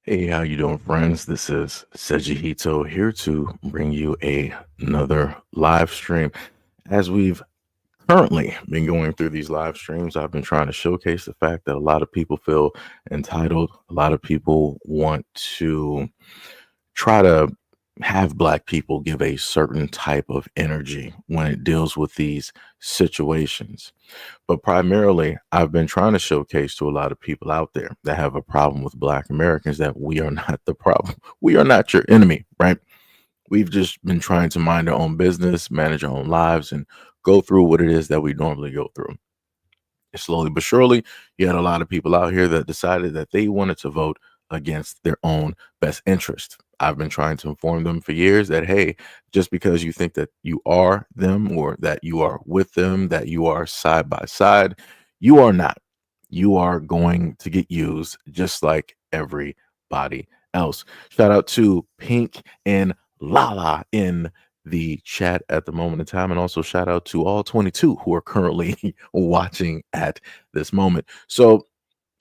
Hey, how you doing, friends? This is SEIJIHITO here to bring you another live stream. As we've currently been going through these live streams, I've been trying to showcase the fact that a lot of people feel entitled. A lot of people want to try to have Black people give a certain type of energy when it deals with these situations. But primarily, I've been trying to showcase to a lot of people out there that have a problem with Black Americans that we are not the problem. We are not your enemy, right? We've just been trying to mind our own business, manage our own lives, and go through what it is that we normally go through. Slowly but surely, you had a lot of people out here that decided that they wanted to vote against their own best interest. I've been trying to inform them for years that, hey, just because you think that you are them or that you are with them, that you are side by side, you are not. You are going to get used just like everybody else. Shout out to Pink and Lala in the chat at the moment in time. And also shout out to all 22 who are currently watching at this moment. So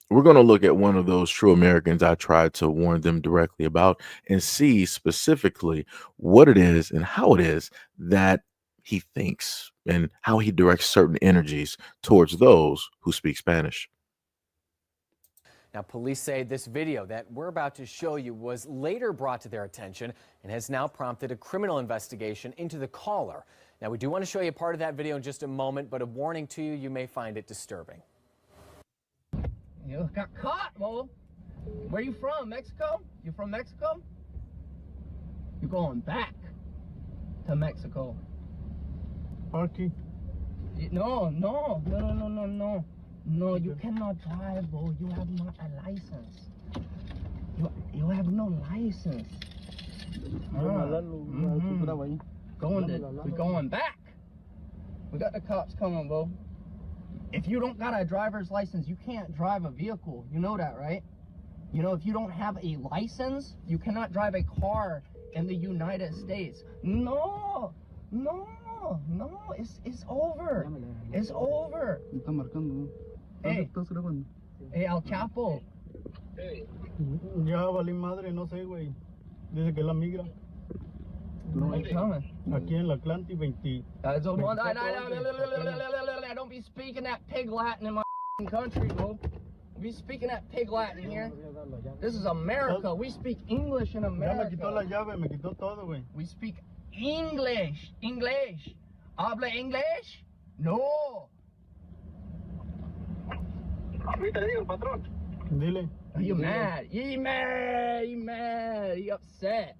we're going to look at one of those true Americans I tried to warn them directly about and see specifically what it is and how it is that he thinks and how he directs certain energies towards those who speak Spanish. Now, police say this video that we're about to show you was later brought to their attention and has now prompted a criminal investigation into the caller. Now, we do want to show you part of that video in just a moment, but a warning to you, you may find it disturbing. You got caught, Mo. Where you from? Mexico? You from Mexico? You're going back to Mexico. Parky. No. No, you cannot drive, bro. You have not a license. You have no license. We're going back. We got the cops coming, bro. If you don't got a driver's license, you can't drive a vehicle. You know that, right? You know, if you don't have a license, you cannot drive a car in the United States. No, it's over. It's over. Hey, El Chapo. Ya valí madre, no sé, güey. Dice que la migra. No, I'm coming. Aquí en la Atlantic 20. Don't be speaking that pig Latin in my country, bro. Be speaking that pig Latin here. This is America. We speak English in Ya me America. quitó la llave, me quitó todo, güey. We speak English. English. Habla English? No. Ahorita digo, patrón. Dile. Are you mad? You mad? You mad? You upset?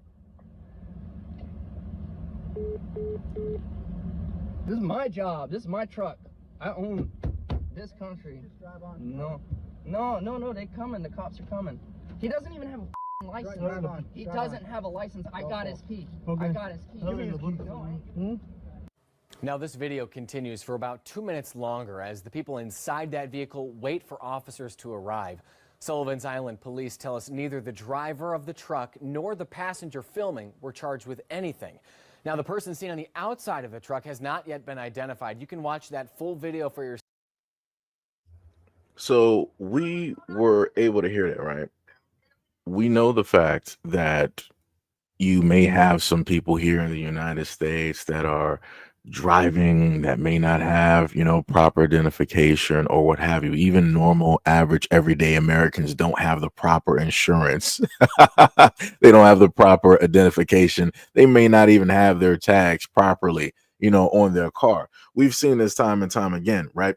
This is my job. This is my truck. I own this country. No. They coming. The cops are coming. He doesn't even have a license. He doesn't have a license. I got his key. Okay. I got his key. No, Now, this video continues for about 2 minutes longer as the people inside that vehicle wait for officers to arrive. Sullivan's Island police tell us neither the driver of the truck nor the passenger filming were charged with anything. Now, the person seen on the outside of the truck has not yet been identified. You can watch that full video for yourself. So we were able to hear that, right? We know the fact that you may have some people here in the United States that are driving that may not have, proper identification or what have you. Even normal, average, everyday Americans don't have the proper insurance. They don't have the proper identification. They may not even have their tags properly, on their car. We've seen this time and time again, right?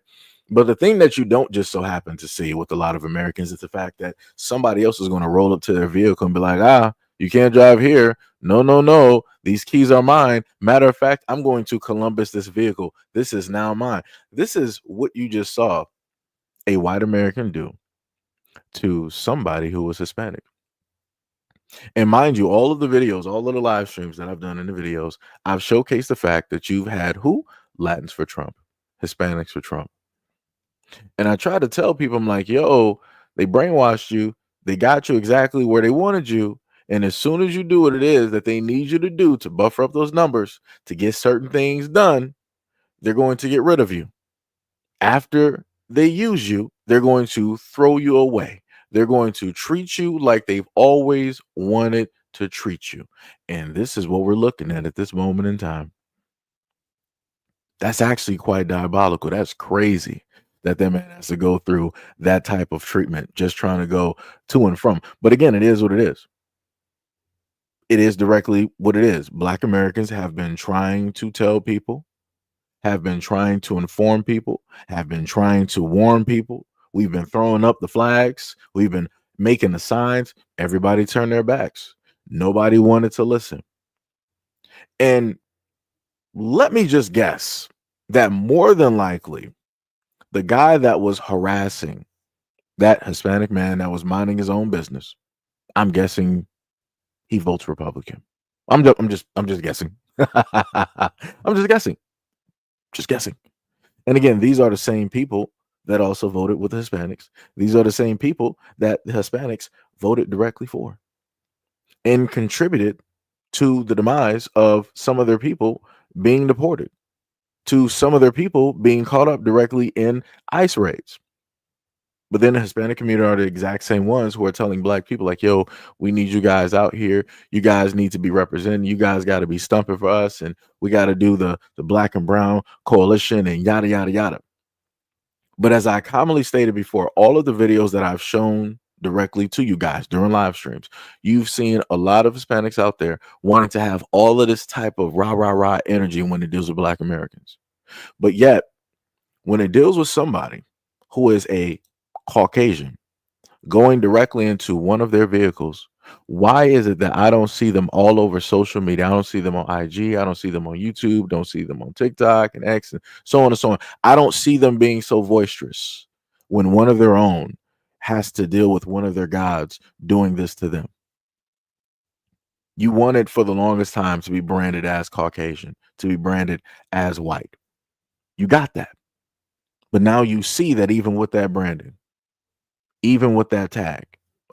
But the thing that you don't just so happen to see with a lot of Americans is the fact that somebody else is going to roll up to their vehicle and be like, you can't drive here. No. These keys are mine. Matter of fact, I'm going to Columbus this vehicle. This is now mine. This is what you just saw a white American do to somebody who was Hispanic. And mind you, all of the videos, all of the live streams that I've done in the videos, I've showcased the fact that you've had who? Latins for Trump, Hispanics for Trump. And I try to tell people, I'm like, yo, they brainwashed you. They got you exactly where they wanted you. And as soon as you do what it is that they need you to do to buffer up those numbers, to get certain things done, they're going to get rid of you. After they use you, they're going to throw you away. They're going to treat you like they've always wanted to treat you. And this is what we're looking at this moment in time. That's actually quite diabolical. That's crazy that that man has to go through that type of treatment just trying to go to and from. But again, it is what it is. It is directly what it is. Black Americans have been trying to tell people, have been trying to inform people, have been trying to warn people. We've been throwing up the flags. We've been making the signs. Everybody turned their backs. Nobody wanted to listen. And let me just guess that more than likely, the guy that was harassing that Hispanic man that was minding his own business, I'm guessing he votes Republican. I'm just guessing. I'm just guessing. Just guessing. And again, these are the same people that also voted with the Hispanics. These are the same people that the Hispanics voted directly for and contributed to the demise of some of their people being deported, to some of their people being caught up directly in ICE raids. But then the Hispanic community are the exact same ones who are telling black people like, yo, we need you guys out here. You guys need to be represented. You guys got to be stumping for us. And we got to do the black and brown coalition and yada, yada, yada. But as I commonly stated before, all of the videos that I've shown directly to you guys during live streams, you've seen a lot of Hispanics out there wanting to have all of this type of rah, rah, rah energy when it deals with Black Americans. But yet, when it deals with somebody who is a Caucasian going directly into one of their vehicles, why is it that I don't see them all over social media? I don't see them on IG. I don't see them on YouTube. Don't see them on TikTok and X and so on and so on. I don't see them being so boisterous when one of their own has to deal with one of their gods doing this to them. You wanted for the longest time to be branded as Caucasian, to be branded as white. You got that. But now you see that even with that branding, even with that tag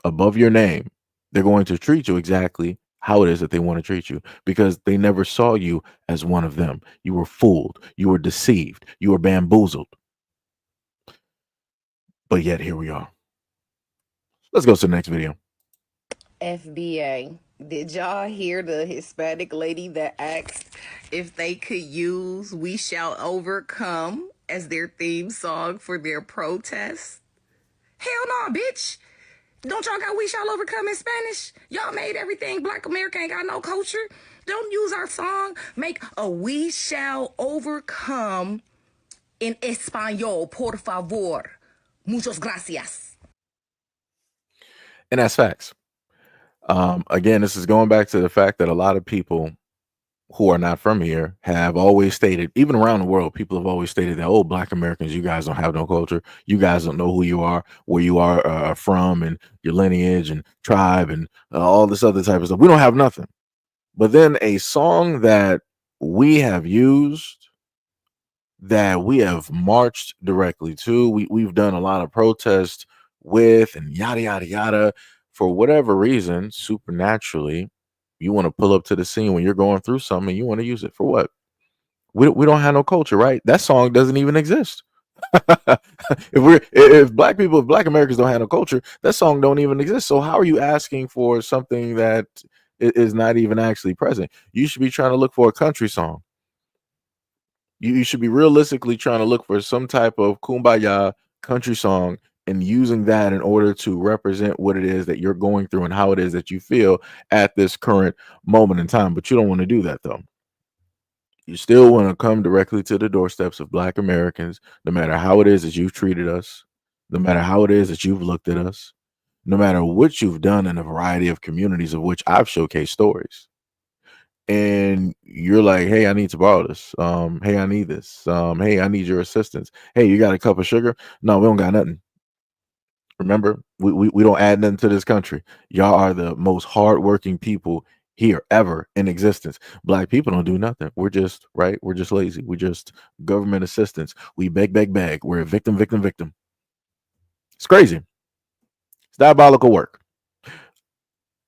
above your name, they're going to treat you exactly how it is that they want to treat you because they never saw you as one of them. You were fooled. You were deceived. You were bamboozled. But yet here we are. Let's go to the next video. FBA, did y'all hear the Hispanic lady that asked if they could use We Shall Overcome as their theme song for their protest? Hell no, bitch. Don't y'all got We Shall Overcome in Spanish? Y'all made everything Black America ain't got no culture. Don't use our song. Make a We Shall Overcome in Espanol, por favor. Muchas gracias. And that's facts. Again, this is going back to the fact that a lot of people who are not from here have always stated, even around the world, people have always stated that, oh, Black Americans, you guys don't have no culture. You guys don't know who you are, where you are from, and your lineage and tribe and all this other type of stuff. We don't have nothing. But then a song that we have used, that we have marched directly to, we've done a lot of protests with and yada, yada, yada. For whatever reason, supernaturally, you want to pull up to the scene when you're going through something and you want to use it for what? We don't have no culture, right? That song doesn't even exist. if black people, if Black Americans don't have no culture, that song don't even exist. So how are you asking for something that is not even actually present? You should be trying to look for a country song. You should be realistically trying to look for some type of kumbaya country song and using that in order to represent what it is that you're going through and how it is that you feel at this current moment in time. But you don't want to do that, though. You still want to come directly to the doorsteps of Black Americans, no matter how it is that you've treated us, no matter how it is that you've looked at us, no matter what you've done in a variety of communities of which I've showcased stories. And you're like, hey, I need to borrow this. Hey, I need this. Hey, I need your assistance. Hey, you got a cup of sugar? No, we don't got nothing. Remember, we don't add nothing to this country. Y'all are the most hardworking people here ever in existence. Black people don't do nothing. We're just right. We're just lazy. We're just government assistance. We beg, beg, beg. We're a victim, victim, victim. It's crazy. It's diabolical work.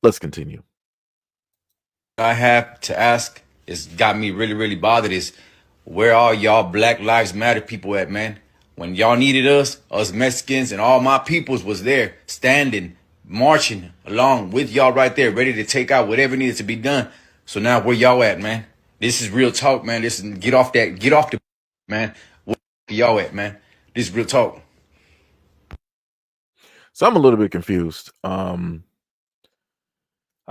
Let's continue. I have to ask, it's got me really, really bothered is where are y'all Black Lives Matter people at, man? When y'all needed us Mexicans and all my peoples was there, standing, marching along with y'all right there, ready to take out whatever needed to be done. So now where y'all at, man? This is real talk, man. This is get off the man. Where y'all at, man? This is real talk. So I'm a little bit confused. I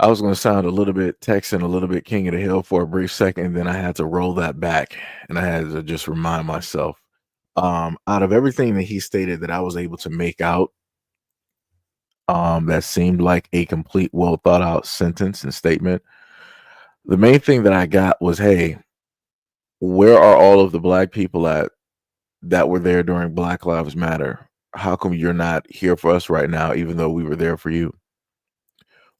was going to sound a little bit Texan, a little bit King of the Hill for a brief second, then I had to roll that back, and I had to just remind myself. Out of everything that he stated that I was able to make out, that seemed like a complete, well thought out sentence and statement. The main thing that I got was, hey, where are all of the black people at that were there during Black Lives Matter? How come you're not here for us right now, even though we were there for you?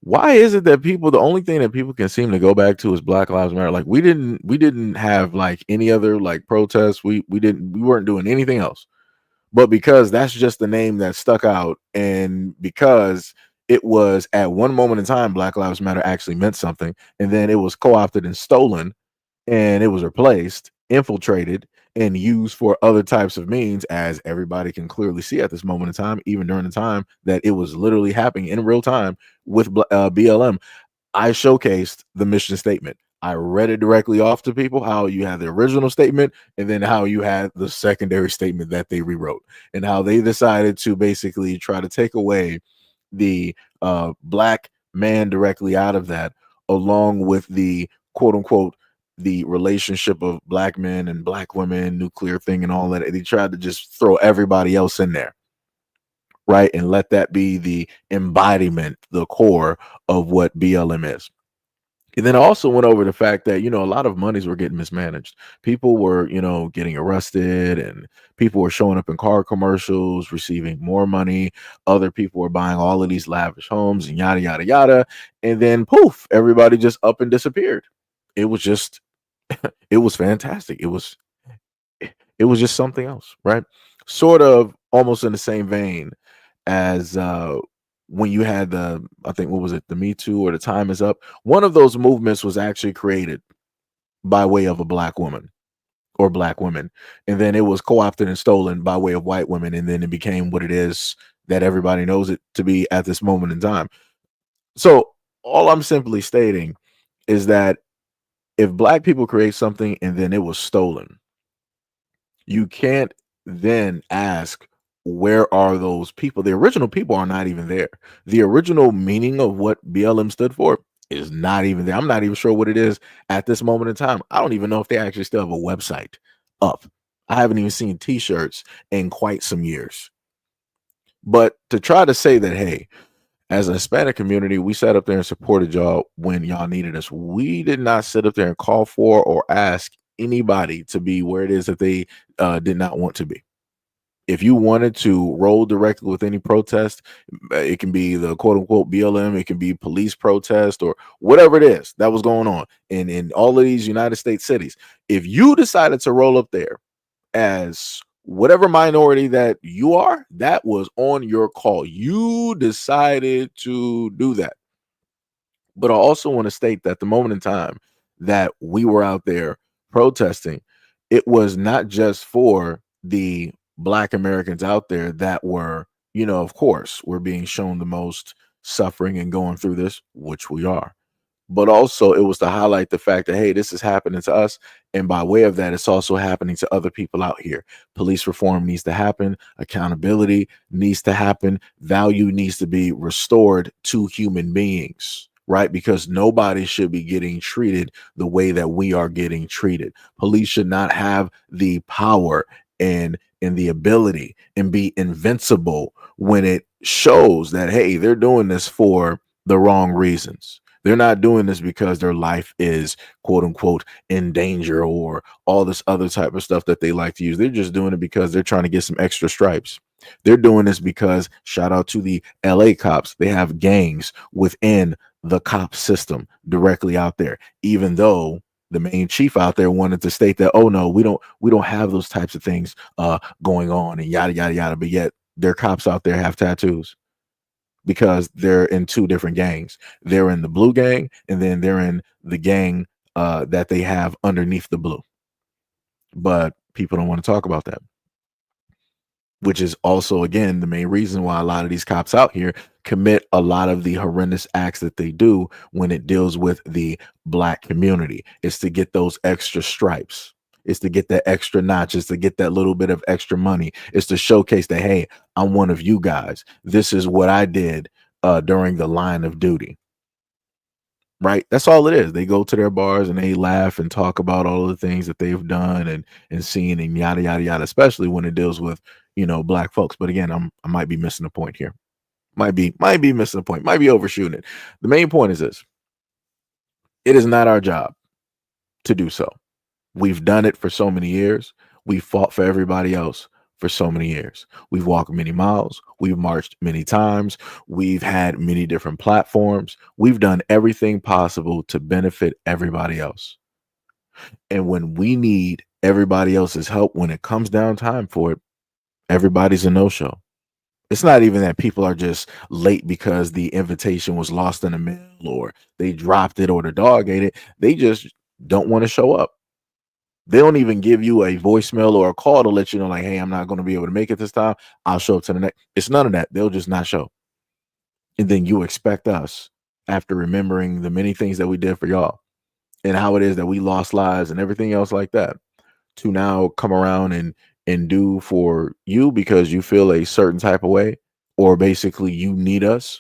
Why is it that people, the only thing that people can seem to go back to is Black Lives Matter? Like we didn't have like any other like protests. We weren't doing anything else. But because that's just the name that stuck out, and because it was at one moment in time Black Lives Matter actually meant something, and then it was co-opted and stolen, and it was replaced, infiltrated, and used for other types of means, as everybody can clearly see at this moment in time, even during the time that it was literally happening in real time with BLM. I showcased the mission statement. I read it directly off to people, how you had the original statement and then how you had the secondary statement that they rewrote, and how they decided to basically try to take away the black man directly out of that, along with the quote unquote the relationship of black men and black women, nuclear thing and all that. They tried to just throw everybody else in there, right? And let that be the embodiment, the core of what BLM is. And then I also went over the fact that, a lot of monies were getting mismanaged. People were, getting arrested, and people were showing up in car commercials, receiving more money. Other people were buying all of these lavish homes and yada, yada, yada. And then poof, everybody just up and disappeared. It was just, it was fantastic. It was just something else, right? Sort of almost in the same vein as when you had I think, what was it, the Me Too or the Time Is Up. One of those movements was actually created by way of a black woman or black women, and then it was co-opted and stolen by way of white women, and then it became what it is that everybody knows it to be at this moment in time. So all I'm simply stating is that if black people create something and then it was stolen, you can't then ask, where are those people? The original people are not even there. The original meaning of what BLM stood for is not even there. I'm not even sure what it is at this moment in time. I don't even know if they actually still have a website up. I haven't even seen t-shirts in quite some years. But to try to say that, hey, as a Hispanic community, we sat up there and supported y'all when y'all needed us. We did not sit up there and call for or ask anybody to be where it is that they did not want to be. If you wanted to roll directly with any protest, it can be the quote unquote BLM, it can be police protest or whatever it is that was going on in all of these United States cities. If you decided to roll up there as whatever minority that you are, that was on your call. You decided to do that. But I also want to state that the moment in time that we were out there protesting, it was not just for the black Americans out there that were, of course, we're being shown the most suffering and going through this, which we are. But also it was to highlight the fact that, hey, this is happening to us. And by way of that, it's also happening to other people out here. Police reform needs to happen. Accountability needs to happen. Value needs to be restored to human beings, right? Because nobody should be getting treated the way that we are getting treated. Police should not have the power and the ability and be invincible when it shows that, hey, they're doing this for the wrong reasons. They're not doing this because their life is quote unquote in danger or all this other type of stuff that they like to use. They're just doing it because they're trying to get some extra stripes. They're doing this because, shout out to the LA cops, they have gangs within the cop system directly out there, even though the main chief out there wanted to state that, oh no, we don't have those types of things going on and yada yada yada, but yet their cops out there have tattoos because they're in two different gangs. They're in the blue gang, and then they're in the gang that they have underneath the blue. But people don't want to talk about that. which is also, again, the main reason why a lot of these cops out here commit a lot of the horrendous acts that they do when it deals with the black community. It's to get those extra stripes. It's to get that extra notch. It's to get that little bit of extra money. It's to showcase that, hey, I'm one of you guys. This is what I did during the line of duty. Right? That's all it is. They go to their bars and they laugh and talk about all of the things that they've done and seen and yada yada yada, especially when it deals with, black folks. But again, I might be missing a point here. Might be missing a point. Might be overshooting it. The main point is this. It is not our job to do so. We've done it for so many years. We've fought for everybody else for so many years. We've walked many miles. We've marched many times. We've had many different platforms. We've done everything possible to benefit everybody else. And when we need everybody else's help, when it comes down time for it, everybody's a no-show. It's not even that people are just late because the invitation was lost in the mail or they dropped it or the dog ate it. They just don't want to show up. They don't even give you a voicemail or a call to let you know, like, hey, I'm not going to be able to make it this time. I'll show up to the next. It's none of that. They'll just not show. And then you expect us, after remembering the many things that we did for y'all and how it is that we lost lives and everything else like that, to now come around and do for you because you feel a certain type of way, or basically you need us.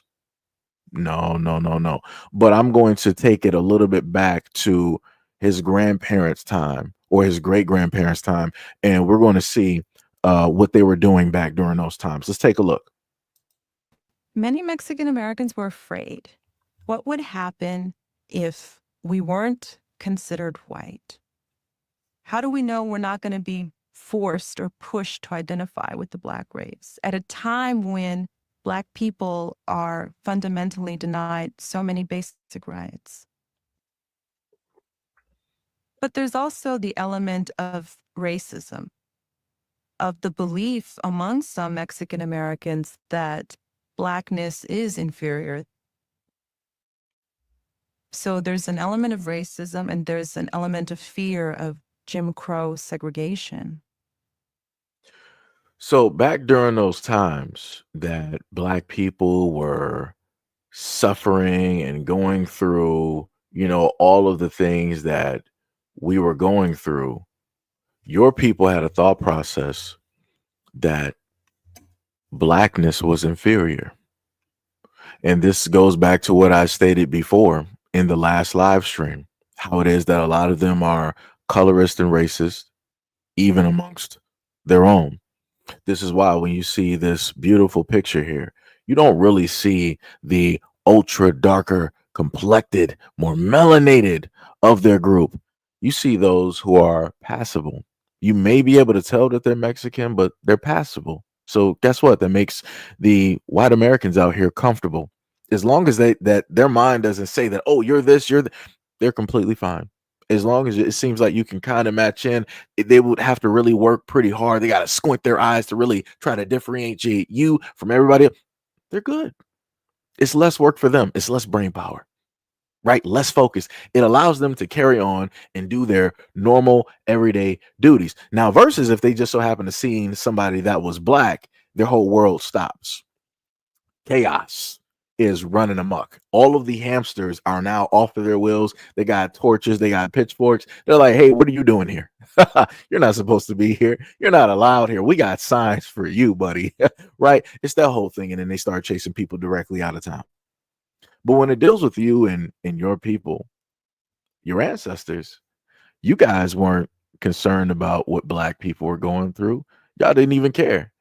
No. But I'm going to take it a little bit back to his grandparents' time or his great grandparents' time, and we're going to see what they were doing back during those times. Let's take a look. Many Mexican Americans were afraid. What would happen if we weren't considered white? How do we know we're not going to be forced or pushed to identify with the Black race at a time when Black people are fundamentally denied so many basic rights? But there's also the element of racism, of the belief among some Mexican Americans that Blackness is inferior. So there's an element of racism and there's an element of fear of Jim Crow segregation. So back during those times that Black people were suffering and going through, all of the things that we were going through, your people had a thought process that Blackness was inferior. And this goes back to what I stated before in the last live stream, how it is that a lot of them are colorist and racist, even amongst their own. This is why when you see this beautiful picture here, you don't really see the ultra darker complected, more melanated of their group. You see those who are passable. You may be able to tell that they're Mexican, but they're passable. So guess what? That makes the white Americans out here comfortable. As long as that their mind doesn't say that, oh, you're this, they're completely fine. As long as it seems like you can kind of match in, they would have to really work pretty hard. They got to squint their eyes to really try to differentiate you from everybody else. They're good. It's less work for them. It's less brain power, right? Less focus. It allows them to carry on and do their normal everyday duties. Now, versus if they just so happen to see somebody that was Black, their whole world stops. Chaos is running amok. All of the hamsters are now off of their wheels. They got torches, they got pitchforks. They're like, hey, what are you doing here? You're not supposed to be here. You're not allowed here. We got signs for you, buddy. Right? It's that whole thing. And then they start chasing people directly out of town. But when it deals with you and your people, your ancestors, you guys weren't concerned about what Black people were going through. Y'all didn't even care.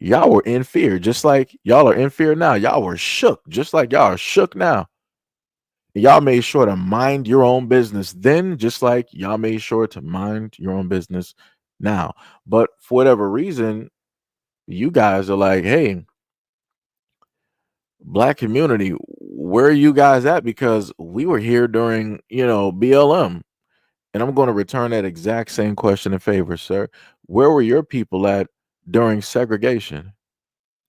Y'all were in fear, just like y'all are in fear now. Y'all were shook, just like y'all are shook now. Y'all made sure to mind your own business then, just like y'all made sure to mind your own business now. But for whatever reason, you guys are like, hey, Black community, where are you guys at? Because we were here during, BLM. And I'm going to return that exact same question in favor, sir. Where were your people at during segregation?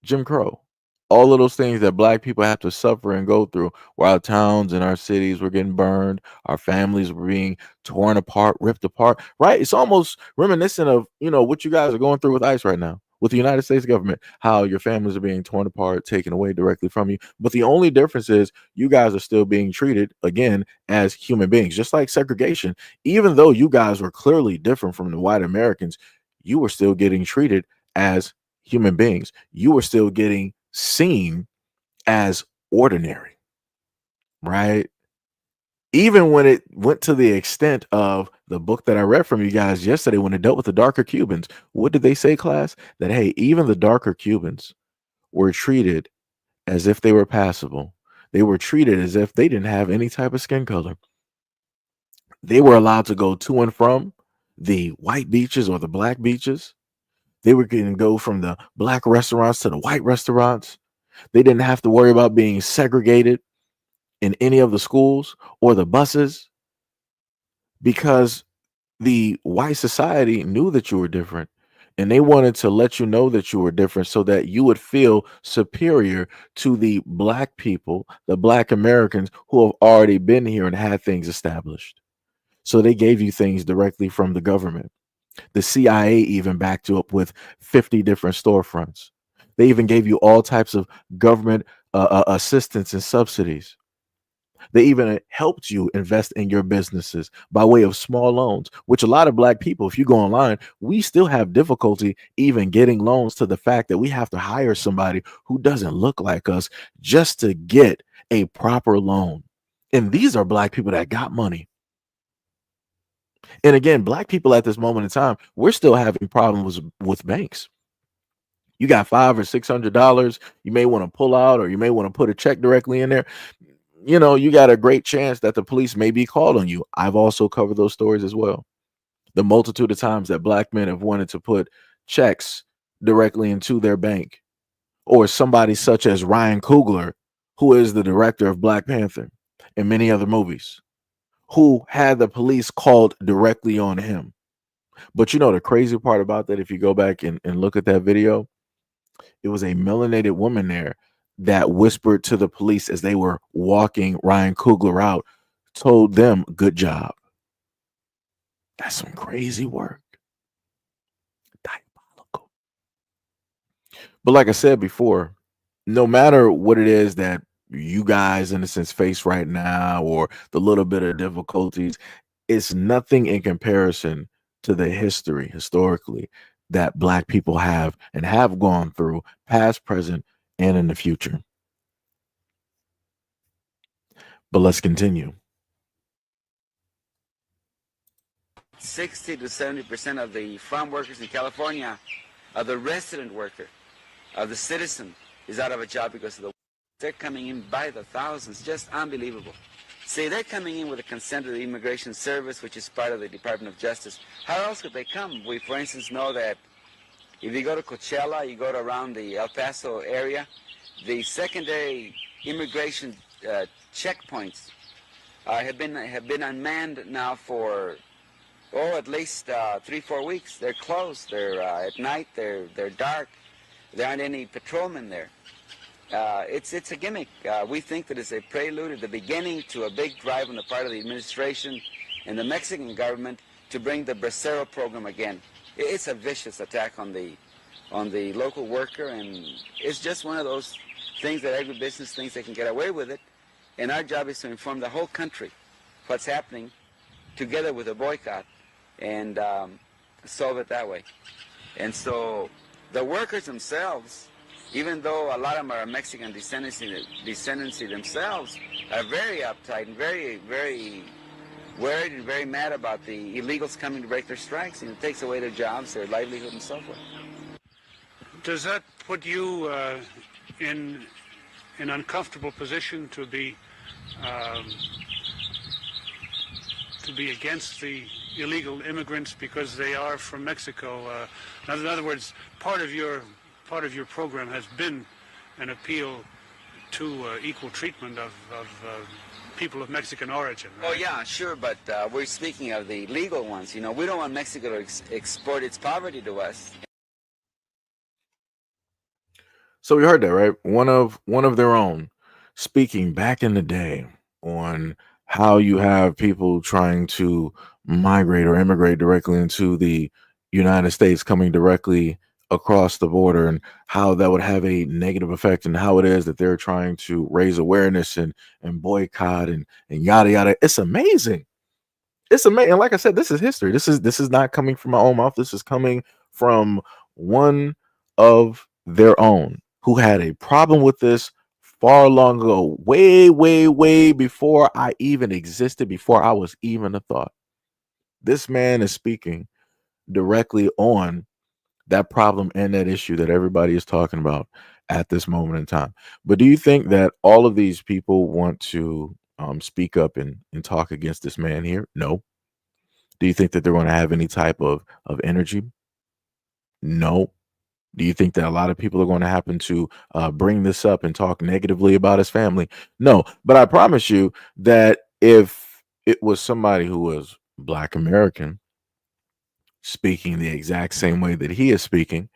Jim Crow, all of those things that Black people have to suffer and go through, where our towns and our cities were getting burned, our families were being torn apart, ripped apart, right? It's almost reminiscent of, what you guys are going through with ICE right now. with the United States government, how your families are being torn apart, taken away directly from you. But the only difference is you guys are still being treated again as human beings, just like segregation. Even though you guys were clearly different from the white Americans, you were still getting treated as human beings. You were still getting seen as ordinary, right? Even when it went to the extent of the book that I read from you guys yesterday, when it dealt with the darker Cubans, what did they say, class? That, hey, even the darker Cubans were treated as if they were passable. They were treated as if they didn't have any type of skin color. They were allowed to go to and from the white beaches or the black beaches. They were going to go from the black restaurants to the white restaurants. They didn't have to worry about being segregated in any of the schools or the buses, because the white society knew that you were different, and they wanted to let you know that you were different so that you would feel superior to the black people, the black Americans who have already been here and had things established. So they gave you things directly from the government. The CIA even backed you up with 50 different storefronts. They even gave you all types of government assistance and subsidies. They even helped you invest in your businesses by way of small loans, which a lot of black people, if you go online, we still have difficulty even getting loans, to the fact that we have to hire somebody who doesn't look like us just to get a proper loan. And these are black people that got money. And again, black people at this moment in time, we're still having problems with banks. You got $500 or $600, you may want to pull out, or you may want to put a check directly in there. You know, you got a great chance that the police may be called on you. I've also covered those stories as well. The multitude of times that black men have wanted to put checks directly into their bank, or somebody such as Ryan Coogler, who is the director of Black Panther and many other movies, who had the police called directly on him. But you know, the crazy part about that, if you go back and look at that video, it was a melanated woman there that whispered to the police as they were walking Ryan Coogler out, told them, good job. That's some crazy work. Diabolical. But like I said before, no matter what it is that you guys, in a sense, face right now, or the little bit of difficulties, it's nothing in comparison to the historically, that black people have and have gone through, past, present, and in the future. But let's continue. 60 to 70% of the farm workers in California, of the resident worker, of the citizen, is out of a job because of the. They're coming in by the thousands, just unbelievable. See, they're coming in with the consent of the Immigration Service, which is part of the Department of Justice. How else could they come? We, for instance, know that if you go to Coachella, you go to around the El Paso area, the secondary immigration checkpoints have been unmanned now for at least 3-4 weeks. They're closed. They're at night. They're dark. There aren't any patrolmen there. It's a gimmick. We think that it's a prelude at the beginning to a big drive on the part of the administration and the Mexican government to bring the Bracero program again. It's a vicious attack on the local worker, and it's just one of those things that agribusiness thinks they can get away with it. And our job is to inform the whole country what's happening, together with a boycott, and solve it that way. And so the workers themselves, even though a lot of them are Mexican descendancy themselves, are very uptight and very, very worried and very mad about the illegals coming to break their strikes, and it takes away their jobs, their livelihood, and so forth. Does that put you in an uncomfortable position to be against the illegal immigrants because they are from Mexico? In other words, part of your program has been an appeal to equal treatment of people of Mexican origin, right? Oh yeah, sure, but we're speaking of the legal ones. You know, we don't want Mexico to export its poverty to us. So we heard that, right? One of their own speaking back in the day on how you have people trying to migrate or immigrate directly into the United States, coming directly across the border and how that would have a negative effect, and how it is that they're trying to raise awareness and boycott and yada yada. It's amazing. It's amazing. And like I said, this is history. This is not coming from my own mouth. This is coming from one of their own who had a problem with this far long ago, way, way, way before I even existed, before I was even a thought. This man is speaking directly on that problem and that issue that everybody is talking about at this moment in time. But do you think that all of these people want to speak up and talk against this man here? No. Do you think that they're going to have any type of energy? No. Do you think that a lot of people are going to happen to bring this up and talk negatively about his family? No. But I promise you that if it was somebody who was Black American speaking the exact same way that he is speaking,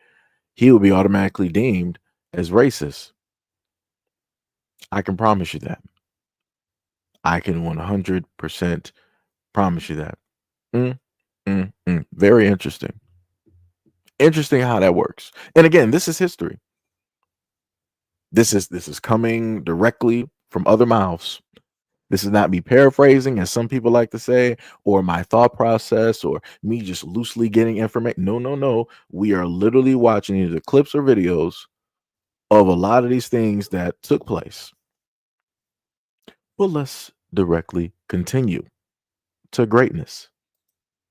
he would be automatically deemed as racist. I can promise you that. I can 100% promise you that. Very interesting. Interesting how that works. And again, this is history. This is coming directly from other mouths. This is not me paraphrasing, as some people like to say, or my thought process, or me just loosely getting information. No, no, no. We are literally watching either clips or videos of a lot of these things that took place. But let's directly continue to greatness.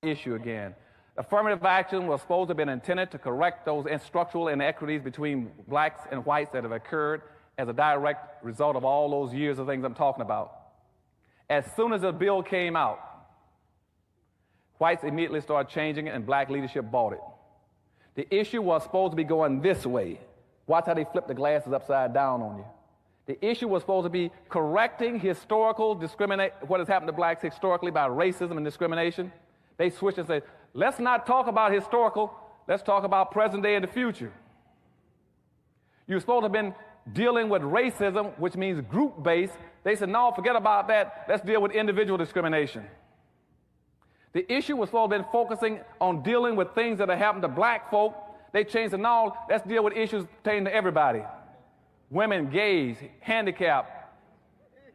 Issue again. Affirmative action was supposed to have been intended to correct those structural inequities between blacks and whites that have occurred as a direct result of all those years of things I'm talking about. As soon as the bill came out, whites immediately started changing it and black leadership bought it. The issue was supposed to be going this way. Watch how they flip the glasses upside down on you. The issue was supposed to be correcting historical what has happened to blacks historically by racism and discrimination. They switched and said, let's not talk about historical, let's talk about present day and the future. You're supposed to have been dealing with racism, which means group-based. They said, no, forget about that. Let's deal with individual discrimination. The issue was supposed to have been focusing on dealing with things that have happened to black folk. They changed it, no, let's deal with issues pertaining to everybody. Women, gays, handicapped,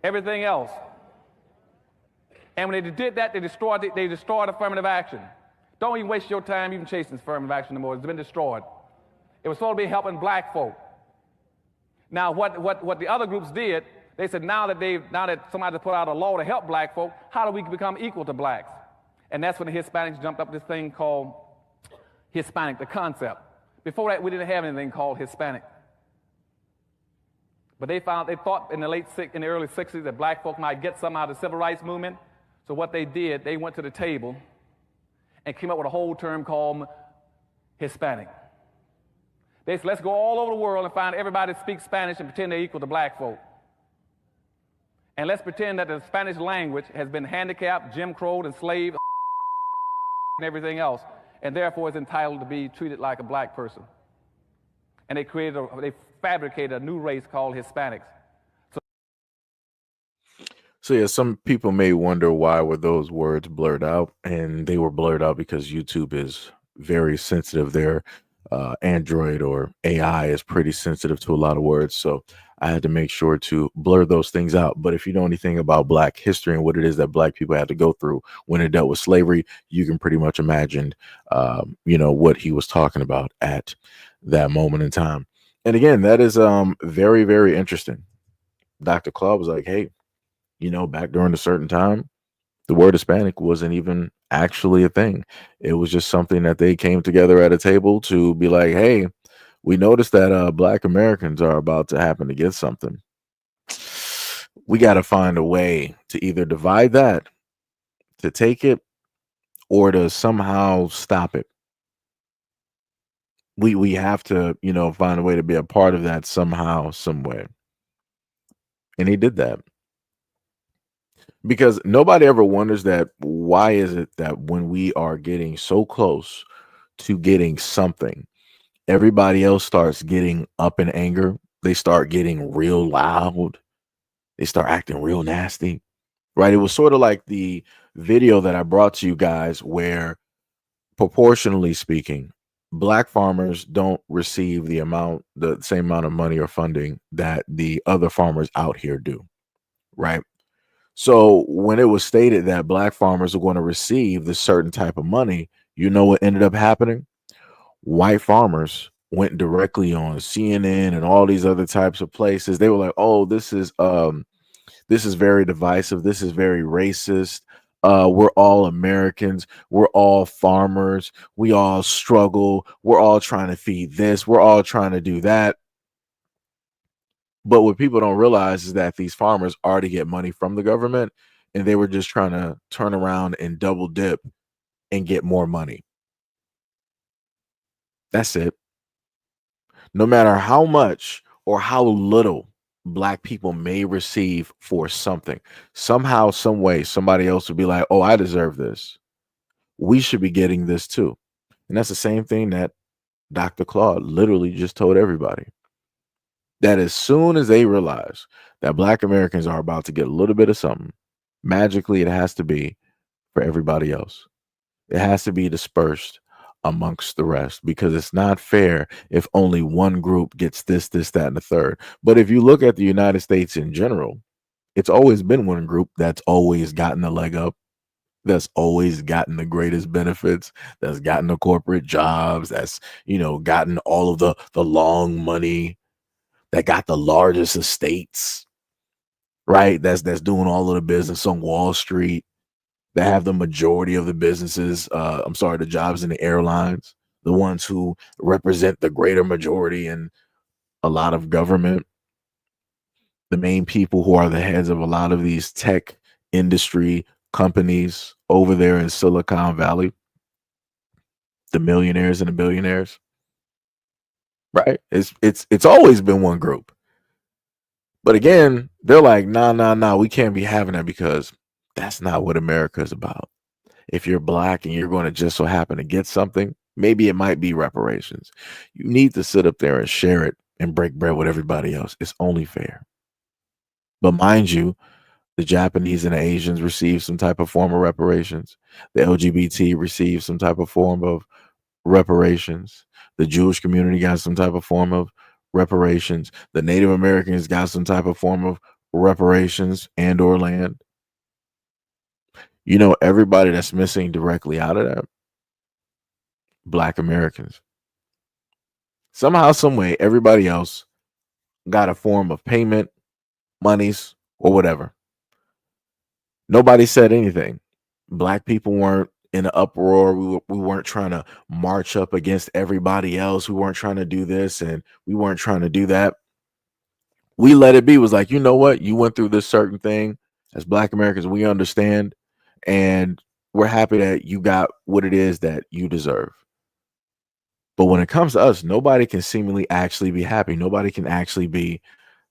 everything else. And when they did that, they destroyed affirmative action. Don't even waste your time even chasing affirmative action anymore. It's been destroyed. It was supposed to be helping black folk. Now, what the other groups did, they said now that somebody put out a law to help black folk, how do we become equal to blacks? And that's when the Hispanics jumped up this thing called Hispanic, the concept. Before that, we didn't have anything called Hispanic. But they thought in the early 60s that black folk might get some out of the civil rights movement. So what they did, they went to the table and came up with a whole term called Hispanic. They said, let's go all over the world and find everybody that speaks Spanish and pretend they're equal to black folk. And let's pretend that the Spanish language has been handicapped, Jim Crowed, enslaved, and everything else, and therefore is entitled to be treated like a black person. And they fabricated a new race called Hispanics. So yeah, some people may wonder why were those words blurred out, and they were blurred out because YouTube is very sensitive there. Android or AI is pretty sensitive to a lot of words, so I had to make sure to blur those things out. But if you know anything about black history and what it is that black people had to go through when it dealt with slavery, you can pretty much imagine, what he was talking about at that moment in time. And again, that is very, very interesting. Dr. Claude was like, hey, back during a certain time, the word Hispanic wasn't even actually a thing. It was just something that they came together at a table to be like, hey, we noticed that Black Americans are about to happen to get something. We got to find a way to either divide that, to take it, or to somehow stop it. We have to, find a way to be a part of that somehow, some way. And he did that. Because nobody ever wonders that why is it that when we are getting so close to getting something, everybody else starts getting up in anger. They start getting real loud. They start acting real nasty, right? It was sort of like the video that I brought to you guys where, proportionally speaking, black farmers don't receive the same amount of money or funding that the other farmers out here do, right? So when it was stated that black farmers are going to receive this certain type of money, you know what ended up happening? White farmers went directly on CNN and all these other types of places. They were like, "Oh, this is very divisive. This is very racist. We're all Americans. We're all farmers. We all struggle. We're all trying to feed this. We're all trying to do that." But what people don't realize is that these farmers already get money from the government, and they were just trying to turn around and double dip and get more money. That's it. No matter how much or how little black people may receive for something, somehow, some way, somebody else would be like, "Oh, I deserve this. We should be getting this too." And that's the same thing that Dr. Claude literally just told everybody. That as soon as they realize that black Americans are about to get a little bit of something, magically it has to be for everybody else. It has to be dispersed amongst the rest, because it's not fair if only one group gets this, that, and the third. But if you look at the United States in general, it's always been one group that's always gotten the leg up, that's always gotten the greatest benefits, that's gotten the corporate jobs, that's, gotten all of the long money, that got the largest estates, right? That's doing all of the business on Wall Street, that have the majority of the businesses, the jobs in the airlines, the ones who represent the greater majority in a lot of government, the main people who are the heads of a lot of these tech industry companies over there in Silicon Valley, the millionaires and the billionaires, right? It's always been one group. But again, they're like, nah, we can't be having that, because that's not what America is about. If you're black and you're going to just so happen to get something, maybe it might be reparations. You need to sit up there and share it and break bread with everybody else. It's only fair. But mind you, the Japanese and the Asians receive some type of form of reparations. The LGBT receive some type of form of reparations. The Jewish community got some type of form of reparations. The Native Americans got some type of form of reparations and or land. Everybody that's missing directly out of that, black Americans. Somehow, some way, everybody else got a form of payment, monies, or whatever. Nobody said anything. Black people weren't in an uproar. We weren't trying to march up against everybody else. We weren't trying to do this and we weren't trying to do that. We let it be. It was like, you know what? You went through this certain thing. As black Americans, we understand. And we're happy that you got what it is that you deserve. But when it comes to us, nobody can seemingly actually be happy. Nobody can actually be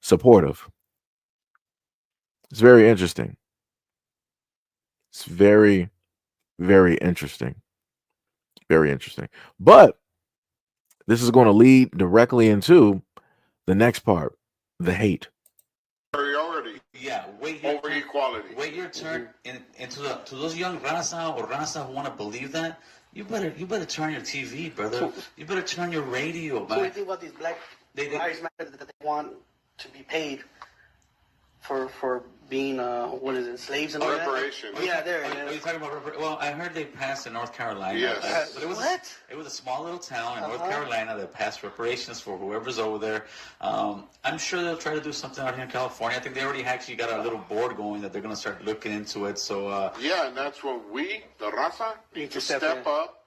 supportive. It's very interesting. It's very, very interesting. Very interesting. But this is going to lead directly into the next part, the hate. Superiority. Yeah, over equality. Wait your turn. And to those young Raza who want to believe that, you better turn your TV, brother. You better turn your radio, man. So you think about these black lives matter that they want to be paid for being slaves and all that? Reparation. Yeah, there. Are you talking about well, I heard they passed in North Carolina. Yes. But it was a small little town in North Carolina that passed reparations for whoever's over there. I'm sure they'll try to do something out here in California. I think they already actually got a little board going that they're going to start looking into it. So yeah, and that's what we, the Raza, need to step up,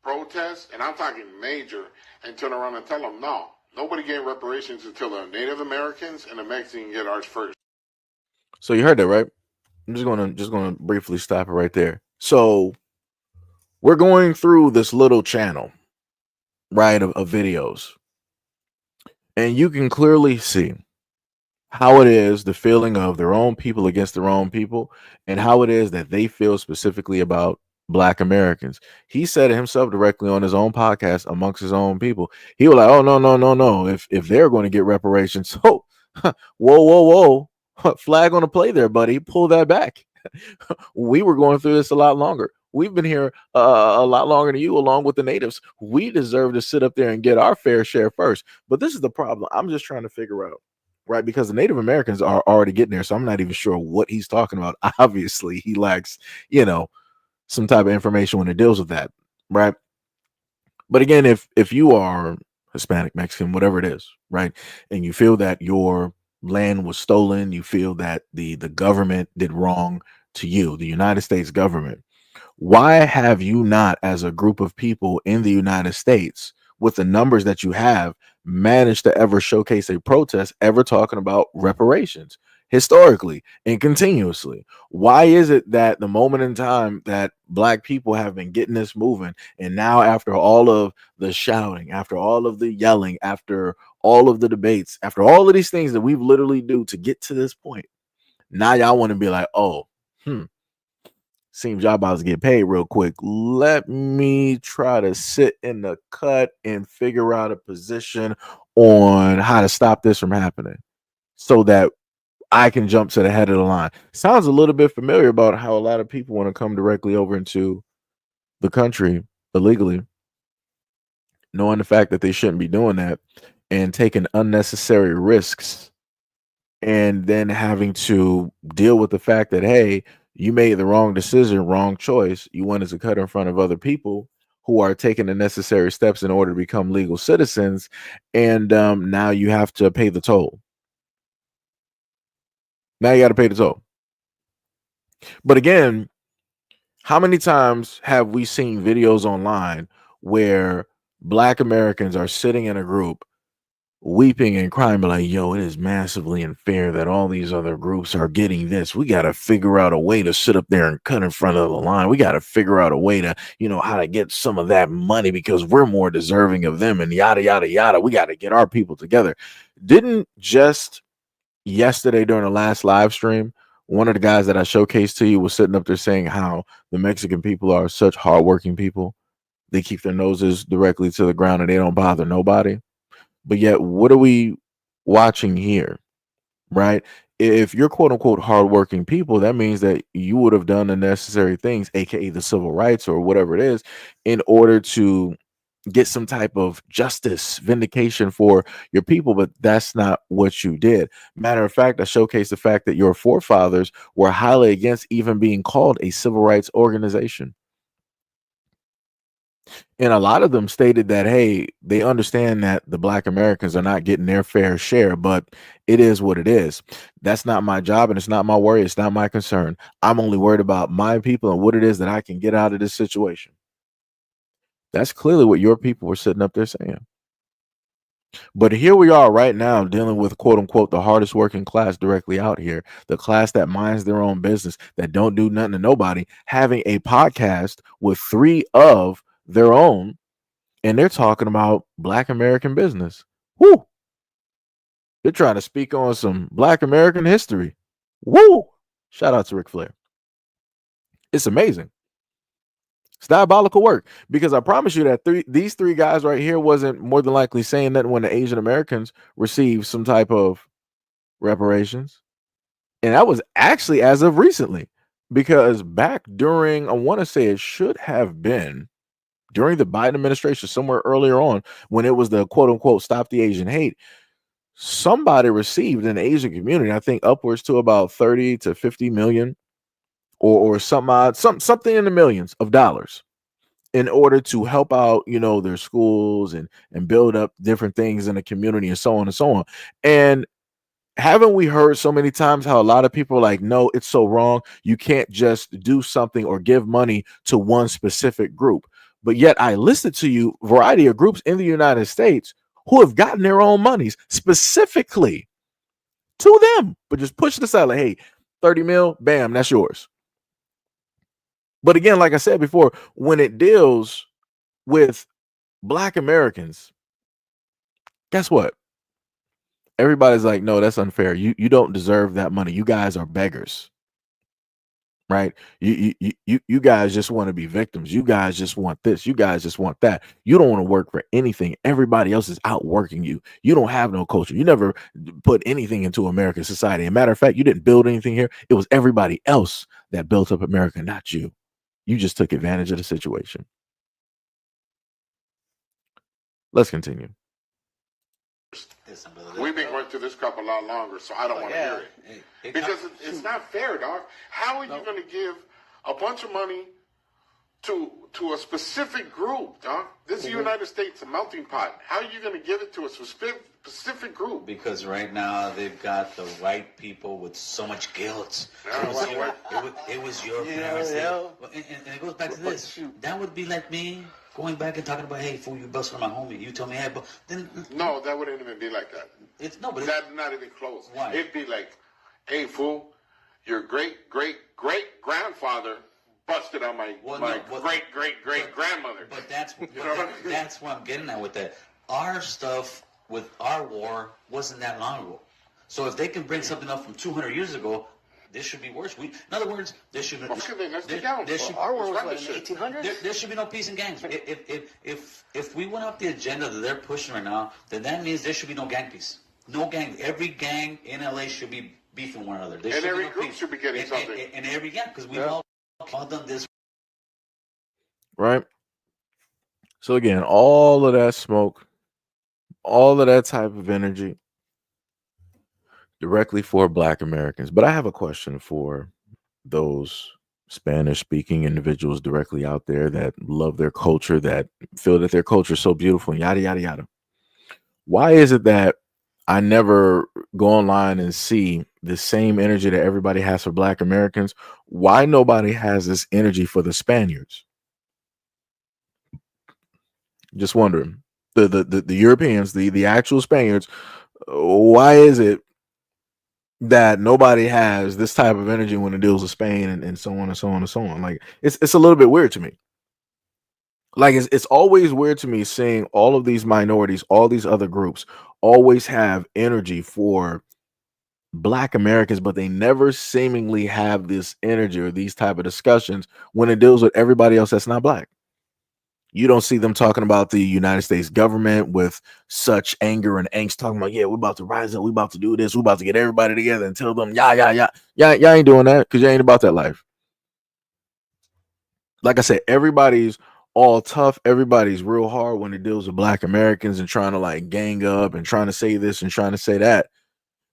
protest, and I'm talking major, and turn around and tell them, no, nobody getting reparations until the Native Americans and the Mexicans get ours first. So you heard that, right? I'm just gonna briefly stop it right there. So we're going through this little channel, right, of videos, and you can clearly see how it is the feeling of their own people against their own people, and how it is that they feel specifically about black Americans. He said it himself directly on his own podcast amongst his own people. He was like, "Oh no! If they're going to get reparations, oh, whoa." Flag on the play there, buddy. Pull that back. We were going through this a lot longer. We've been here a lot longer than you, along with the natives. We deserve to sit up there and get our fair share first. But this is the problem. I'm just trying to figure out, right? Because the Native Americans are already getting there. So I'm not even sure what he's talking about. Obviously, he lacks, some type of information when it deals with that, right? But again, if you are Hispanic, Mexican, whatever it is, right, and you feel that your land was stolen, you feel that the government did wrong to you, the United States government, why have you not, as a group of people in the United States, with the numbers that you have, managed to ever showcase a protest ever talking about reparations historically and continuously? Why is it that the moment in time that Black people have been getting this moving, and now after all of the shouting, after all of the yelling, after all of the debates, after all of these things that we've literally do to get to this point, now y'all want to be like, oh, seems y'all about to get paid real quick. Let me try to sit in the cut and figure out a position on how to stop this from happening so that I can jump to the head of the line. Sounds a little bit familiar about how a lot of people want to come directly over into the country illegally, knowing the fact that they shouldn't be doing that and taking unnecessary risks, and then having to deal with the fact that, hey, you made the wrong decision, wrong choice. You wanted to cut in front of other people who are taking the necessary steps in order to become legal citizens, and now you have to pay the toll. Now you got to pay the toll. But again, how many times have we seen videos online where Black Americans are sitting in a group weeping and crying, but like, yo, it is massively unfair that all these other groups are getting this. We got to figure out a way to sit up there and cut in front of the line. We got to figure out a way to, how to get some of that money because we're more deserving of them, and yada, yada, yada. We got to get our people together. Didn't just yesterday during the last live stream, one of the guys that I showcased to you was sitting up there saying how the Mexican people are such hardworking people. They keep their noses directly to the ground and they don't bother nobody. But yet, what are we watching here, right? If you're quote unquote hardworking people, that means that you would have done the necessary things, aka the civil rights or whatever it is, in order to get some type of justice, vindication for your people. But that's not what you did. Matter of fact, I showcased the fact that your forefathers were highly against even being called a civil rights organization. And a lot of them stated that, hey, they understand that the Black Americans are not getting their fair share, but it is what it is. That's not my job and it's not my worry. It's not my concern. I'm only worried about my people and what it is that I can get out of this situation. That's clearly what your people were sitting up there saying. But here we are right now dealing with quote unquote the hardest working class directly out here, the class that minds their own business, that don't do nothing to nobody, having a podcast with 3 of their own, and they're talking about Black American business. Woo! They're trying to speak on some Black American history. Woo! Shout out to Ric Flair. It's amazing. It's diabolical work, because I promise you that these three guys right here wasn't more than likely saying that when the Asian Americans received some type of reparations. And that was actually as of recently, because back during, I want to say it should have been during the Biden administration, somewhere earlier on, when it was the quote unquote stop the Asian hate, somebody received in the Asian community, I think upwards to about 30 to 50 million or something in the millions of dollars in order to help out, their schools and build up different things in the community and so on and so on. And haven't we heard so many times how a lot of people are like, no, it's so wrong. You can't just do something or give money to one specific group. But yet I listed to you a variety of groups in the United States who have gotten their own monies specifically to them, but just push it aside like, hey, 30 mil, bam, that's yours. But again, like I said before, when it deals with Black Americans, guess what? Everybody's like, no, that's unfair. You don't deserve that money. You guys are beggars, right? You guys just want to be victims. You guys just want this. You guys just want that. You don't want to work for anything. Everybody else is outworking you. You don't have no culture. You never put anything into American society. As a matter of fact, you didn't build anything here. It was everybody else that built up America, not you. You just took advantage of the situation. Let's continue. We've been going through this crap a lot longer, so I don't want to hear it. Because it's not fair, dog. How are you going to give a bunch of money to a specific group, dog? This is the United States, a melting pot. How are you going to give it to a specific group? Because right now they've got the white people with so much guilt. It was your parents. And it goes back to this. That would be like me going back and talking about, hey, fool, you busted my homie. You told me, hey, but then... No, that wouldn't even be like that. That's not even close. Why? It'd be like, hey, fool, your great-great-great-grandfather busted on my great-great-great-grandmother. But that's what I'm getting at with that. Our stuff with our war wasn't that long ago. So if they can bring something up from 200 years ago, this should be worse. In other words, there should be our war was in the 1800s. There should be no peace and gangs. If we went up the agenda that they're pushing right now, then that means there should be no gang peace. No gang. Every gang in LA should be beefing one another. And every group should be getting something. And every gang, because we've all done this. Right? So again, all of that smoke, all of that type of energy directly for Black Americans. But I have a question for those Spanish-speaking individuals directly out there that love their culture, that feel that their culture is so beautiful, and yada, yada, yada. Why is it that I never go online and see the same energy that everybody has for Black Americans? Why nobody has this energy for the Spaniards? Just wondering. The Europeans, the actual Spaniards, why is it that nobody has this type of energy when it deals with Spain and so on and so on and so on? Like, it's a little bit weird to me. Like, it's always weird to me seeing all of these minorities, all these other groups always have energy for Black Americans, but they never seemingly have this energy or these type of discussions when it deals with everybody else that's not Black. You don't see them talking about the United States government with such anger and angst, talking about, yeah, we're about to rise up, we're about to do this, we're about to get everybody together and tell them, y'all ain't doing that because you ain't about that life. Like I said, everybody's all tough, everybody's real hard when it deals with Black Americans and trying to like gang up and trying to say this and trying to say that.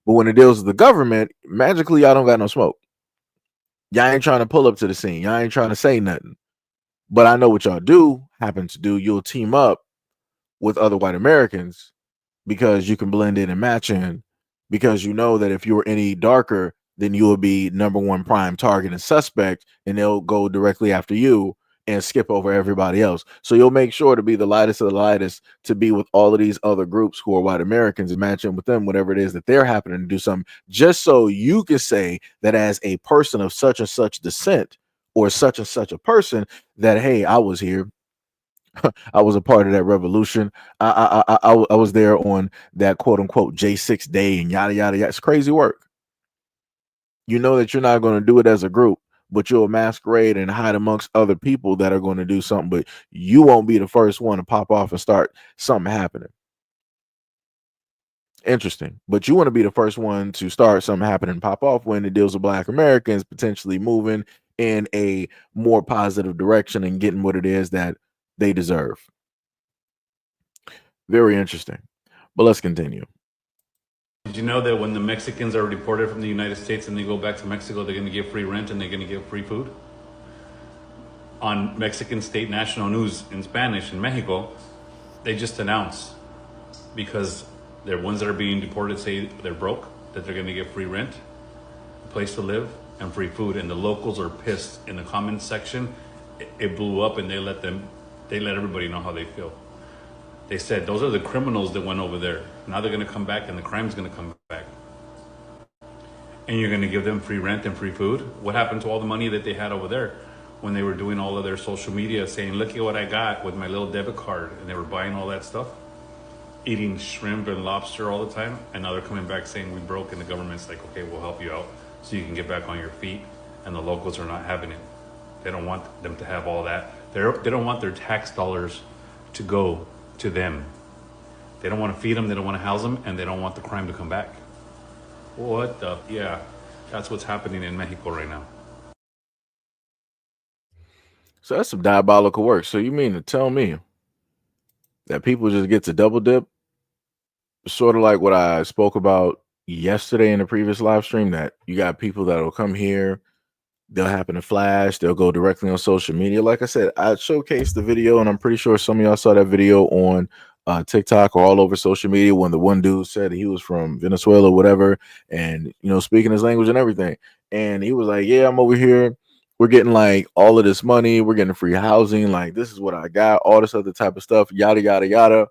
But when it deals with the government, magically y'all don't got no smoke. Y'all ain't trying to pull up to the scene. Y'all ain't trying to say nothing. But I know what y'all happen to do. You'll team up with other white Americans because you can blend in and match in, because you know that if you were any darker, then you will be number one prime target and suspect, and they'll go directly after you and skip over everybody else. So you'll make sure to be the lightest of the lightest, to be with all of these other groups who are white Americans and match in with them, whatever it is that they're happening to do something, just so you can say that as a person of such and such descent, or such and such a person, that, hey, I was here. I was a part of that revolution. I was there on that quote unquote J6 day and yada, yada, yada. It's crazy work. You know that you're not going to do it as a group, but you'll masquerade and hide amongst other people that are going to do something, but you won't be the first one to pop off and start something happening. Interesting. But you want to be the first one to start something happening, pop off when it deals with Black Americans potentially moving in a more positive direction and getting what it is that they deserve. Very interesting. But let's continue. Did you know that when the Mexicans are deported from the United States and they go back to Mexico, they're going to get free rent and they're going to get free food? On Mexican state national news in Spanish in Mexico, they just announced, because they're ones that are being deported say they're broke, that they're going to get free rent, a place to live, and free food. And the locals are pissed. In the comments section, it blew up, and they let everybody know how they feel. They said those are the criminals that went over there. Now they're going to come back, and the crime's going to come back. And you're going to give them free rent and free food? What happened to all the money that they had over there when they were doing all of their social media, saying, look at what I got with my little debit card, and they were buying all that stuff, eating shrimp and lobster all the time, and now they're coming back saying we broke, and the government's like, okay, we'll help you out so you can get back on your feet, and the locals are not having it. They don't want them to have all that. They don't want their tax dollars to go to them. They don't want to feed them, they don't want to house them, and they don't want the crime to come back. What the? Yeah, that's what's happening in Mexico right now. So that's some diabolical work. So you mean to tell me that people just get to double dip, sort of like what I spoke about yesterday in the previous live stream, that you got people that'll come here, they'll happen to flash, they'll go directly on social media. Like I said, I showcased the video, and I'm pretty sure some of y'all saw that video on TikTok or all over social media when the one dude said he was from Venezuela or whatever, and speaking his language and everything. And he was like, yeah, I'm over here. We're getting like all of this money, we're getting free housing, like this is what I got, all this other type of stuff, yada yada yada.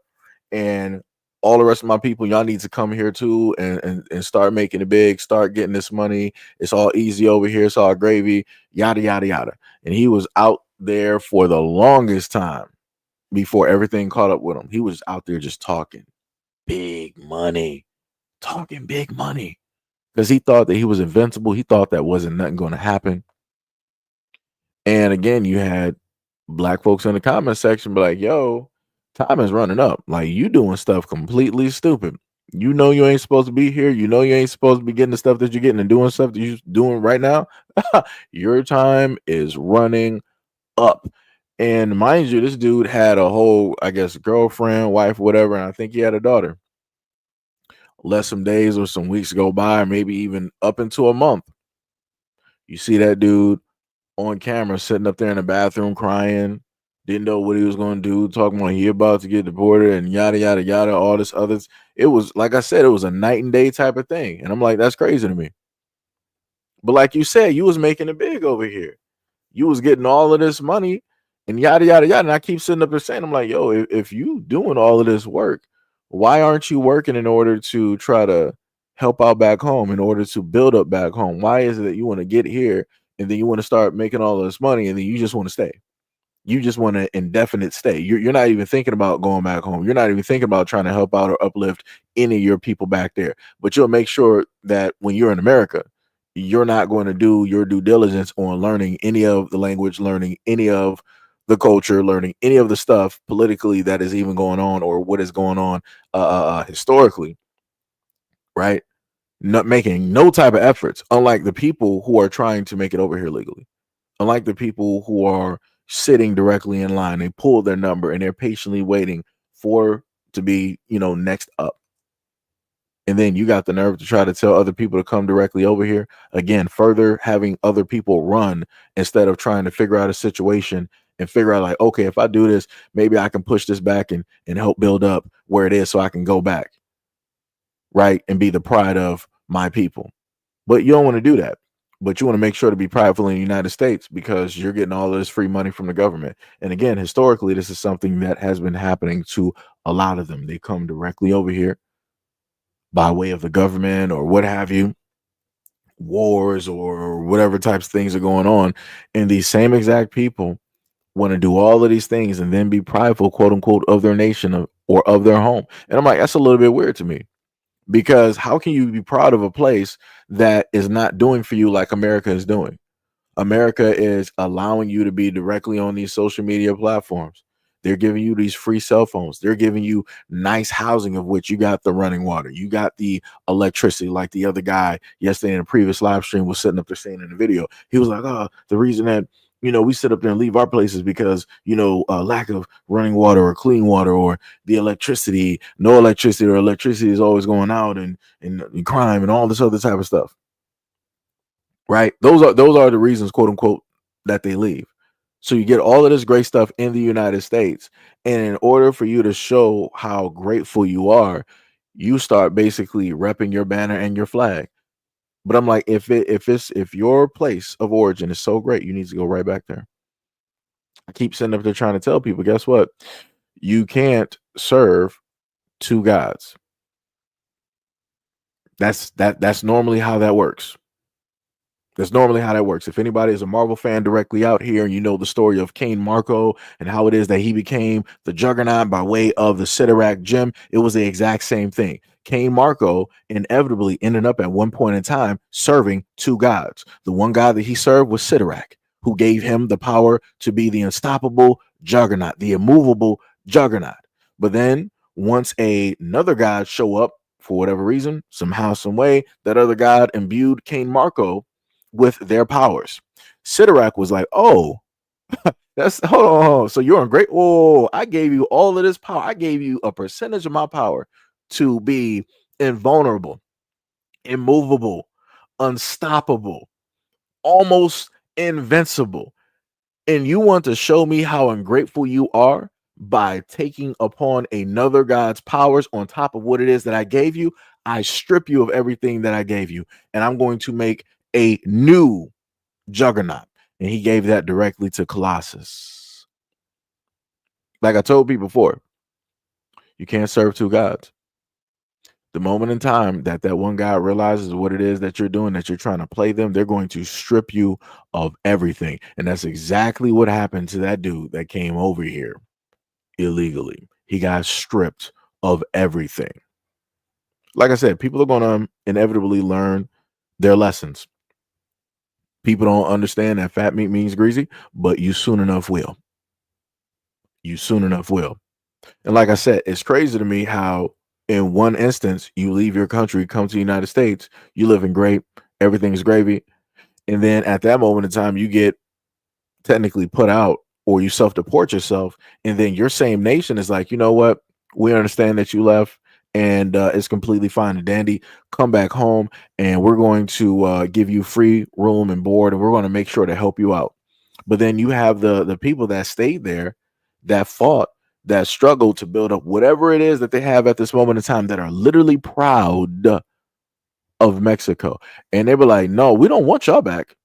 And all the rest of my people, y'all need to come here too and start making it big, start getting this money. It's all easy over here, it's all gravy, yada yada yada. And he was out there for the longest time before everything caught up with him. He was out there just talking big money, because he thought that he was invincible. He thought that wasn't nothing going to happen. And again, you had black folks in the comment section be like, yo, time is running up. Like, you doing stuff completely stupid. You know you ain't supposed to be here. You know you ain't supposed to be getting the stuff that you're getting and doing stuff that you're doing right now. Your time is running up. And mind you, this dude had a whole, I guess, girlfriend, wife, whatever, and I think he had a daughter. Let some days or some weeks go by, maybe even up into a month. You see that dude on camera sitting up there in the bathroom crying, didn't know what he was going to do, talking about he about to get deported and yada yada yada, all this others. It was, like I said, it was a night and day type of thing. And I'm like, that's crazy to me. But like you said, you was making it big over here. You was getting all of this money and yada yada yada. And I keep sitting up there saying, I'm like, yo, if you doing all of this work, why aren't you working in order to try to help out back home, in order to build up back home? Why is it that you want to get here and then you want to start making all of this money and then you just want to stay? You just want an indefinite stay. You're not even thinking about going back home. You're not even thinking about trying to help out or uplift any of your people back there. But you'll make sure that when you're in America, you're not going to do your due diligence on learning any of the language, learning any of the culture, learning any of the stuff politically that is even going on or what is going on historically, right? Not making no type of efforts, unlike the people who are trying to make it over here legally. Unlike the people who are sitting directly in line, they pull their number and they're patiently waiting for to be, next up. And then you got the nerve to try to tell other people to come directly over here. Again, further having other people run instead of trying to figure out a situation and figure out like, okay, if I do this, maybe I can push this back and help build up where it is so I can go back, right? And be the pride of my people. But you don't want to do that. But you want to make sure to be prideful in the United States because you're getting all of this free money from the government. And again, historically, this is something that has been happening to a lot of them. They come directly over here by way of the government or what have you, wars or whatever types of things are going on. And these same exact people want to do all of these things and then be prideful, quote unquote, of their nation or of their home. And I'm like, that's a little bit weird to me. Because how can you be proud of a place that is not doing for you like America is doing? America is allowing you to be directly on these social media platforms. They're giving you these free cell phones. They're giving you nice housing, of which you got the running water. You got the electricity, like the other guy yesterday in a previous live stream was sitting up there saying in the video. He was like, oh, the reason that we sit up there and leave our places because, lack of running water or clean water or the electricity, no electricity or electricity is always going out and crime and all this other type of stuff. Right. Those are the reasons, quote unquote, that they leave. So you get all of this great stuff in the United States. And in order for you to show how grateful you are, you start basically repping your banner and your flag. But I'm like, if your place of origin is so great, you need to go right back there. I keep sitting up there trying to tell people, guess what? You can't serve two gods. That's normally how that works. That's normally how that works. If anybody is a Marvel fan directly out here and you know the story of Cain Marco and how it is that he became the Juggernaut by way of the Sidorak gem, it was the exact same thing. Cain Marco inevitably ended up at one point in time serving two gods. The one god that he served was Sidorak, who gave him the power to be the unstoppable Juggernaut, the immovable Juggernaut. But then once another god show up for whatever reason, somehow, some way, that other god imbued Cain Marco with their powers. Sidorak was like, oh, That's hold on. So you're in great. Oh, I gave you all of this power. I gave you a percentage of my power to be invulnerable, immovable, unstoppable, almost invincible. And you want to show me how ungrateful you are by taking upon another God's powers on top of what it is that I gave you? I strip you of everything that I gave you, and I'm going to make a new juggernaut. And he gave that directly to Colossus. Like I told people before, you can't serve two gods. The moment in time that that one guy realizes what it is that you're doing, that you're trying to play them, they're going to strip you of everything. And that's exactly what happened to that dude that came over here illegally. He got stripped of everything. Like I said, people are going to inevitably learn their lessons. People don't understand that fat meat means greasy, but you soon enough will. You soon enough will. And like I said, it's crazy to me how in one instance you leave your country, come to the United States, you live in great, everything's gravy, and then at that moment in time you get technically put out or you self-deport yourself, and then your same nation is like, you know what, we understand that you left, and it's completely fine and dandy. Come back home, and we're going to give you free room and board, and we're going to make sure to help you out. But then you have the people that stayed there, that fought, that struggled to build up whatever it is that they have at this moment in time, that are literally proud of Mexico, and they were like, no, we don't want y'all back.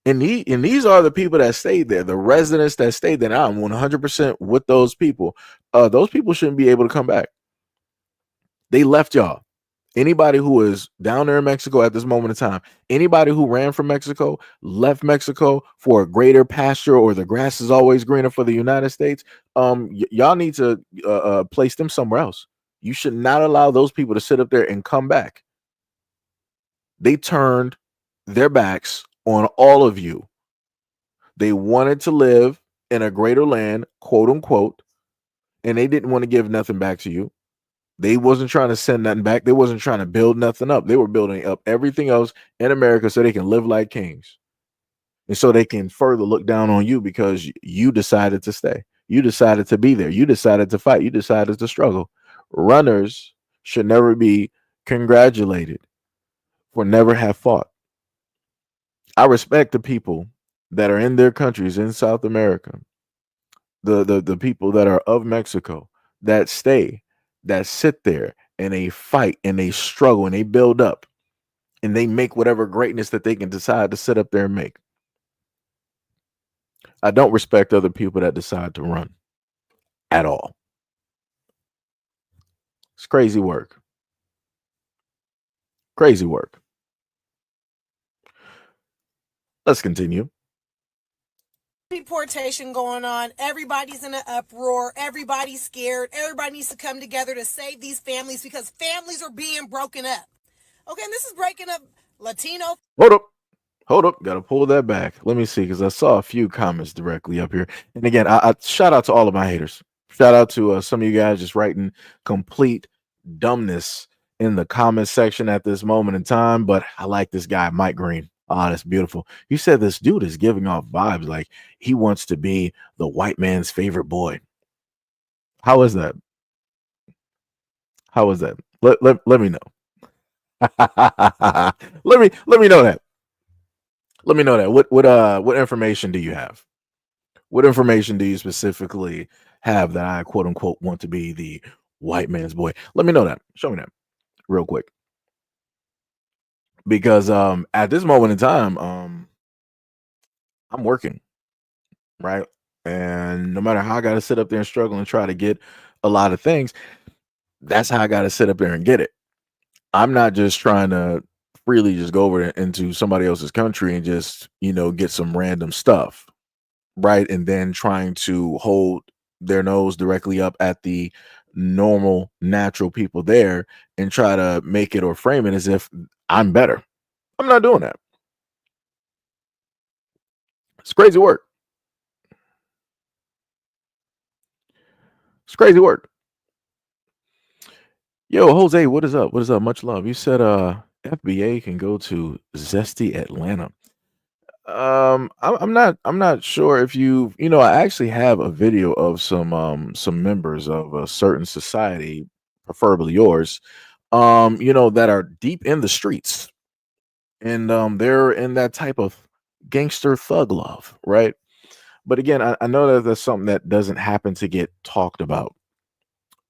And these are the people that stayed there, the residents that stayed there. I'm 100% with those people. Those people shouldn't be able to come back. They left y'all. Anybody who is down there in Mexico at this moment in time, anybody who ran from Mexico, left Mexico for a greater pasture, or the grass is always greener for the United States, y'all need to place them somewhere else. You should not allow those people to sit up there and come back. They turned their backs on all of you. They wanted to live in a greater land, quote unquote, and they didn't want to give nothing back to you. They wasn't trying to send nothing back. They wasn't trying to build nothing up. They were building up everything else in America so they can live like kings. And so they can further look down on you because you decided to stay. You decided to be there. You decided to fight. You decided to struggle. Runners should never be congratulated for never have fought. I respect the people that are in their countries in South America, the people that are of Mexico, that stay, that sit there and they fight and they struggle and they build up and they make whatever greatness that they can decide to sit up there and make. I don't respect other people that decide to run at all. It's crazy work. Crazy work. Let's continue. Deportation going on. Everybody's in an uproar. Everybody's scared. Everybody needs to come together to save these families because families are being broken up. Okay, and this is breaking up Latino. Hold up. Got to pull that back. Let me see, because I saw a few comments directly up here. And again, I shout out to all of my haters. Shout out to some of you guys just writing complete dumbness in the comment section at this moment in time. But I like this guy, Mike Green. Ah, that's beautiful. You said this dude is giving off vibes like he wants to be the white man's favorite boy. How is that? How is that? Let me know. let me know that. Let me know that. What information do you have? What information do you specifically have that I quote unquote want to be the white man's boy? Let me know that. Show me that real quick. Because at this moment in time, I'm working, right? And no matter how I gotta sit up there and struggle and try to get a lot of things, that's how I gotta sit up there and get it. I'm not just trying to freely just go over into somebody else's country and just, get some random stuff, right? And then trying to hold their nose directly up at the normal, natural people there and try to make it or frame it as if I'm better. I'm not doing that. It's crazy work. It's crazy work. Yo, Jose, what is up? What is up? Much love. You said FBA can go to Zesty Atlanta. I'm not sure if I actually have a video of some members of a certain society, preferably yours, that are deep in the streets, and they're in that type of gangster thug love, right? But again, I know that that's something that doesn't happen to get talked about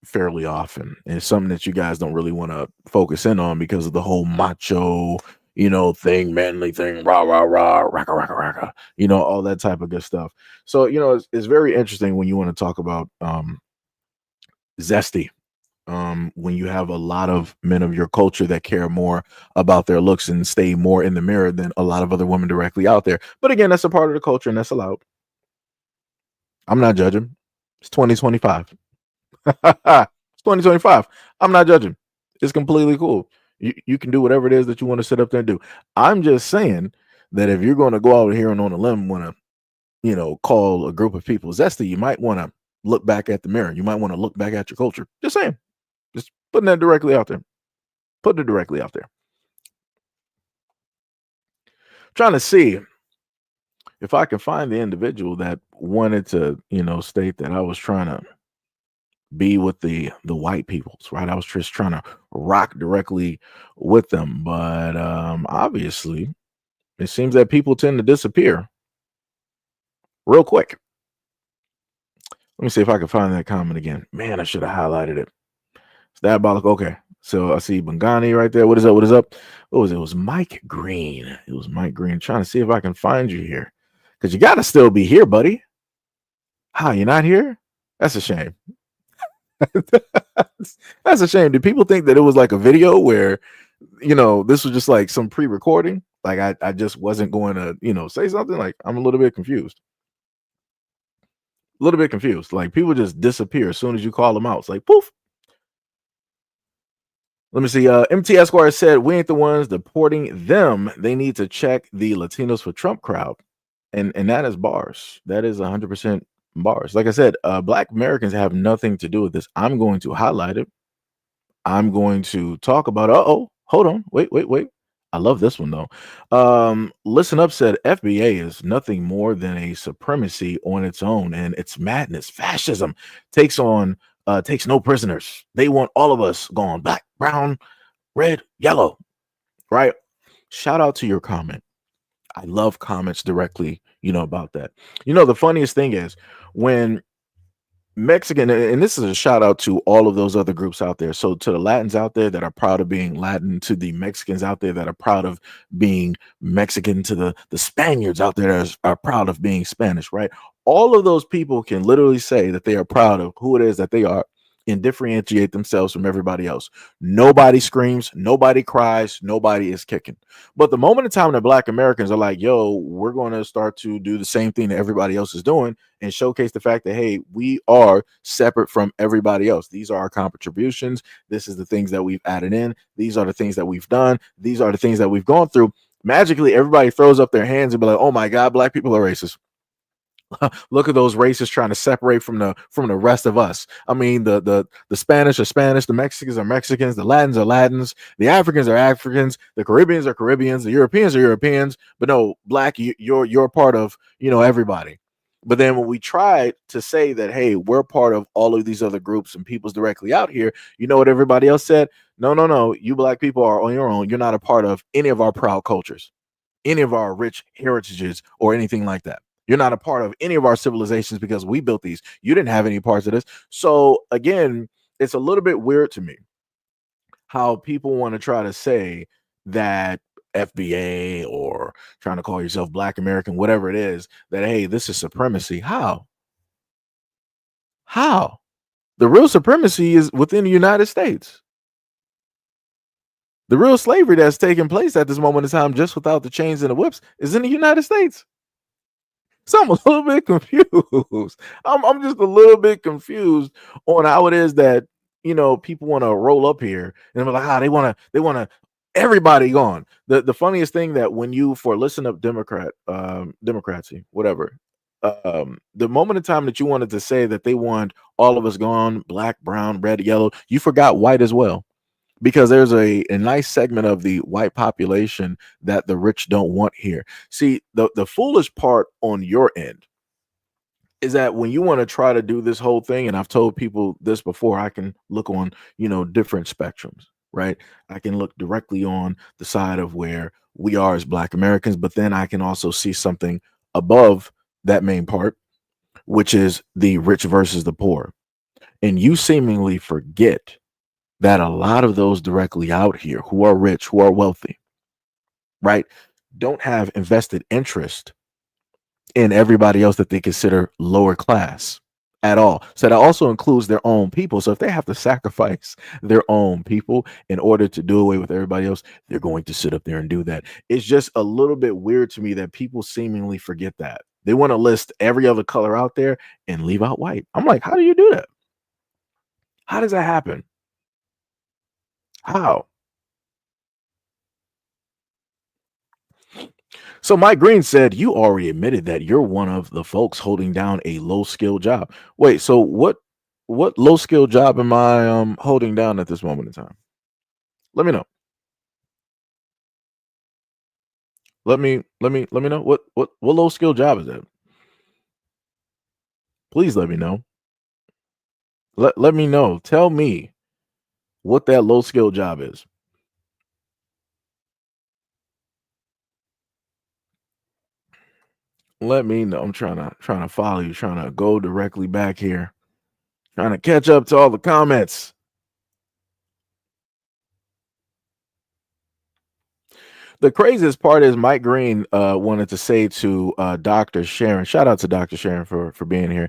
fairly often. And it's something that you guys don't really want to focus in on because of the whole macho, thing, manly thing, rah, rah, rah, raka, raka, raka, all that type of good stuff. So, it's very interesting when you want to talk about zesty. When you have a lot of men of your culture that care more about their looks and stay more in the mirror than a lot of other women directly out there. But again, that's a part of the culture and that's allowed. I'm not judging. It's 2025. It's 2025. I'm not judging. It's completely cool. You can do whatever it is that you want to sit up there and do. I'm just saying that if you're going to go out here and on a limb, want to, call a group of people zesty, you might want to look back at the mirror. You might want to look back at your culture. Just saying. Just putting that directly out there. Putting it directly out there. Trying to see if I can find the individual that wanted to, state that I was trying to be with the white peoples, right? I was just trying to rock directly with them, but obviously it seems that people tend to disappear real quick. Let me see if I can find that comment again. Man, I should have highlighted it. It's diabolical. Okay, so I see Bangani right there. What is up? What is up? What was it? It was Mike Green. It was Mike Green. Trying to see if I can find you here, because you got to still be here, buddy. How, you're not here? That's a shame. That's a shame. Did people think that it was like a video where, this was just like some pre-recording? Like I just wasn't going to, say something? Like, I'm a little bit confused. A little bit confused. Like, people just disappear as soon as you call them out. It's like, poof. Let me see. MT Esquire said, we ain't the ones deporting them. They need to check the Latinos for Trump crowd. And that is bars. That is 100% bars. Like I said, Black Americans have nothing to do with this. I'm going to highlight it. I'm going to talk about. Hold on. Wait. I love this one though. Listen Up said FBA is nothing more than a supremacy on its own, and it's madness. Fascism takes no prisoners. They want all of us gone, black, brown, red, yellow. Right? Shout out to your comment. I love comments directly, about that. The funniest thing is when Mexican, and this is a shout out to all of those other groups out there. So to the Latins out there that are proud of being Latin, to the Mexicans out there that are proud of being Mexican, to the Spaniards out there that are proud of being Spanish, right? All of those people can literally say that they are proud of who it is that they are and differentiate themselves from everybody else. Nobody screams, nobody cries, nobody is kicking. But the moment in time that Black Americans are like, yo, we're going to start to do the same thing that everybody else is doing and showcase the fact that, hey, we are separate from everybody else. These are our contributions. This is the things that we've added in. These are the things that we've done. These are the things that we've gone through. Magically, everybody throws up their hands and be like, oh my God, Black people are racist. Look at those races trying to separate from the rest of us. I mean, the Spanish are Spanish, the Mexicans are Mexicans, the Latins are Latins, the Africans are Africans, the Caribbeans are Caribbeans, the Europeans are Europeans. But no, Black, you're part of everybody. But then when we try to say that, hey, we're part of all of these other groups and people's directly out here, you know what everybody else said? No, you Black people are on your own. You're not a part of any of our proud cultures, any of our rich heritages, or anything like that. You're not a part of any of our civilizations because we built these. You didn't have any parts of this. So again, it's a little bit weird to me how people want to try to say that FBA or trying to call yourself Black American, whatever it is, that, hey, this is supremacy. How? The real supremacy is within the United States. The real slavery that's taking place at this moment in time, just without the chains and the whips, is in the United States. So I'm a little bit confused. I'm just a little bit confused on how it is that people want to roll up here and be like, they want to everybody gone. The funniest thing that when you for listen up democracy, whatever, the moment in time that you wanted to say that they want all of us gone, black, brown, red, yellow, you forgot white as well. because there's a nice segment of the white population that the rich don't want here. See, the foolish part on your end is that when you want to try to do this whole thing, and I've told people this before, I can look on, different spectrums, right? I can look directly on the side of where we are as Black Americans, but then I can also see something above that main part, which is the rich versus the poor. And you seemingly forget that a lot of those directly out here who are rich, who are wealthy, right, don't have invested interest in everybody else that they consider lower class at all. So that also includes their own people. So if they have to sacrifice their own people in order to do away with everybody else, they're going to sit up there and do that. It's just a little bit weird to me that people seemingly forget that. They want to list every other color out there and leave out white. I'm like, how do you do that? How does that happen? How? So Mike Green said, you already admitted that you're one of the folks holding down a low skill job. Wait, so what low skill job am I holding down at this moment in time? Let me know. Let me know what low skill job is that? Please let me know. Let me know. Tell me what that low skill job is. Let me know. I'm trying to follow you, trying to go directly back here, trying to catch up to all the comments. The craziest part is Mike Green wanted to say to Dr. Sharon, shout out to Dr. Sharon for being here.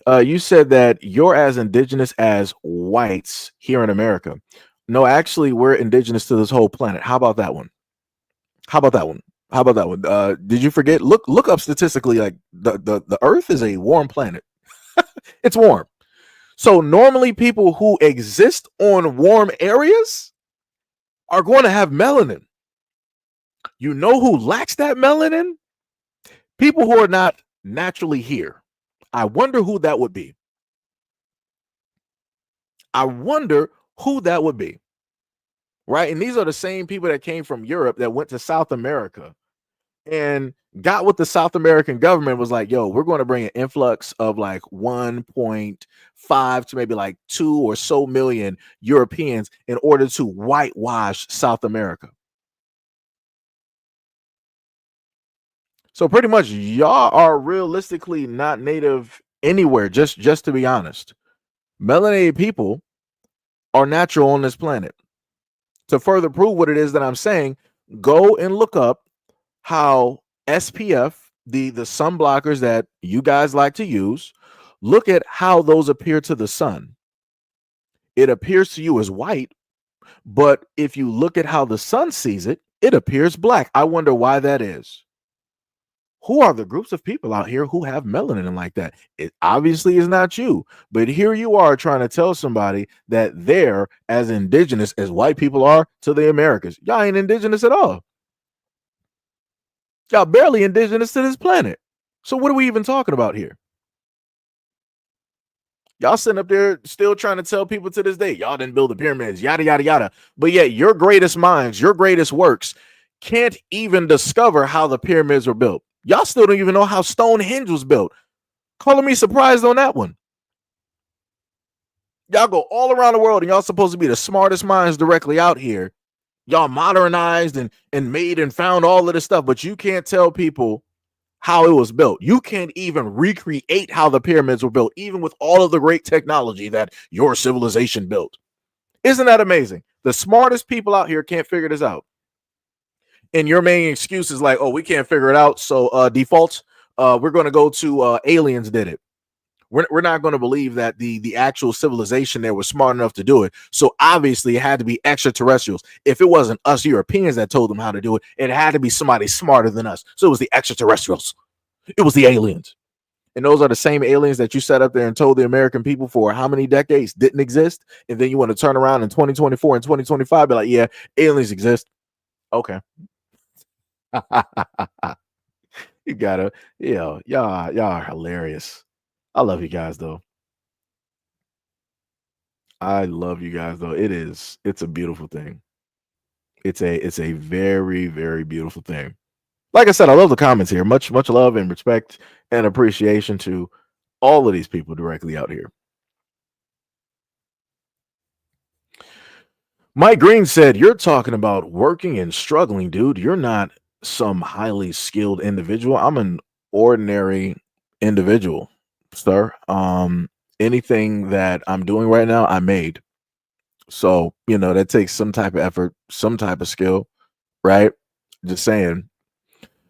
You said that you're as indigenous as whites here in America. No, actually, we're indigenous to this whole planet. How about that one? How about that one? How about that one? Did you forget? Look up statistically, like the Earth is a warm planet. It's warm. So normally people who exist on warm areas are going to have melanin. You know who lacks that melanin? People who are not naturally here. I wonder who that would be. I wonder who that would be. Right? And these are the same people that came from Europe that went to South America and got what the South American government was like, yo, we're going to bring an influx of like 1.5 to maybe like 2 or so million Europeans in order to whitewash South America. So pretty much y'all are realistically not native anywhere, just to be honest. Melanated people are natural on this planet. To further prove what it is that I'm saying, go and look up how SPF, the sun blockers that you guys like to use, look at how those appear to the sun. It appears to you as white, but if you look at how the sun sees it, it appears black. I wonder why that is. Who are the groups of people out here who have melanin like that? It obviously is not you, but here you are trying to tell somebody that they're as indigenous as white people are to the Americas. Y'all ain't indigenous at all. Y'all barely indigenous to this planet. So what are we even talking about here? Y'all sitting up there still trying to tell people to this day, y'all didn't build the pyramids, yada, yada, yada. But yet your greatest minds, your greatest works can't even discover how the pyramids were built. Y'all still don't even know how Stonehenge was built. Calling me surprised on that one. Y'all go all around the world and y'all supposed to be the smartest minds directly out here. Y'all modernized and made and found all of this stuff, but you can't tell people how it was built. You can't even recreate how the pyramids were built, even with all of the great technology that your civilization built. Isn't that amazing? The smartest people out here can't figure this out. And your main excuse is like, oh, we can't figure it out. So default, we're going to go to aliens did it. We're not going to believe that the actual civilization there was smart enough to do it. So obviously it had to be extraterrestrials. If it wasn't us Europeans that told them how to do it, it had to be somebody smarter than us. So it was the extraterrestrials. It was the aliens. And those are the same aliens that you sat up there and told the American people for how many decades didn't exist. And then you want to turn around in 2024 and 2025, be like, yeah, aliens exist. Okay. You gotta, y'all are hilarious. I love you guys though. I love you guys though. It's a beautiful thing. It's a very, very beautiful thing. Like I said, I love the comments here. Much love and respect and appreciation to all of these people directly out here. Mike Green said, "You're talking about working and struggling, dude. You're not some highly skilled individual. I'm an ordinary individual, sir. Anything that I'm doing right now, I made. So, that takes some type of effort, some type of skill, right? Just saying.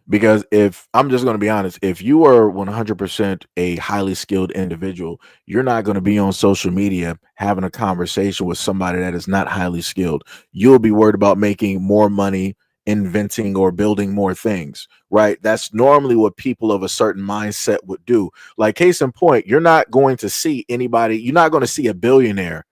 Because if I'm just going to be honest, if you are 100% a highly skilled individual, you're not going to be on social media having a conversation with somebody that is not highly skilled. You'll be worried about making more money, inventing or building more things, right? That's normally what people of a certain mindset would do. Like, case in point, you're not going to see a billionaire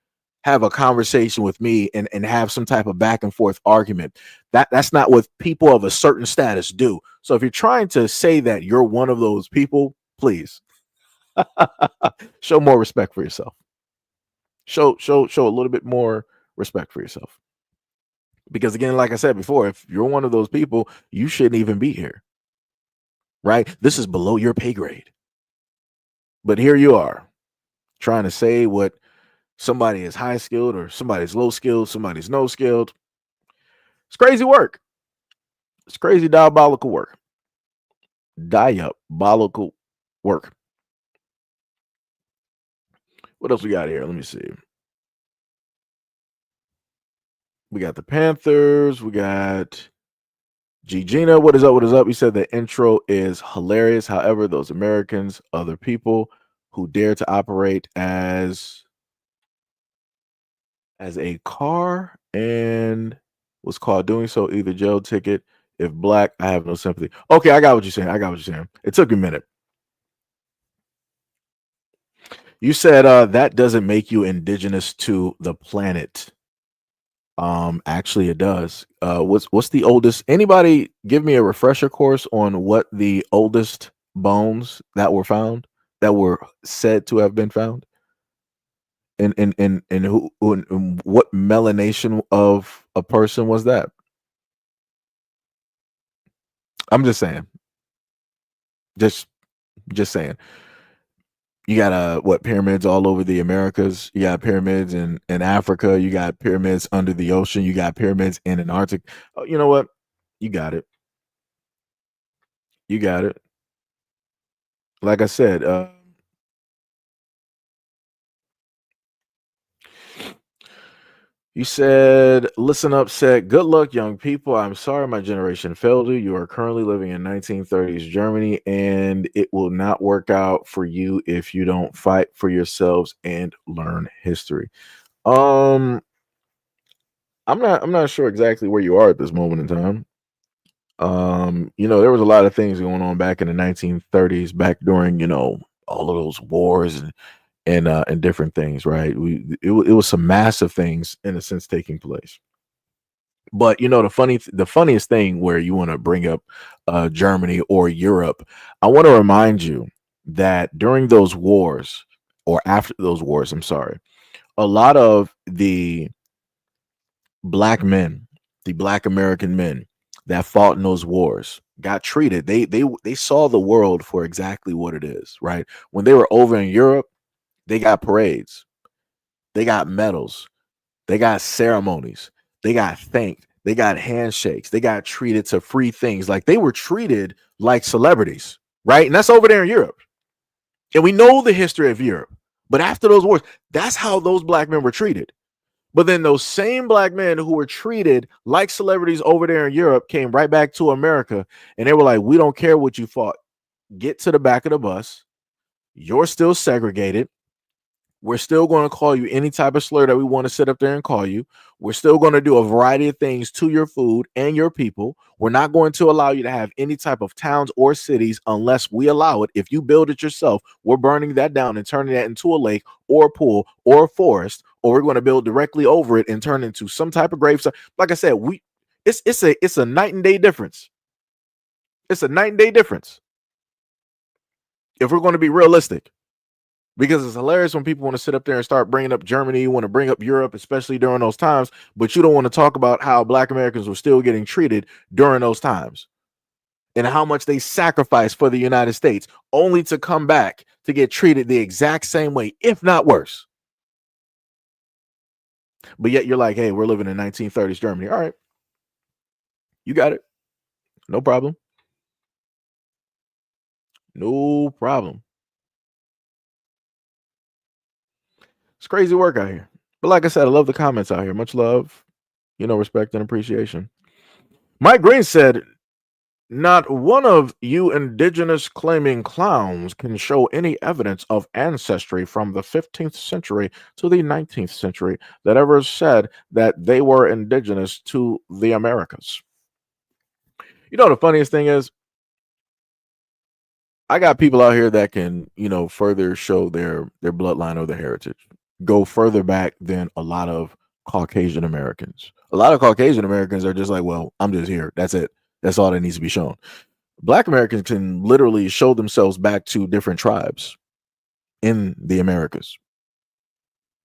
have a conversation with me and have some type of back and forth argument. That's not what people of a certain status do. So if you're trying to say that you're one of those people, please show more respect for yourself. Show a little bit more respect for yourself. Because again, like I said before, if you're one of those people, you shouldn't even be here. Right? This is below your pay grade. But here you are trying to say what somebody is high skilled or somebody's low skilled, somebody's no skilled. It's crazy work. It's crazy diabolical work. Diabolical work. What else we got here? Let me see. We got the Panthers. We got G Gina. What is up? What is up? He said the intro is hilarious. However, those Americans, other people who dare to operate as a car and was caught doing so, either jail ticket. If black, I have no sympathy. Okay, I got what you're saying. It took a minute. You said that doesn't make you indigenous to the planet. Actually, it does. What's the oldest? Anybody give me a refresher course on what the oldest bones that were found, that were said to have been found, and who and what melanation of a person was that? I'm just saying. Just saying. You got what, pyramids all over the Americas. You got pyramids in Africa. You got pyramids under the ocean. You got pyramids in Antarctic. Oh, you know what? You got it. You got it. Like I said, you said, listen up, said, good luck, young people. I'm sorry my generation failed you. You are currently living in 1930s Germany, and it will not work out for you if you don't fight for yourselves and learn history. I'm not sure exactly where you are at this moment in time. There was a lot of things going on back in the 1930s, back during, all of those wars and different things, right? It was some massive things in a sense taking place. But the funniest thing where you want to bring up Germany or Europe, I want to remind you that during those wars, or after those wars, I'm sorry, a lot of the black men, the black American men that fought in those wars got treated. They saw the world for exactly what it is, right? When they were over in Europe, they got parades, they got medals, they got ceremonies, they got thanked, they got handshakes, they got treated to free things. Like, they were treated like celebrities, right? And that's over there in Europe. And we know the history of Europe. But after those wars, that's how those black men were treated. But then those same black men who were treated like celebrities over there in Europe came right back to America, and they were like, we don't care what you fought. Get to the back of the bus. You're still segregated. We're still going to call you any type of slur that we want to sit up there and call you. We're still going to do a variety of things to your food and your people. We're not going to allow you to have any type of towns or cities unless we allow it. If you build it yourself, we're burning that down and turning that into a lake or a pool or a forest, or we're going to build directly over it and turn it into some type of gravesite. Like I said, it's a night and day difference. It's a night and day difference. If we're going to be realistic. Because it's hilarious when people want to sit up there and start bringing up Germany, want to bring up Europe, especially during those times, but you don't want to talk about how Black Americans were still getting treated during those times and how much they sacrificed for the United States, only to come back to get treated the exact same way, if not worse. But yet you're like, hey, we're living in 1930s Germany. All right. You got it. No problem. No problem. It's crazy work out here. But like I said, I love the comments out here. Much love, respect and appreciation. Mike Green said, not one of you indigenous claiming clowns can show any evidence of ancestry from the 15th century to the 19th century that ever said that they were indigenous to the Americas. The funniest thing is, I got people out here that can, further show their bloodline or their heritage, go further back than a lot of Caucasian Americans. A lot of Caucasian Americans are just like, well, I'm just here. That's it. That's all that needs to be shown. Black Americans can literally show themselves back to different tribes in the Americas,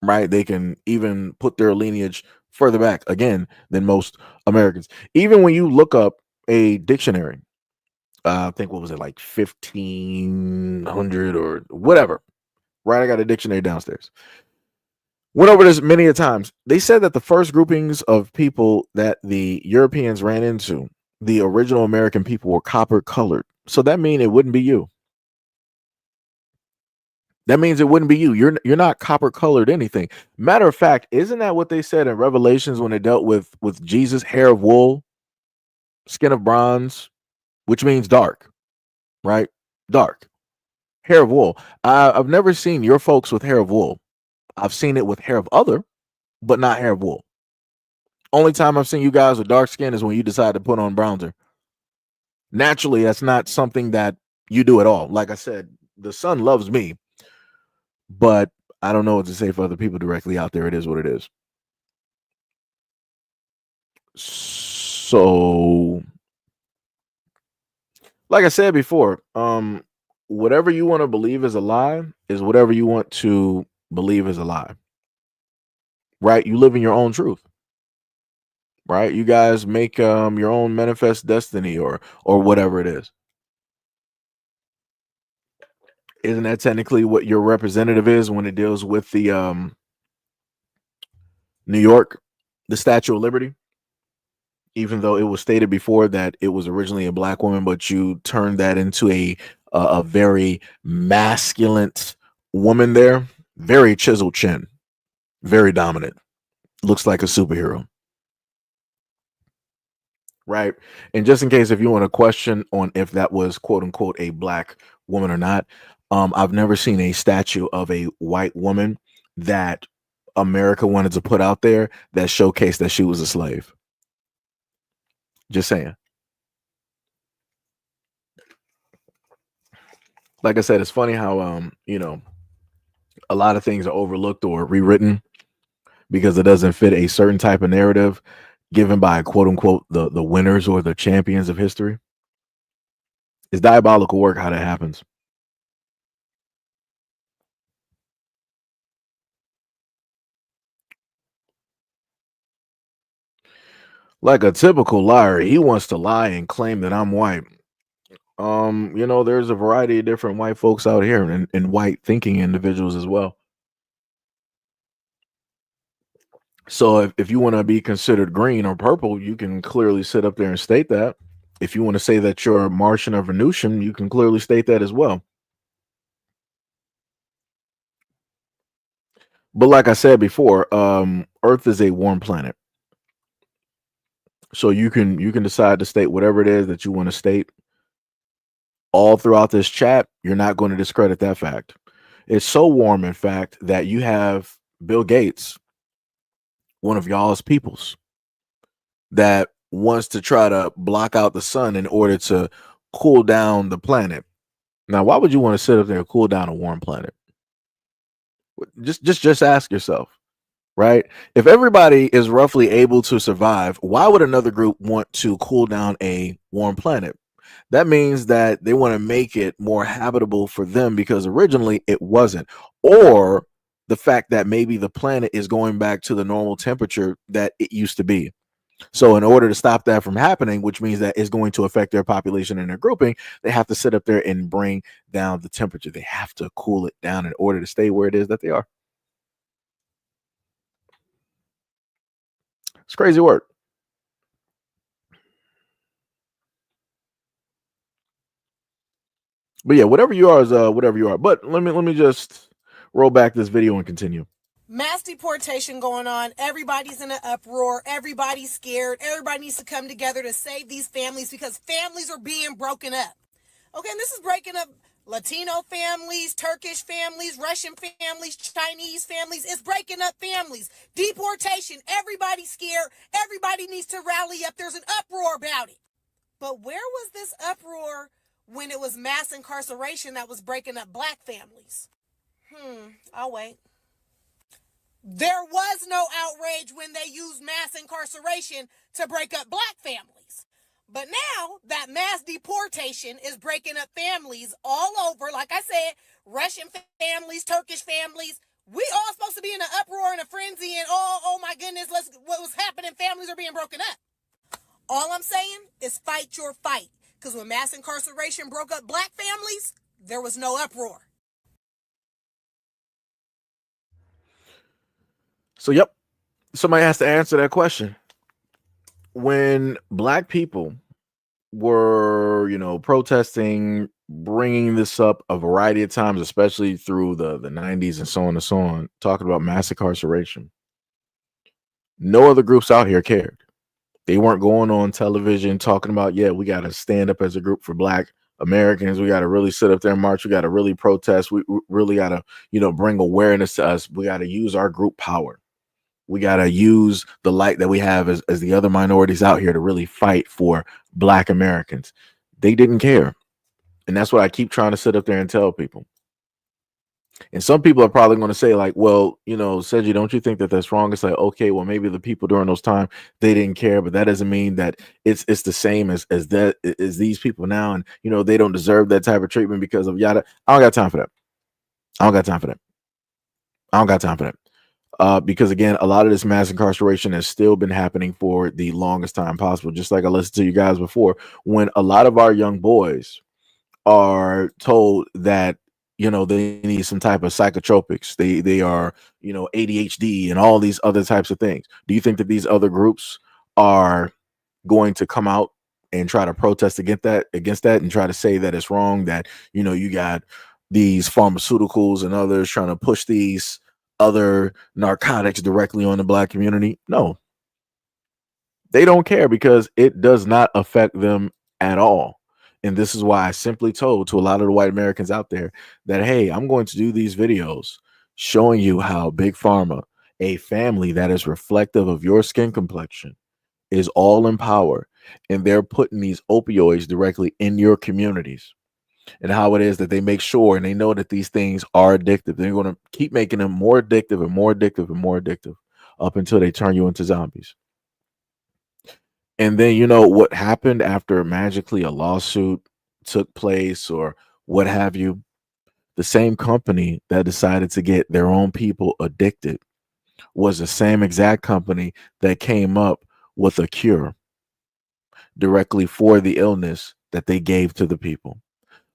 right? They can even put their lineage further back again than most Americans. Even when you look up a dictionary, I think, what was it, like 1500 or whatever, right? I got a dictionary downstairs. Went over this many a times. They said that the first groupings of people that the Europeans ran into, the original American people, were copper colored. So that means it wouldn't be you. That means it wouldn't be you. You're not copper colored anything. Matter of fact, isn't that what they said in Revelations when they dealt with Jesus? Hair of wool, skin of bronze, which means dark, right? Dark. Hair of wool. I've never seen your folks with hair of wool. I've seen it with hair of other, but not hair of wool. Only time I've seen you guys with dark skin is when you decide to put on bronzer. Naturally, that's not something that you do at all. Like I said, the sun loves me, but I don't know what to say for other people directly out there. It is what it is. So, like I said before, whatever you want to believe is a lie is whatever you want to believe is a lie. Right? You live in your own truth. Right? You guys make your own manifest destiny or whatever it is. Isn't that technically what your representative is when it deals with the New York, the Statue of Liberty? Even though it was stated before that it was originally a black woman, but you turned that into a very masculine woman there. Very chiseled chin. Very dominant. Looks like a superhero. Right? And just in case if you want to question on if that was quote unquote a black woman or not, I've never seen a statue of a white woman that America wanted to put out there that showcased that she was a slave. Just saying. Like I said, it's funny how a lot of things are overlooked or rewritten because it doesn't fit a certain type of narrative given by quote unquote the winners or the champions of history. It's diabolical work how that happens. Like a typical liar, he wants to lie and claim that I'm white. There's a variety of different white folks out here and white thinking individuals as well. So if you want to be considered green or purple, you can clearly sit up there and state that. If you want to say that you're Martian or Venusian, you can clearly state that as well. But like I said before, Earth is a warm planet. So you can decide to state whatever it is that you want to state. All throughout this chat, you're not going to discredit that fact. It's so warm, in fact, that you have Bill Gates, one of y'all's peoples, that wants to try to block out the sun in order to cool down the planet. Now, why would you want to sit up there and cool down a warm planet? Just ask yourself, right? If everybody is roughly able to survive, why would another group want to cool down a warm planet? That means that they want to make it more habitable for them because originally it wasn't. Or the fact that maybe the planet is going back to the normal temperature that it used to be. So in order to stop that from happening, which means that it's going to affect their population and their grouping, they have to sit up there and bring down the temperature. They have to cool it down in order to stay where it is that they are. It's crazy work. But yeah, whatever you are is whatever you are. But let me just roll back this video and continue. Mass deportation going on. Everybody's in an uproar. Everybody's scared. Everybody needs to come together to save these families because families are being broken up. Okay, and this is breaking up Latino families, Turkish families, Russian families, Chinese families. It's breaking up families. Deportation. Everybody's scared. Everybody needs to rally up. There's an uproar about it. But where was this uproar when it was mass incarceration that was breaking up black families? I'll wait. There was no outrage when they used mass incarceration to break up black families. But now that mass deportation is breaking up families all over, like I said, Russian families, Turkish families, we all supposed to be in an uproar and a frenzy and oh my goodness, what was happening? Families are being broken up. All I'm saying is fight your fight. Because when mass incarceration broke up black families, there was no uproar. So, yep, somebody has to answer that question. When black people were, protesting, bringing this up a variety of times, especially through the 90s and so on and so on, talking about mass incarceration, no other groups out here cared. They weren't going on television talking about, yeah, we got to stand up as a group for black Americans. We got to really sit up there and march. We got to really protest. We really got to, bring awareness to us. We got to use our group power. We got to use the light that we have as the other minorities out here to really fight for black Americans. They didn't care. And that's what I keep trying to sit up there and tell people. And some people are probably going to say like, well, Seji, don't you think that that's wrong? It's like, okay, well, maybe the people during those times, they didn't care, but that doesn't mean that it's the same as these people now. And, they don't deserve that type of treatment because of yada. I don't got time for that. I don't got time for that. Because again, a lot of this mass incarceration has still been happening for the longest time possible. Just like I listened to you guys before, when a lot of our young boys are told that, they need some type of psychotropics. They are, ADHD and all these other types of things. Do you think that these other groups are going to come out and try to protest against that and try to say that it's wrong, that, you got these pharmaceuticals and others trying to push these other narcotics directly on the black community? No, they don't care because it does not affect them at all. And this is why I simply told to a lot of the white Americans out there that, hey, I'm going to do these videos showing you how Big Pharma, a family that is reflective of your skin complexion, is all in power. And they're putting these opioids directly in your communities. And how it is that they make sure and they know that these things are addictive. They're going to keep making them more addictive and more addictive and more addictive up until they turn you into zombies. And then, what happened after magically a lawsuit took place or what have you? The same company that decided to get their own people addicted was the same exact company that came up with a cure directly for the illness that they gave to the people.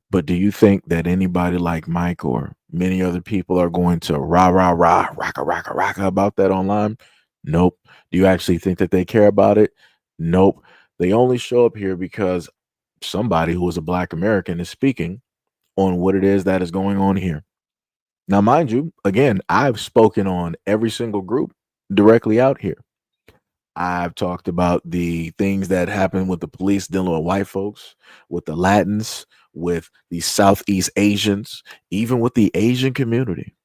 But do you think that anybody like Mike or many other people are going to rocka about that online? Nope. Do you actually think that they care about it? Nope. They only show up here because somebody who is a black American is speaking on what it is that is going on here. Now, mind you, again, I've spoken on every single group directly out here. I've talked about the things that happen with the police dealing with white folks, with the Latins, with the Southeast Asians, even with the Asian community.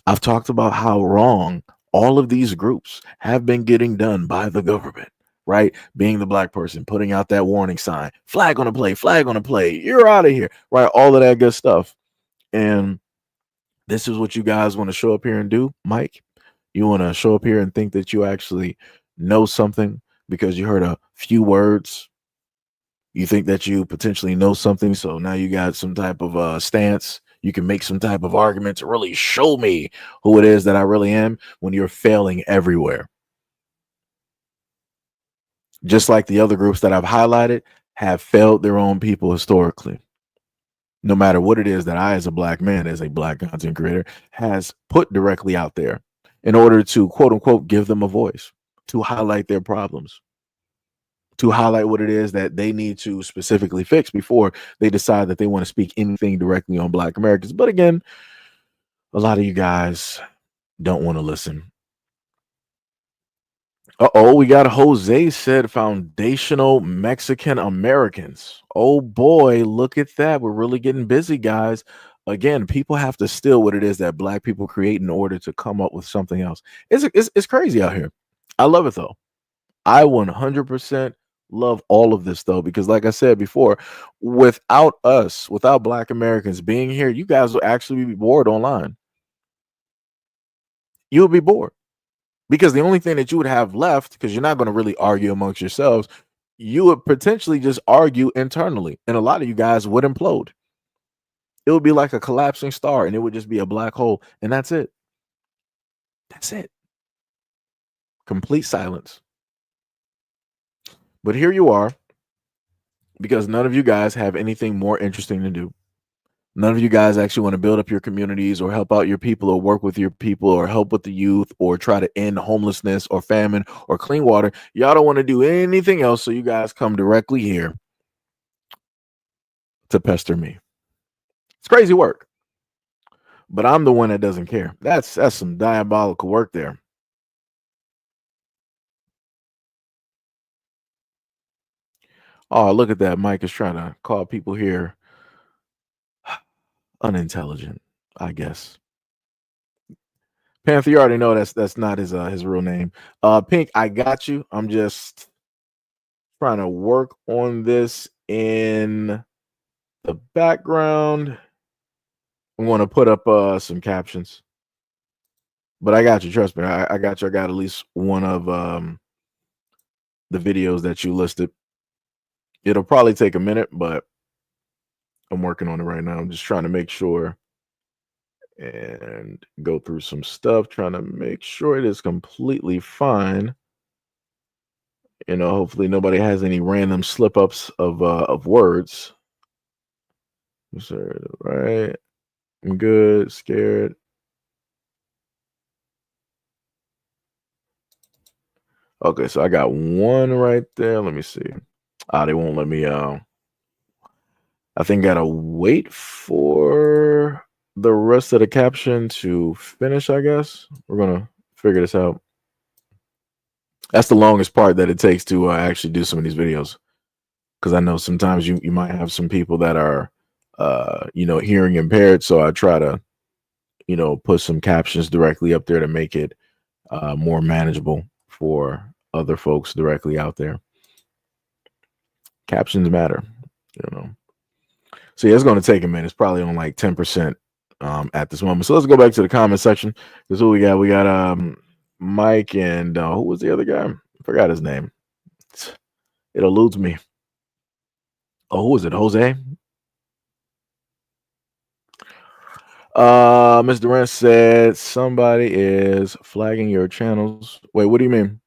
I've talked about how wrong all of these groups have been getting done by the government, right? Being the black person, putting out that warning sign, flag on the play, you're out of here, right? All of that good stuff. And this is what you guys want to show up here and do, Mike. You want to show up here and think that you actually know something because you heard a few words, You think that you potentially know something, so now you got some type of stance. You can make some type of argument to really show me who it is that I really am when you're failing everywhere. Just like the other groups that I've highlighted have failed their own people historically. No matter what it is that I, as a black man, as a black content creator, has put directly out there in order to quote unquote give them a voice, to highlight their problems, to highlight what it is that they need to specifically fix before they decide that they want to speak anything directly on Black Americans. But again, a lot of you guys don't want to listen. Uh-oh, we got Jose said foundational Mexican Americans. Oh boy, look at that. We're really getting busy, guys. Again, people have to steal what it is that black people create in order to come up with something else. It's crazy out here. I love it though. I 100% love all of this though, because like I said before, without us, without Black Americans being here, you guys will actually be bored online. You'll be bored because the only thing that you would have left, because you're not going to really argue amongst yourselves, you would potentially just argue internally, and a lot of you guys would implode. It would be like a collapsing star, and it would just be a black hole, and that's it. That's it. Complete silence. But here you are, because none of you guys have anything more interesting to do. None of you guys actually want to build up your communities or help out your people or work with your people or help with the youth or try to end homelessness or famine or clean water. Y'all don't want to do anything else, so you guys come directly here to pester me. It's crazy work, but I'm the one that doesn't care. That's some diabolical work there. Oh, look at that. Mike is trying to call people here unintelligent, I guess. Panther, you already know that's not his real name. Pink, I got you. I'm just trying to work on this in the background. I want to put up some captions, but I got you. Trust me, I got you. I got at least one of the videos that you listed. It'll probably take a minute, but I'm working on it right now. I'm just trying to make sure and go through some stuff, trying to make sure it is completely fine. You know, hopefully nobody has any random slip ups of words. Right. I'm good, scared. Okay, so I got one right there. Let me see. They won't let me I think gotta wait for the rest of the caption to finish, I guess. We're gonna figure this out. That's the longest part that it takes to actually do some of these videos. Because I know sometimes you might have some people that are hearing impaired. So I try to, put some captions directly up there to make it more manageable for other folks directly out there. Captions matter, So yeah, it's going to take a minute. It's probably on like 10% at this moment. So let's go back to the comment section. This is what we got. We got Mike and who was the other guy? I forgot his name. It eludes me. Oh, who was it? Jose? Ms. Durant said somebody is flagging your channels. Wait, what do you mean?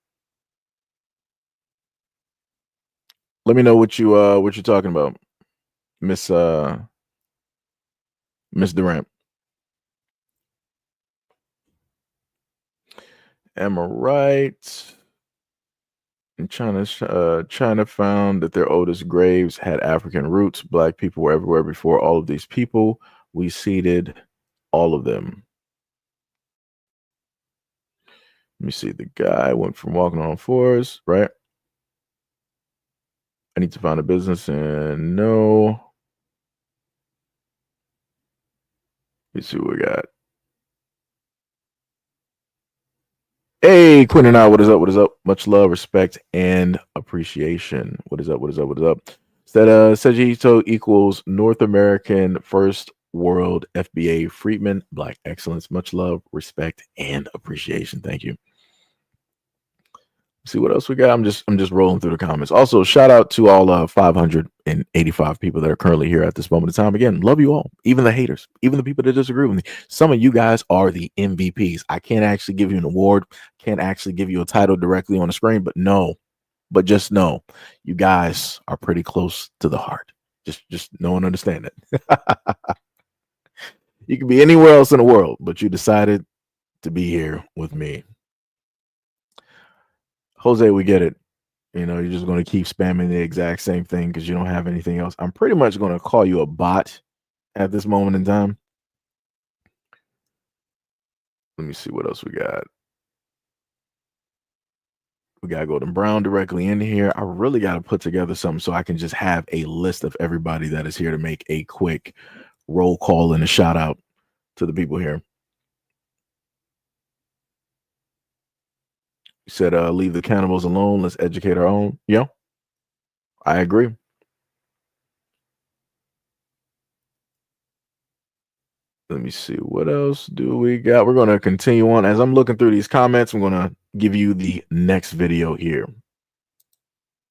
Let me know what you're talking about, Miss Durant. Am I right? In China found that their oldest graves had African roots. Black people were everywhere before all of these people. We seeded all of them. Let me see. The guy went from walking on fours, right? I need to find a business and no. Let's see what we got. Hey, Quinn and I, what is up? What is up? Much love, respect, and appreciation. What is up? What is up? What is up? That SEIJIHITO equals North American First World FBA Freedman, Black Excellence. Much love, respect, and appreciation. Thank you. See what else we got. I'm just rolling through the comments. Also, shout out to all 585 people that are currently here at this moment in time. Again, love you all, even the haters, even the people that disagree with me. Some of you guys are the MVPs. I can't actually give you an award, can't actually give you a title directly on the screen, but just know you guys are pretty close to the heart. Just know and understand it. You can be anywhere else in the world, but you decided to be here with me. Jose, we get it. You know, you're just going to keep spamming the exact same thing because you don't have anything else. I'm pretty much going to call you a bot at this moment in time. Let me see what else we got. We got Golden Brown directly in here. I really got to put together something so I can just have a list of everybody that is here to make a quick roll call and a shout out to the people here. You said, leave the cannibals alone. Let's educate our own. Yeah, I agree. Let me see. What else do we got? We're going to continue on. As I'm looking through these comments, I'm going to give you the next video here.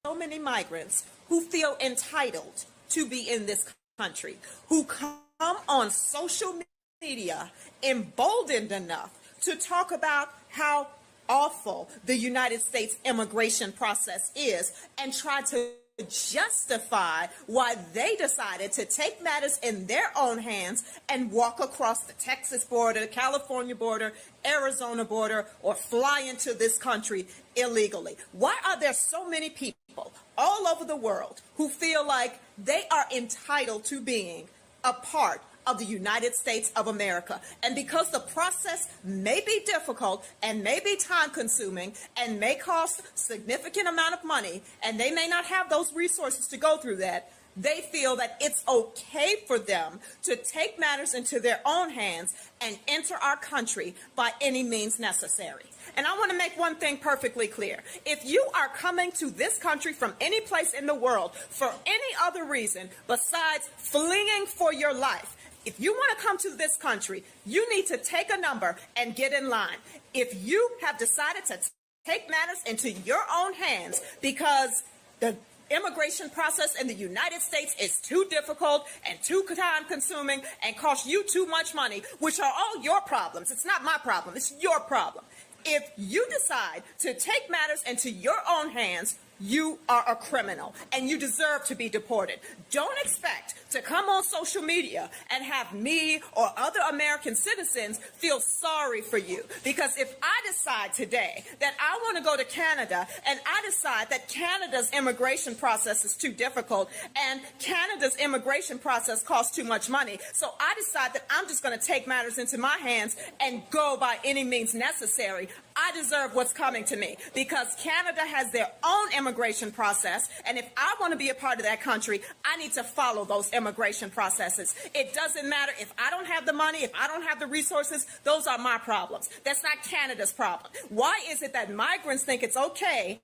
So many migrants who feel entitled to be in this country, who come on social media emboldened enough to talk about how awful the United States immigration process is and try to justify why they decided to take matters in their own hands and walk across the Texas border, California border, Arizona border, or fly into this country illegally. Why are there so many people all over the world who feel like they are entitled to being a part of the United States of America? And because the process may be difficult and may be time consuming and may cost significant amount of money, and they may not have those resources to go through that, they feel that it's okay for them to take matters into their own hands and enter our country by any means necessary. And I want to make one thing perfectly clear. If you are coming to this country from any place in the world for any other reason besides fleeing for your life, if you want to come to this country, you need to take a number and get in line. If you have decided to take matters into your own hands because the immigration process in the United States is too difficult and too time consuming and costs you too much money, which are all your problems. It's not my problem. It's your problem. If you decide to take matters into your own hands, you are a criminal and you deserve to be deported. Don't expect to come on social media and have me or other American citizens feel sorry for you. Because if I decide today that I want to go to Canada and I decide that Canada's immigration process is too difficult and Canada's immigration process costs too much money, so I decide that I'm just going to take matters into my hands and go by any means necessary, I deserve what's coming to me because Canada has their own immigration process, and if I want to be a part of that country, I need to follow those immigration processes. It doesn't matter if I don't have the money, if I don't have the resources, those are my problems. That's not Canada's problem. Why is it that migrants think it's okay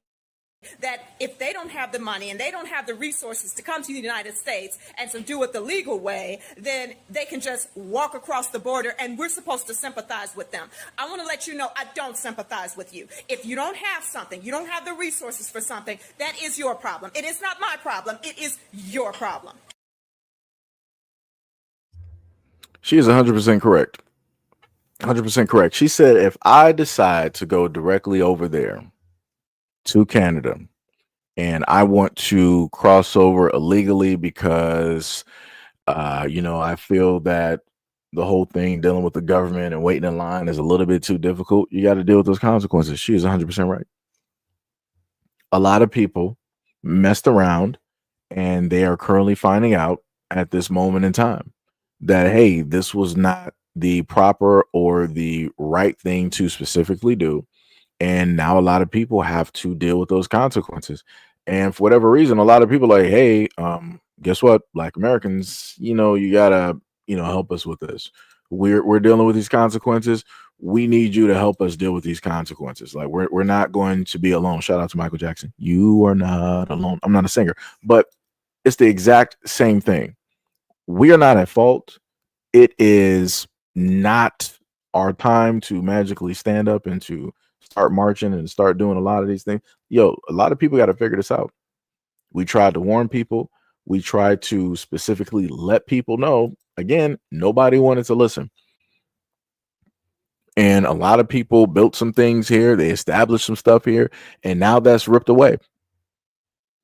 that if they don't have the money and they don't have the resources to come to the United States and to do it the legal way, then they can just walk across the border and we're supposed to sympathize with them? I want to let you know I don't sympathize with you. If you don't have something, you don't have the resources for something, that is your problem. It is not my problem. It is your problem. She is 100% correct. 100% correct. She said, if I decide to go directly over there to Canada and I want to cross over illegally because I feel that the whole thing dealing with the government and waiting in line is a little bit too difficult, you got to deal with those consequences. She is 100% right. A lot of people messed around and they are currently finding out at this moment in time that, hey, this was not the proper or the right thing to specifically do. And now a lot of people have to deal with those consequences. And for whatever reason, a lot of people are like, hey, guess what? Black Americans, you gotta, help us with this. We're dealing with these consequences. We need you to help us deal with these consequences. Like we're not going to be alone. Shout out to Michael Jackson. You are not alone. I'm not a singer, but it's the exact same thing. We are not at fault. It is not our time to magically stand up and to start start marching and start doing a lot of these things. Yo, a lot of people got to figure this out. We tried to warn people. We tried to specifically let people know. Again, nobody wanted to listen. And a lot of people built some things here. They established some stuff here. And now that's ripped away.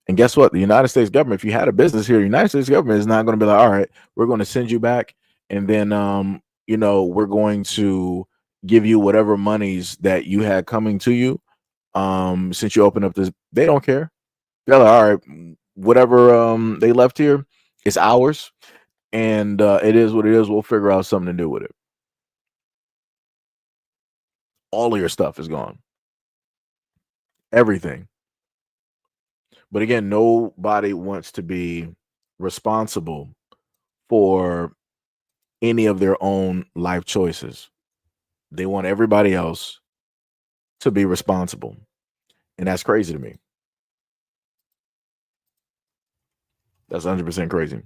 And guess what? The United States government, if you had a business here, the United States government is not going to be like, all right, we're going to send you back. And then, we're going to give you whatever monies that you had coming to you. Since you opened up this, they don't care. They're like, all right, whatever they left here, it's ours. And it is what it is. We'll figure out something to do with it. All of your stuff is gone. Everything. But again, nobody wants to be responsible for any of their own life choices. They want everybody else to be responsible. And that's crazy to me. That's 100% crazy.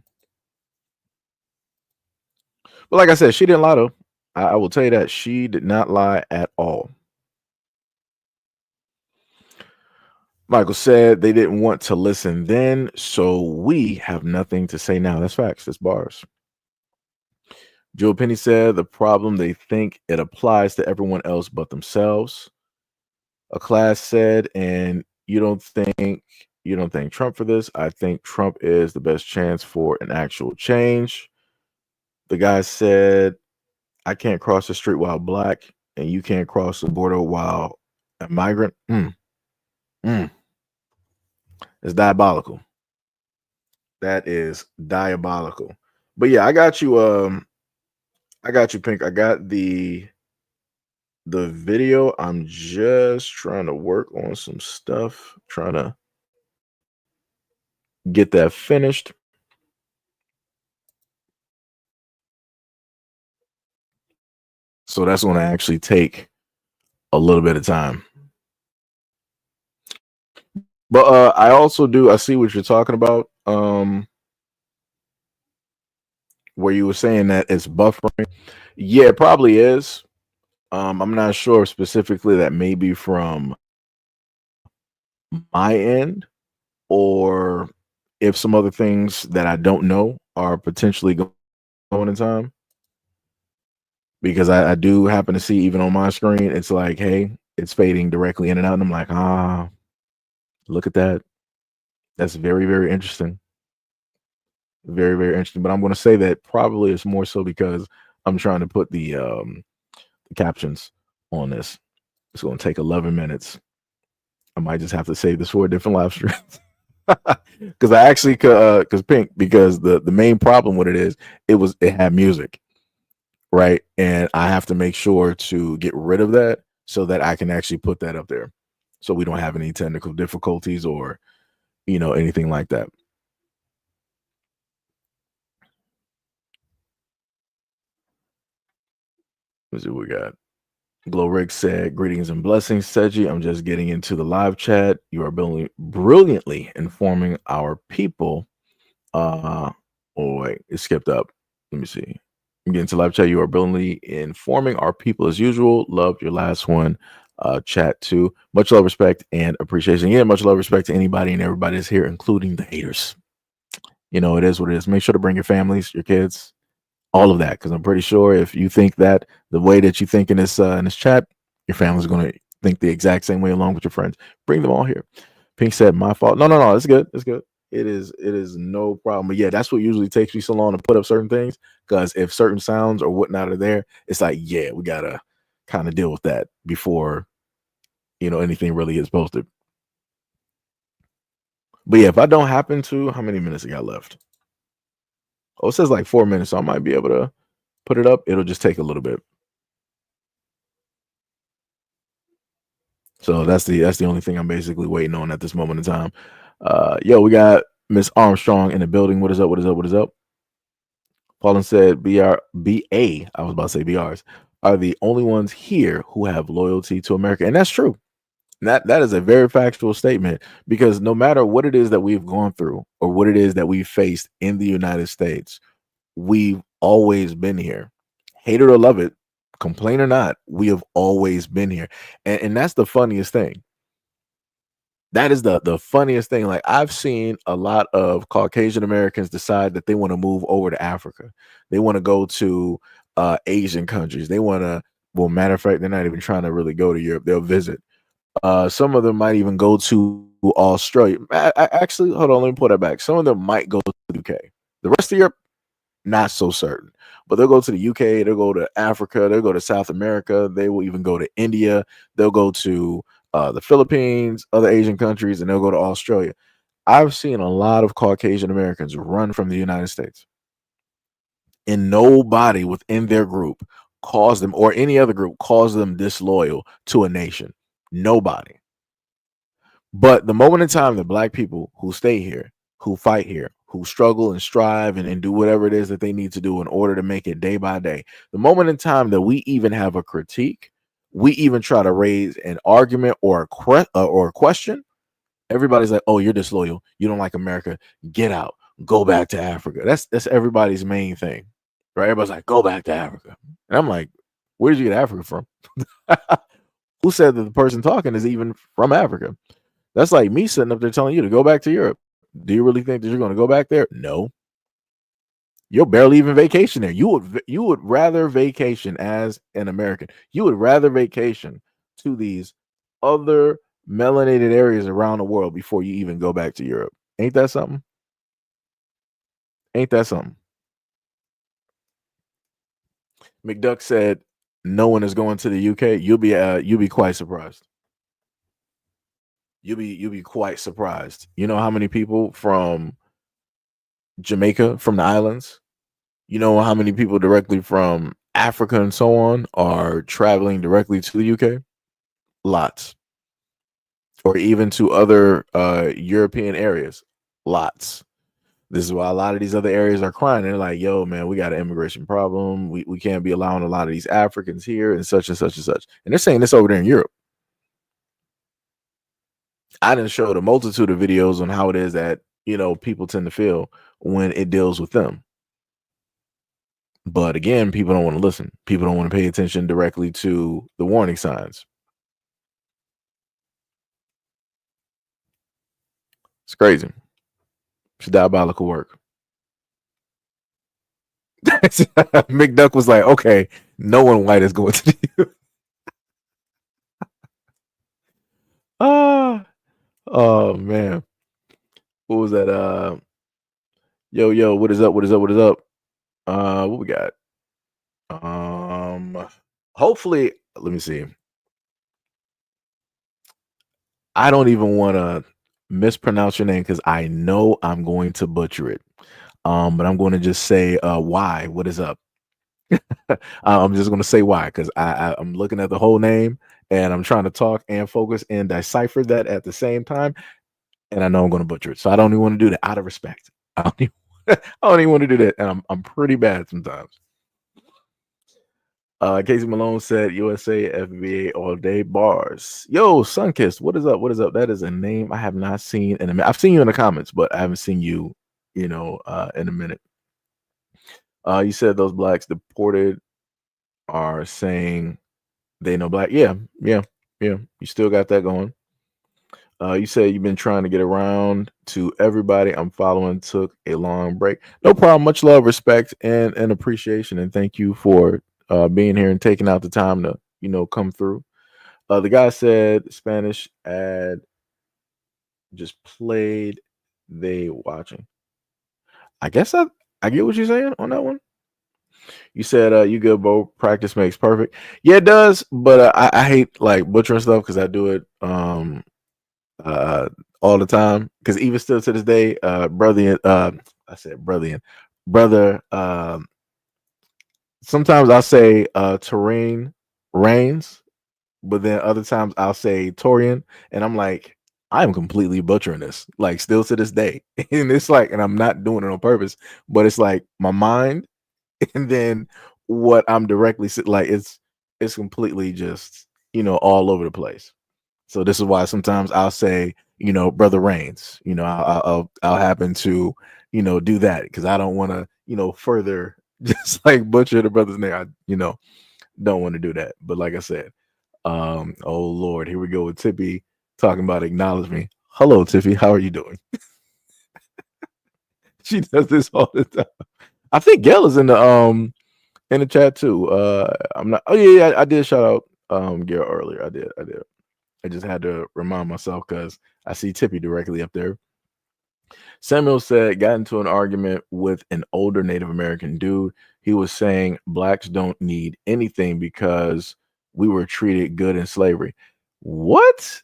But like I said, she didn't lie though. I will tell you that she did not lie at all. Michael said they didn't want to listen then, so we have nothing to say now. That's facts. That's bars. Joe Penny said the problem, they think it applies to everyone else but themselves. A class said, and you don't thank Trump for this. I think Trump is the best chance for an actual change. The guy said, I can't cross the street while black, and you can't cross the border while a migrant. It's diabolical. That is diabolical. But yeah, I got you. I got you, Pink. I got the video. I'm just trying to work on some stuff, trying to get that finished. So that's going to actually take a little bit of time. But I see what you're talking about. Where you were saying that it's buffering. Yeah, it probably is. I'm not sure specifically. That may be from my end, or if some other things that I don't know are potentially going in time. Because I do happen to see, even on my screen, it's like, hey, it's fading directly in and out. And I'm like, look at that. That's very, very interesting. Very, very interesting. But I'm going to say that probably it's more so because I'm trying to put the captions on this. It's going to take 11 minutes. I might just have to save this for a different live stream. Because I actually because the main problem with it is it had music, right? And I have to make sure to get rid of that so that I can actually put that up there, so we don't have any technical difficulties or anything like that. Let's see what we got. Glow Rick said, greetings and blessings, Seji. I'm just getting into the live chat. You are brilliantly informing our people. Oh, wait, it skipped up. Let me see. I'm getting to live chat. You are brilliantly informing our people as usual. Loved your last one. Chat too. Much love, respect, and appreciation. Yeah, much love, respect to anybody and everybody that's here, including the haters. It is what it is. Make sure to bring your families, your kids, all of that, because I'm pretty sure if you think that the way that you think in this chat, your family's going to think the exact same way along with your friends. Bring them all here. Pink said, my fault. No, it's good. It's good. It is no problem. But yeah, that's what usually takes me so long to put up certain things, because if certain sounds or whatnot are there, it's like, yeah, we gotta kind of deal with that before anything really gets posted. But yeah, if I don't happen to, how many minutes I got left? Oh, it says like 4 minutes, so I might be able to put it up. It'll just take a little bit. So that's the only thing I'm basically waiting on at this moment in time. Yo, we got Miss Armstrong in the building. What is up? What is up? What is up? Paulin said, BA, I was about to say BRs, are the only ones here who have loyalty to America. And that's true. That is a very factual statement, because no matter what it is that we've gone through or what it is that we've faced in the United States, we've always been here. Hate it or love it, Complain or not, we have always been here. And that's the funniest thing. That is the funniest thing. Like, I've seen a lot of Caucasian Americans decide that they want to move over to Africa. They want to go to Asian countries. They want to, well, matter of fact, they're not even trying to really go to Europe. They'll visit. Some of them might even go to Australia. Actually, hold on, let me pull that back. Some of them might go to the UK. The rest of Europe, not so certain. But they'll go to the UK, they'll go to Africa, they'll go to South America, they will even go to India, they'll go to the Philippines, other Asian countries, and they'll go to Australia. I've seen a lot of Caucasian Americans run from the United States, and nobody within their group calls them, or any other group calls them, disloyal to a nation. Nobody. But the moment in time that Black people who stay here, who fight here, who struggle and strive and do whatever it is that they need to do in order to make it day by day, the moment in time that we even have a critique, we even try to raise an argument or a question, everybody's like, oh, you're disloyal, you don't like America, get out, go back to Africa. That's everybody's main thing, right? Everybody's like, go back to Africa. And I'm like, where did you get Africa from? Who said that the person talking is even from Africa? That's like me sitting up there telling you to go back to Europe. Do you really think that you're going to go back there? No. You'll barely even vacation there. You would rather vacation as an American. You would rather vacation to these other melanated areas around the world before you even go back to Europe. Ain't that something? Ain't that something? McDuck said no one is going to the UK. You'll be quite surprised. You'll be quite surprised. You know how many people from Jamaica, from the islands, you know how many people directly from Africa and so on are traveling directly to the UK? Lots. Or even to other European areas. Lots. This is why a lot of these other areas are crying. They're like, yo, man, we got an immigration problem. We can't be allowing a lot of these Africans here and such and such and such. And they're saying this over there in Europe. I didn't show a multitude of videos on how it is that, people tend to feel when it deals with them. But again, people don't want to listen. People don't want to pay attention directly to the warning signs. It's crazy. It's diabolical work. McDuck was like, okay, no one white is going to the oh man. What was that? Yo, what is up? What we got? Hopefully, let me see. I don't even want to mispronounce your name because I know I'm going to butcher it. But I'm going to just say why. What is up? I'm just going to say why, because I'm looking at the whole name and I'm trying to talk and focus and decipher that at the same time. And I know I'm going to butcher it. So I don't even want to do that out of respect. I don't even want to do that. And I'm pretty bad sometimes. Casey Malone said USA FBA all day bars. Yo, Sunkissed, what is up? What is up? That is a name I have not seen in a minute. I've seen you in the comments, but I haven't seen you, in a minute. You said those blacks deported are saying they know black. Yeah. You still got that going. You said you've been trying to get around to everybody I'm following, took a long break. No problem. Much love, respect, and appreciation. And thank you for being here and taking out the time to, come through. The guy said Spanish ad just played. They watching. I guess I get what you're saying on that one. You said you good, bro. Practice makes perfect. Yeah, it does. But I hate like butchering stuff because I do it all the time. Because even still to this day, brother. Sometimes I'll say terrain rains, but then other times I'll say Torian, and I'm like, I'm completely butchering this, like still to this day. And it's like, and I'm not doing it on purpose, but it's like my mind, and then what I'm directly like it's completely just all over the place. So this is why sometimes I'll say brother Rains. I'll happen to do that because I don't want to further just like butcher the brother's name. don't want to do that. But like I said, oh Lord, here we go with Tippy talking about acknowledge me. Hello, Tiffy, how are you doing? She does this all the time. I think Gail is in the chat too. I'm not. Oh yeah, I did shout out Gail earlier. I did. I just had to remind myself because I see Tippy directly up there. Samuel said, got into an argument with an older Native American dude. He was saying blacks don't need anything because we were treated good in slavery. What?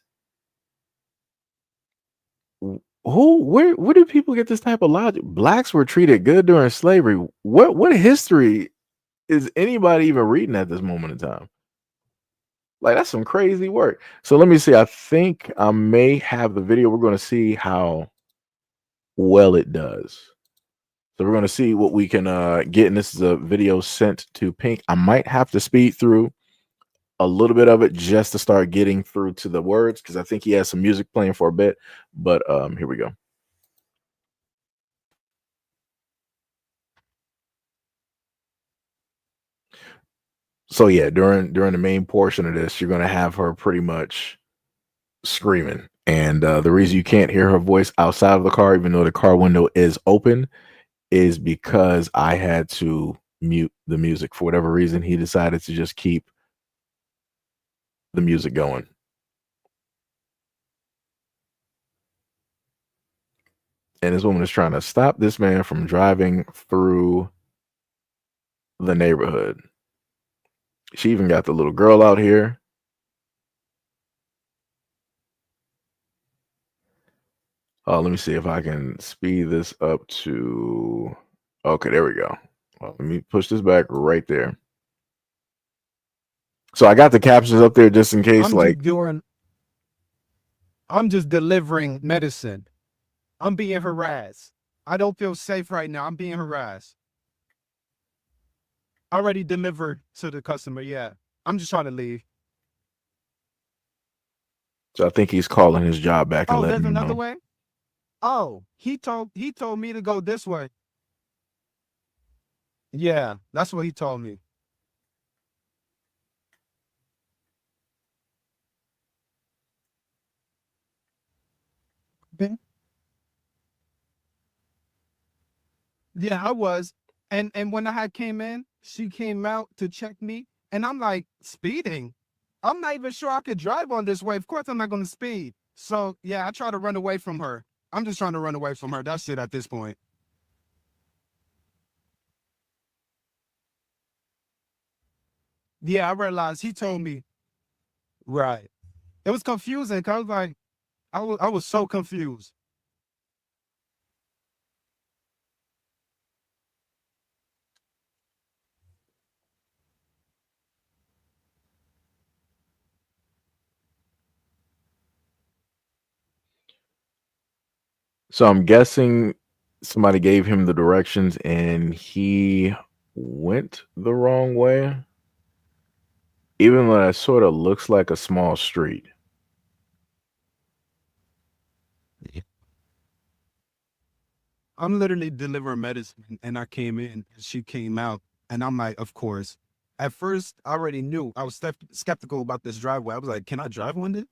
Where do people get this type of logic? Blacks were treated good during slavery. What history is anybody even reading at this moment in time? Like, that's some crazy work. So let me see. I think I may have the video. We're going to see how well it does. So we're going to see what we can get. And this is a video sent to Pink. I might have to speed through a little bit of it just to start getting through to the words, because I think he has some music playing for a bit. But here we go. So yeah, during the main portion of this, you're going to have her pretty much screaming. And the reason you can't hear her voice outside of the car, even though the car window is open, is because I had to mute the music. For whatever reason, he decided to just keep the music going. And this woman is trying to stop this man from driving through the neighborhood. She even got the little girl out here. Let me see if I can speed this up to, okay, there we go. Well, let me push this back right there. So I got the captions up there just in case, I'm just delivering medicine. I'm being harassed. I don't feel safe right now. I'm being harassed. I already delivered to the customer. Yeah. I'm just trying to leave. So I think he's calling his job back and Oh, letting there's him another know. way? Oh, he told me to go this way. Yeah, that's what he told me. Okay. Yeah, I was. And when I had came in, she came out to check me, and I'm like, speeding? I'm not even sure I could drive on this way. Of course I'm not going to speed. So yeah, I try to run away from her. I'm just trying to run away from her. That's it at this point. Yeah, I realized he told me. Right. It was confusing because I was like, I was so confused. So I'm guessing somebody gave him the directions and he went the wrong way. Even though that sort of looks like a small street. I'm literally delivering medicine, and I came in, and she came out, and I'm like, of course. At first, I already knew. I was skeptical about this driveway. I was like, can I drive on it?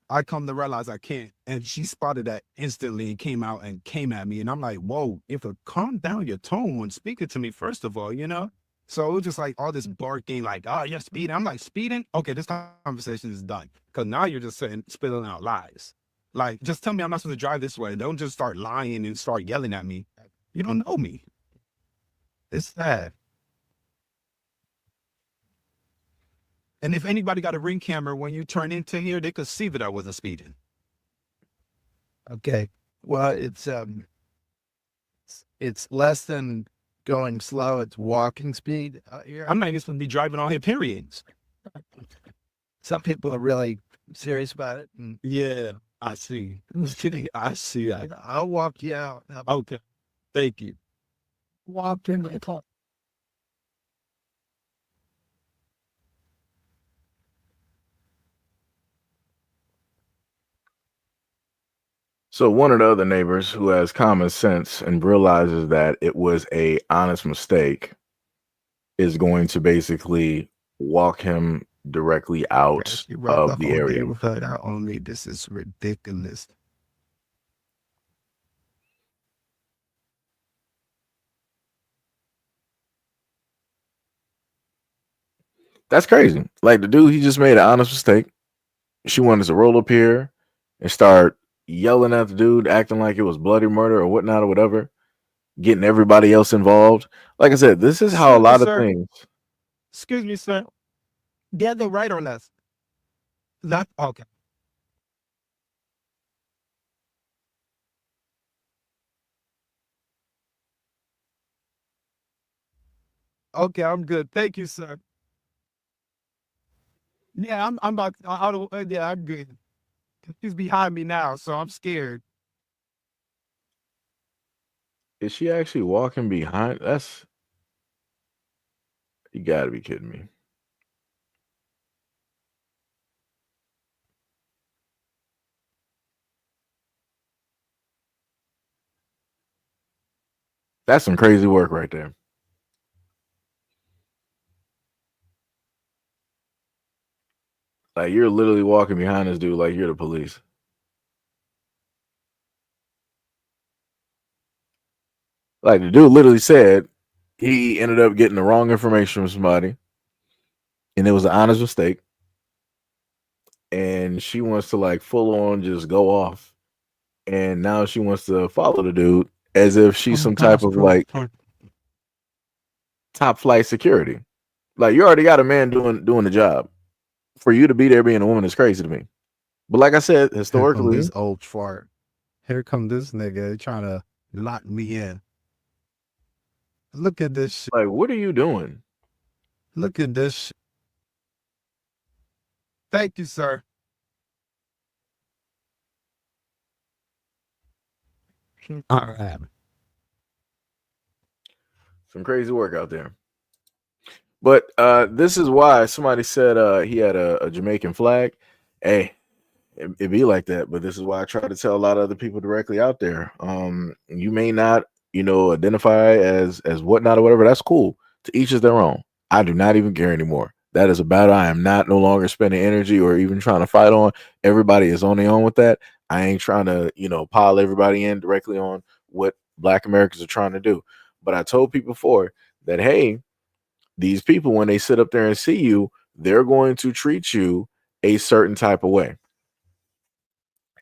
I come to realize I can't. And she spotted that instantly and came out and came at me. And I'm like, whoa, if a calm down your tone when speaking to me, first of all, you know? So it was just like all this barking, like, oh, you're speeding. I'm like, speeding? Okay, this conversation is done. Because now you're just spilling out lies. Like, just tell me I'm not supposed to drive this way. Don't just start lying and start yelling at me. You don't know me. It's sad. And if anybody got a ring camera, when you turn into here, they could see that I wasn't speeding. Okay. Well, it's less than going slow. It's walking speed out here. I'm not even supposed to be driving on here, period. Some people are really serious about it. And yeah, I see. I see. I'll walk you out. Okay. Thank you. Walk in the car. So one of the other neighbors who has common sense and realizes that it was a honest mistake is going to basically walk him directly out She brought the of the whole area. neighborhood out on me. This is ridiculous. That's crazy. Like the dude, he just made an honest mistake. She wanted to roll up here and start yelling at the dude, acting like it was bloody murder or whatnot or whatever, getting everybody else involved. Like I said, this is how a Excuse me, lot of sir. things. Excuse me, sir. Get the right or left? Left? Okay. Okay, I'm good. Thank you, sir. Yeah, I'm about yeah, I'm good. She's behind me now, so I'm scared. Is she actually walking behind? That's you got to be kidding me. That's some crazy work right there. Like you're literally walking behind this dude like you're the police. Like the dude literally said he ended up getting the wrong information from somebody, and it was an honest mistake. And she wants to like full on just go off, and now she wants to follow the dude as if she's some type of like top flight security. Like you already got a man doing the job. For you to be there being a woman is crazy to me. But like I said, Here come historically, this old fart. Here come this nigga trying to lock me in. Look at this shit. like what are you doing? Look at this shit. Thank you, sir. All right. Some crazy work out there. But this is why somebody said he had a Jamaican flag. Hey, it be like that, but this is why I try to tell a lot of other people directly out there. You may not, identify as whatnot or whatever. That's cool. To each is their own. I do not even care anymore. That is a battle I am not no longer spending energy or even trying to fight on. Everybody is on their own with that. I ain't trying to, pile everybody in directly on what Black Americans are trying to do. But I told people before that, hey, these people, when they sit up there and see you, they're going to treat you a certain type of way.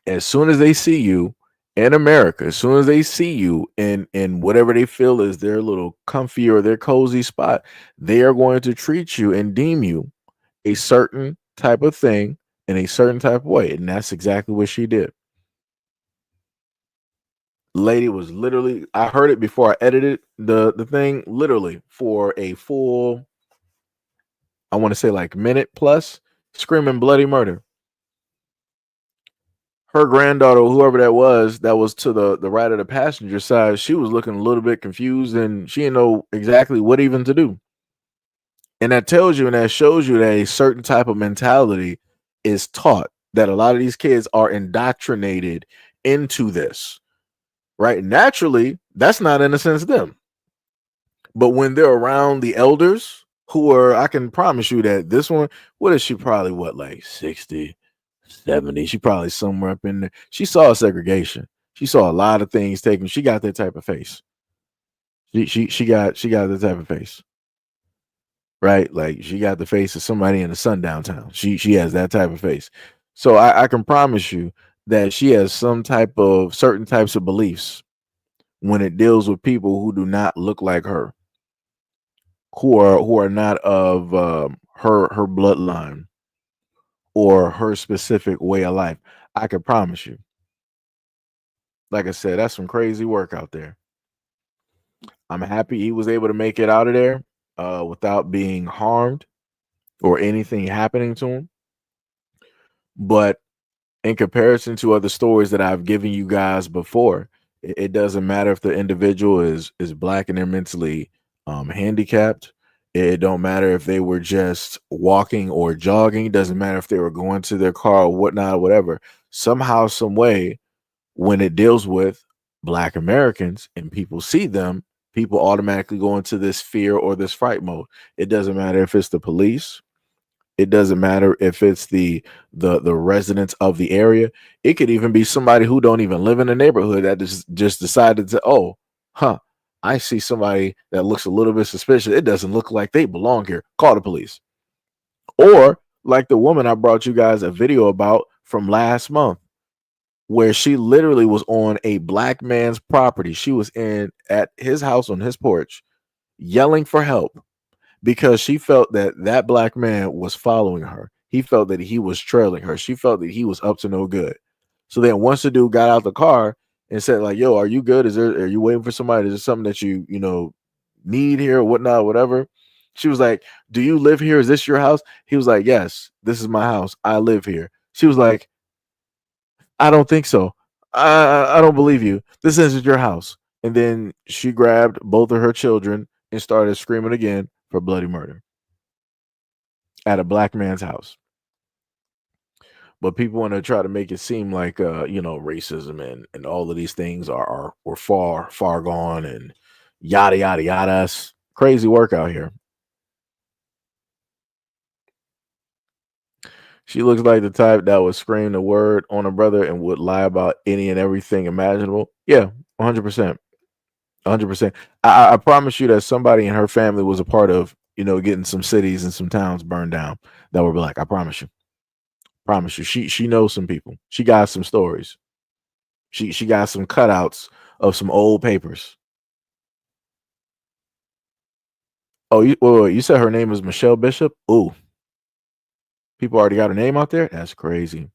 As soon as they see you in America, as soon as they see you in whatever they feel is their little comfy or their cozy spot, they are going to treat you and deem you a certain type of thing in a certain type of way. And that's exactly what she did. Lady was literally, I heard it before I edited the thing, literally for a full, I want to say like minute plus, screaming bloody murder. Her granddaughter, whoever that was to the right of the passenger side, she was looking a little bit confused and she didn't know exactly what even to do. And that tells you and that shows you that a certain type of mentality is taught, that a lot of these kids are indoctrinated into this, right? Naturally, that's not in a sense them. But when they're around the elders who are, I can promise you that this one, what is she probably, like 60, 70? She probably somewhere up in there. She saw segregation. She saw a lot of things taken. She got that type of face. She got the type of face. Right? Like she got the face of somebody in a sundown town. She has that type of face. So I can promise you that she has some type of certain types of beliefs when it deals with people who do not look like her, who are not of her bloodline or her specific way of life. I can promise you. Like I said, that's some crazy work out there. I'm happy he was able to make it out of there without being harmed or anything happening to him. But in comparison to other stories that I've given you guys before, it doesn't matter if the individual is Black and they're mentally handicapped. It don't matter if they were just walking or jogging. It doesn't matter if they were going to their car or whatnot, whatever. Somehow, some way, when it deals with Black Americans and people see them, people automatically go into this fear or this fright mode. It doesn't matter if it's the police. It doesn't matter if it's the residents of the area. It could even be somebody who don't even live in the neighborhood that just decided to, oh, huh, I see somebody that looks a little bit suspicious. It doesn't look like they belong here. Call the police. Or like the woman I brought you guys a video about from last month, where she literally was on a black man's property. She was in at his house on his porch yelling for help because she felt that that black man was following her. He felt that he was trailing her. She felt that he was up to no good. So then once the dude got out the car and said like, yo, are you good? Are you waiting for somebody? Is there something that you need here or whatnot, whatever? She was like, do you live here? Is this your house? He was like, yes, this is my house. I live here. She was like, I don't think so. I don't believe you. This isn't your house. And then she grabbed both of her children and started screaming again for bloody murder at a black man's house. But people want to try to make it seem like racism and all of these things were far gone and yada yada yada. It's crazy work out here. She looks like the type that would scream the word on a brother and would lie about any and everything imaginable. Yeah, 100%. 100%. I promise you that somebody in her family was a part of, getting some cities and some towns burned down that were black. I promise you. Promise you. She knows some people. She got some stories. She got some cutouts of some old papers. Oh, you said her name is Michelle Bishop? Ooh. People already got her name out there? That's crazy.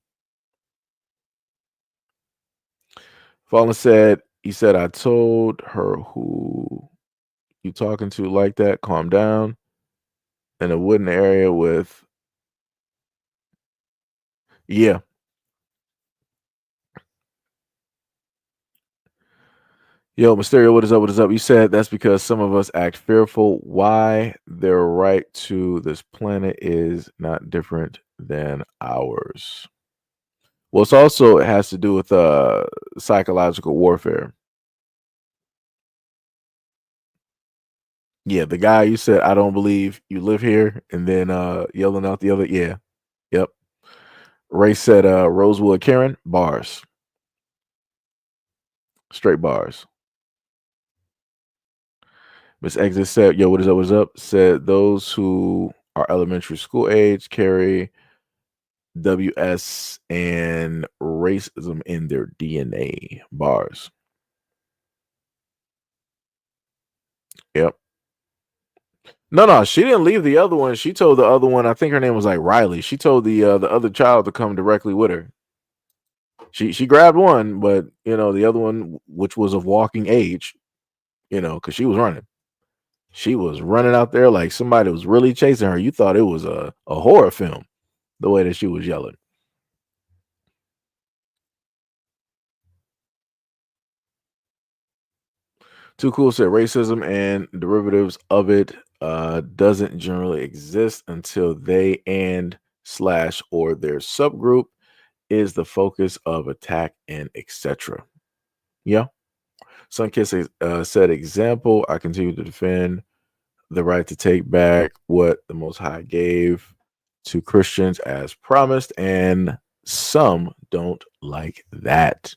Fallen said, he said, I told her who you talking to like that, calm down. In a wooden area with, yeah. Yo, Mysterio, what is up? What is up? You said that's because some of us act fearful. Why their right to this planet is not different than ours. Well, it has to do with psychological warfare. Yeah, the guy you said, I don't believe you live here, and then yelling out the other, yeah. Yep. Ray said Rosewood Karen, bars. Straight bars. Miss Exit said, yo, what is up? What is up? Said those who are elementary school age carry WS and racism in their DNA. Bars. Yep. No, she didn't leave the other one. She told the other one, I think her name was like Riley. She told the other child to come directly with her. She grabbed one, but the other one, which was of walking age, because she was running. She was running out there like somebody was really chasing her. You thought it was a horror film, the way that she was yelling. Too Cool said racism and derivatives of it doesn't generally exist until they or their subgroup is the focus of attack and etc. Yeah. Sunkiss said example, I continue to defend the right to take back what the Most High gave to Christians as promised, and some don't like that.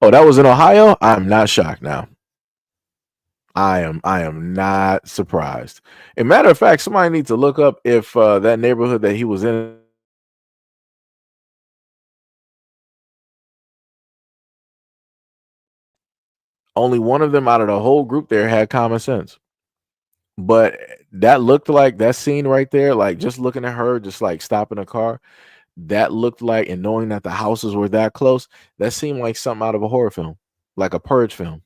Oh, that was in Ohio? I'm not shocked now. I am not surprised. A matter of fact, somebody needs to look up if that neighborhood that he was in, only one of them out of the whole group there had common sense. But that looked like that scene right there, like just looking at her, just like stopping a car, that looked like, and knowing that the houses were that close, that seemed like something out of a horror film, like a purge film.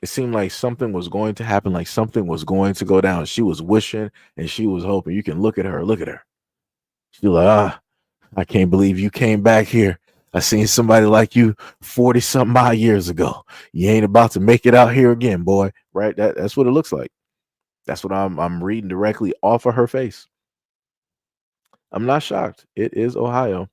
It seemed like something was going to happen, like something was going to go down. She was wishing and she was hoping. You can look at her, look at her. She's like, I can't believe you came back here. I seen somebody like you 40 something odd years ago. You ain't about to make it out here again, boy. Right? That's what it looks like. That's what I'm reading directly off of her face. I'm not shocked. It is Ohio.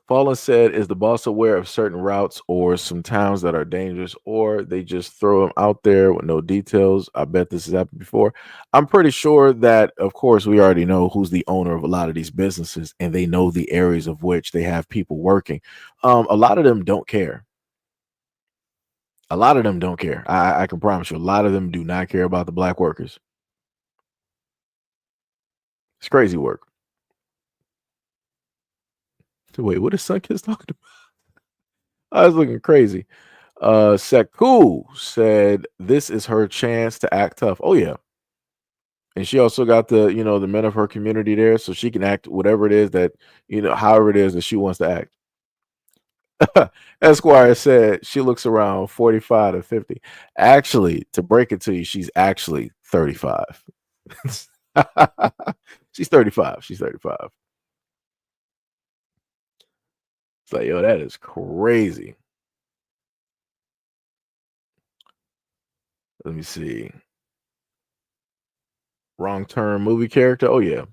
Fallen said, is the boss aware of certain routes or some towns that are dangerous, or they just throw them out there with no details? I bet this has happened before. I'm pretty sure that, of course, we already know who's the owner of a lot of these businesses, and they know the areas of which they have people working. A lot of them don't care. A lot of them don't care. I can promise you, a lot of them do not care about the black workers. It's crazy work. Wait, what is Sunkiss talking about? I was looking crazy. Seku said this is her chance to act tough. Oh yeah. And she also got the, the men of her community there, so she can act whatever it is that, however it is that she wants to act. Esquire said she looks around 45 to 50. Actually, to break it to you, she's actually 35. She's 35. She's 35. It's like, yo, that is crazy. Let me see. Wrong Turn movie character. Oh yeah.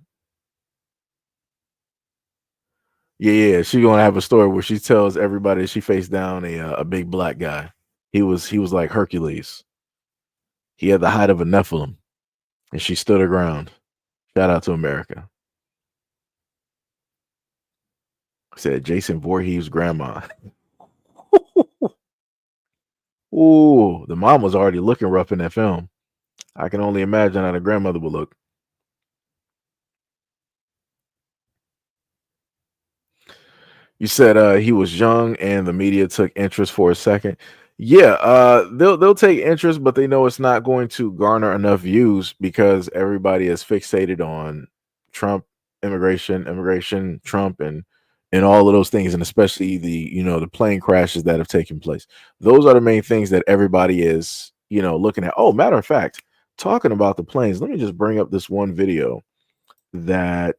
Yeah. She's gonna have a story where she tells everybody she faced down a big black guy. He was like Hercules. He had the height of a Nephilim, and she stood her ground. Shout out to America. Said Jason Voorhees' grandma. Ooh, the mom was already looking rough in that film. I can only imagine how the grandmother would look. You said he was young and the media took interest for a second. Yeah, they'll take interest, but they know it's not going to garner enough views because everybody is fixated on Trump, immigration, Trump, and all of those things, and especially the plane crashes that have taken place. Those are the main things that everybody is looking at. Oh, matter of fact, talking about the planes, let me just bring up this one video that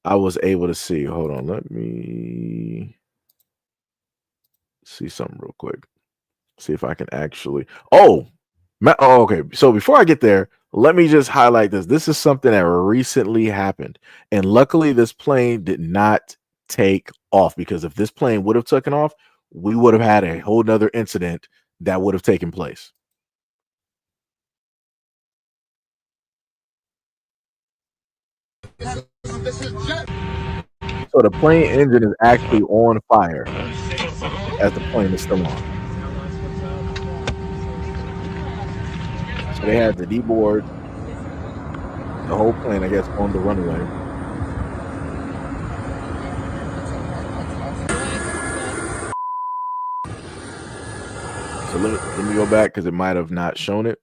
I was able to see. Hold on, let me see something real quick. See if I can actually. Oh, okay. So before I get there, let me just highlight this. This is something that recently happened, and luckily, this plane did not take off, because if this plane would have taken off, we would have had a whole nother incident that would have taken place. So the plane engine is actually on fire as the plane is still on. So they had to deboard the whole plane, I guess, on the runway. So let me go back because it might have not shown it.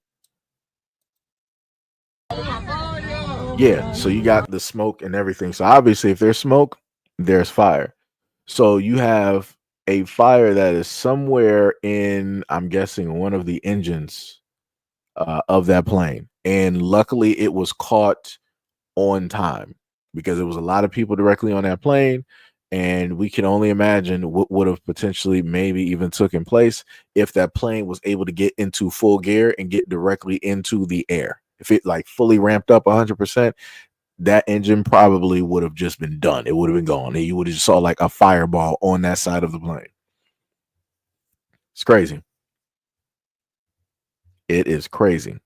Yeah, so you got the smoke and everything. So obviously, if there's smoke, there's fire. So you have a fire that is somewhere in, I'm guessing, one of the engines of that plane. And luckily, it was caught on time because there was a lot of people directly on that plane. And we can only imagine what would have potentially maybe even taken place if that plane was able to get into full gear and get directly into the air. If it like fully ramped up 100%, that engine probably would have just been done. It would have been gone. You would have just saw like a fireball on that side of the plane. It's crazy. It is crazy.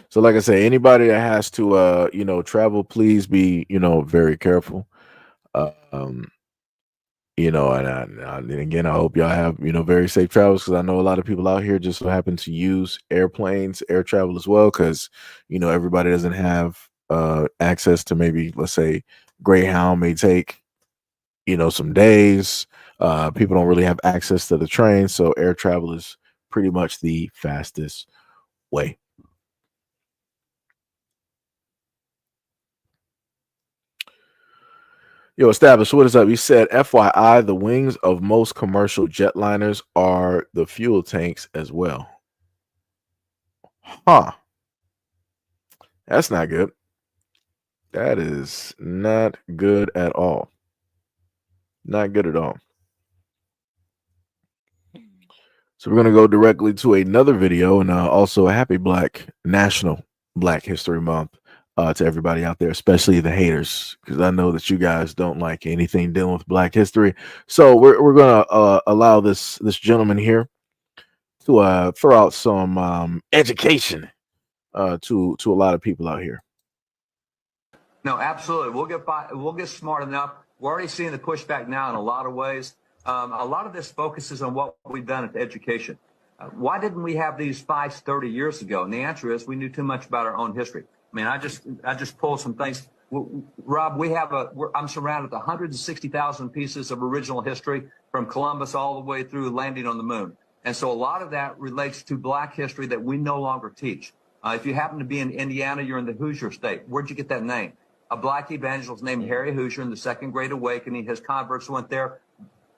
So like I say, anybody that has to travel, please be very careful. And again, I hope y'all have very safe travels, because I know a lot of people out here just so happen to use airplanes, air travel as well, because everybody doesn't have access to, maybe, let's say, Greyhound may take some days. People don't really have access to the train, so air travel is pretty much the fastest way. Yo, Established, what is up? You said, FYI, the wings of most commercial jetliners are the fuel tanks as well. Huh. That's not good. That is not good at all. Not good at all. So we're going to go directly to another video, and also a happy National Black History Month. to everybody out there, especially the haters, because I know that you guys don't like anything dealing with Black history. So we're gonna allow this gentleman here to throw out some education to a lot of people out here. No, absolutely. We'll get by. We'll get smart enough. We're already seeing the pushback now in a lot of ways. A lot of this focuses on what we've done at education. Why didn't we have these fights 30 years ago? And the answer is we knew too much about our own history. I mean, I just pulled some things. Rob, I'm surrounded with 160,000 pieces of original history from Columbus all the way through landing on the moon. And so a lot of that relates to Black history that we no longer teach. If you happen to be in Indiana, you're in the Hoosier state. Where'd you get that name? A Black evangelist named Harry Hoosier in the Second Great Awakening. His converts went there.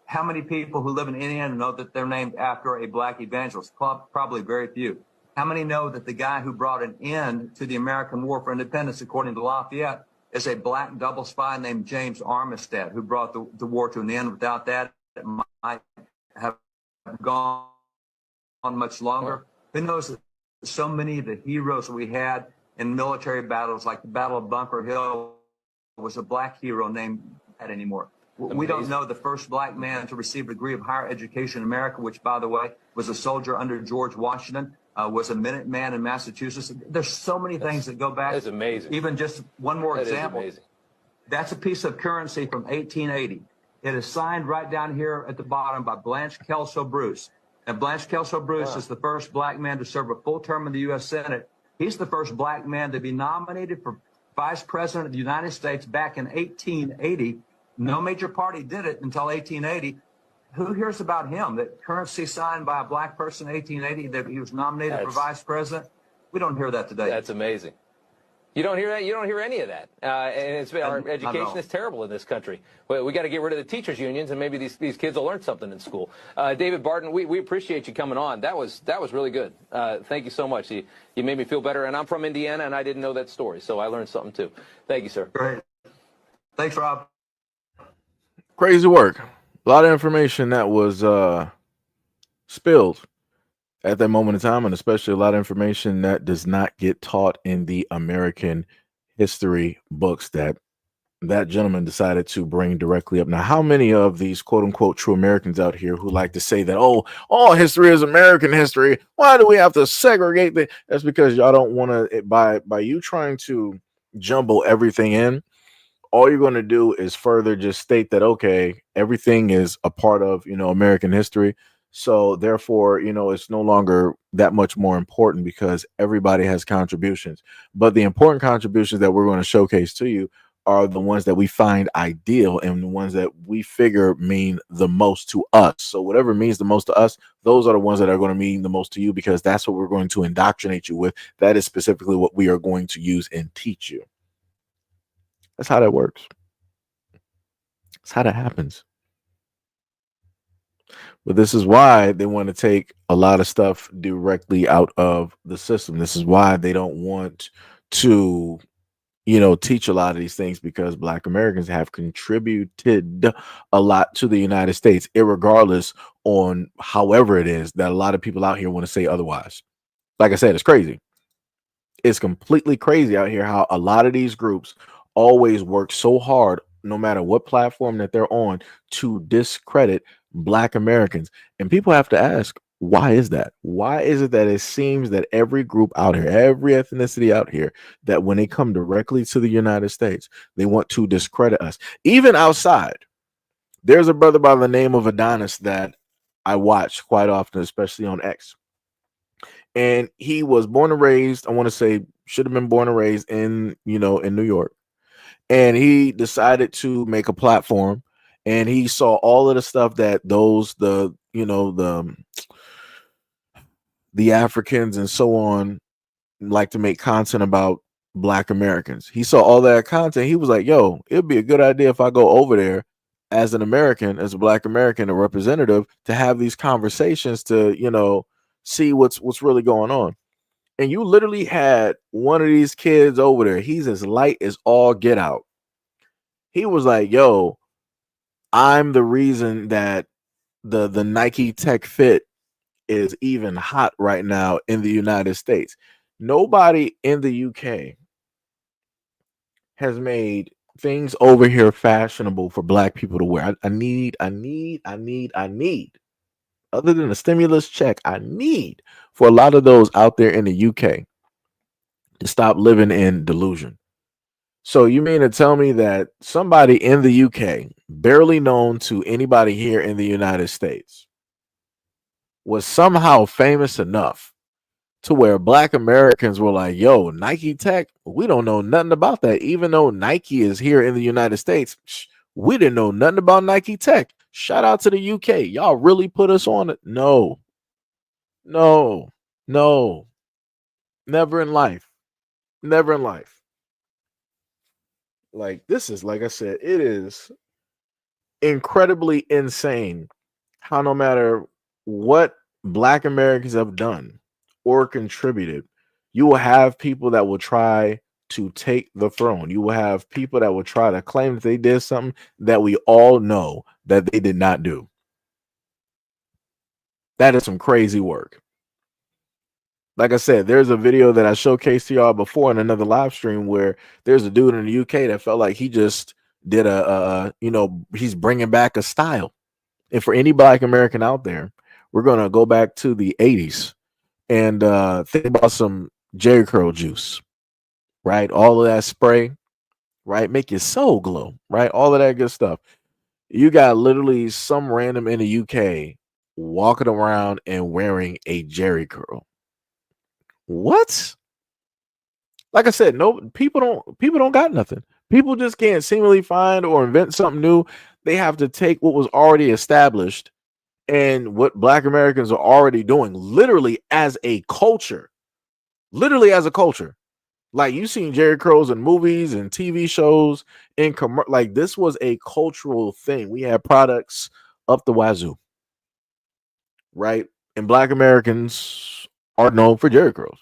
How many people who live in Indiana know that they're named after a Black evangelist? Probably very few. How many know that the guy who brought an end to the American War for Independence, according to Lafayette, is a Black double spy named James Armistead, who brought the war to an end? Without that, it might have gone on much longer. Who knows that so many of the heroes we had in military battles, like the Battle of Bunker Hill, was a Black hero named that anymore. We don't know the first Black man to receive a degree of higher education in America, which, by the way, was a soldier under George Washington, was a Minuteman in Massachusetts. There's so many things that go back. That's amazing. Even just one more example. Is amazing. That's a piece of currency from 1880. It is signed right down here at the bottom by Blanche Kelso Bruce. And Blanche Kelso Bruce is the first Black man to serve a full term in the U.S. Senate. He's the first Black man to be nominated for Vice President of the United States back in 1880. No major party did it until 1880. Who hears about him? That currency signed by a Black person in 1880, that he was nominated for Vice President? We don't hear that today. That's amazing. You don't hear that? You don't hear any of that. And our education is terrible in this country. We got to get rid of the teachers' unions, and maybe these kids will learn something in school. David Barton, we appreciate you coming on. That was really good. Thank you so much. You made me feel better. And I'm from Indiana, and I didn't know that story, so I learned something too. Thank you, sir. Great. Thanks, Rob. Crazy work. A lot of information that was spilled at that moment in time, and especially a lot of information that does not get taught in the American history books that gentleman decided to bring directly up. Now, how many of these quote unquote true Americans out here who like to say that, oh, all history is American history? Why do we have to segregate that? That's because y'all don't want to, by you trying to jumble everything in, all you're going to do is further just state that, okay, everything is a part of, American history. So therefore, it's no longer that much more important because everybody has contributions. But the important contributions that we're going to showcase to you are the ones that we find ideal and the ones that we figure mean the most to us. So whatever means the most to us, those are the ones that are going to mean the most to you, because that's what we're going to indoctrinate you with. That is specifically what we are going to use and teach you. That's how that works. That's how that happens. But this is why they want to take a lot of stuff directly out of the system. This is why they don't want to, teach a lot of these things, because Black Americans have contributed a lot to the United States, irregardless on however it is that a lot of people out here want to say otherwise. Like I said, it's crazy. It's completely crazy out here how a lot of these groups always work so hard, no matter what platform that they're on, to discredit Black Americans. And people have to ask, why is that? Why is it that it seems that every group out here, every ethnicity out here, that when they come directly to the United States, they want to discredit us? Even outside, there's a brother by the name of Adonis that I watch quite often, especially on X. And he was born and raised, I want to say, should have been born and raised in New York. And he decided to make a platform, and he saw all of the stuff that the Africans and so on like to make content about Black Americans. He saw all that content. He was like, yo, it'd be a good idea if I go over there as an American, as a Black American, a representative, to have these conversations, to, see what's really going on. And you literally had one of these kids over there. He's as light as all get out. He was like, yo, I'm the reason that the Nike Tech Fit is even hot right now in the United States. Nobody in the UK has made things over here fashionable for black people to wear. I need, other than a stimulus check, I need for a lot of those out there in the UK to stop living in delusion. So you mean to tell me that somebody in the UK, barely known to anybody here in the United States, was somehow famous enough to where black Americans were like, yo, Nike Tech, we don't know nothing about that. Even though Nike is here in the United States, we didn't know nothing about Nike Tech. Shout out to the UK. Y'all really put us on it? No, no, no, never in life. Never in life. Like, this is, like I said, it is incredibly insane how no matter what black Americans have done or contributed, you will have people that will try to take the throne. You will have people that will try to claim that they did something that we all know that they did not do. That is some crazy work. Like I said, there's a video that I showcased to y'all before in another live stream where there's a dude in the UK that felt like he just did he's bringing back a style. And for any black American out there, we're going to go back to the 80s and think about some Jerry curl juice, right? All of that spray, right? Make your soul glow, right? All of that good stuff. You got literally some random in the UK walking around and wearing a Jerry curl. What? Like I said, no, people don't got nothing. People just can't seemingly find or invent something new. They have to take what was already established and what black Americans are already doing, literally as a culture. Literally as a culture. Like, you've seen Jerry curls in movies and TV shows, like, this was a cultural thing. We had products up the wazoo, right? And black Americans are known for Jerry curls.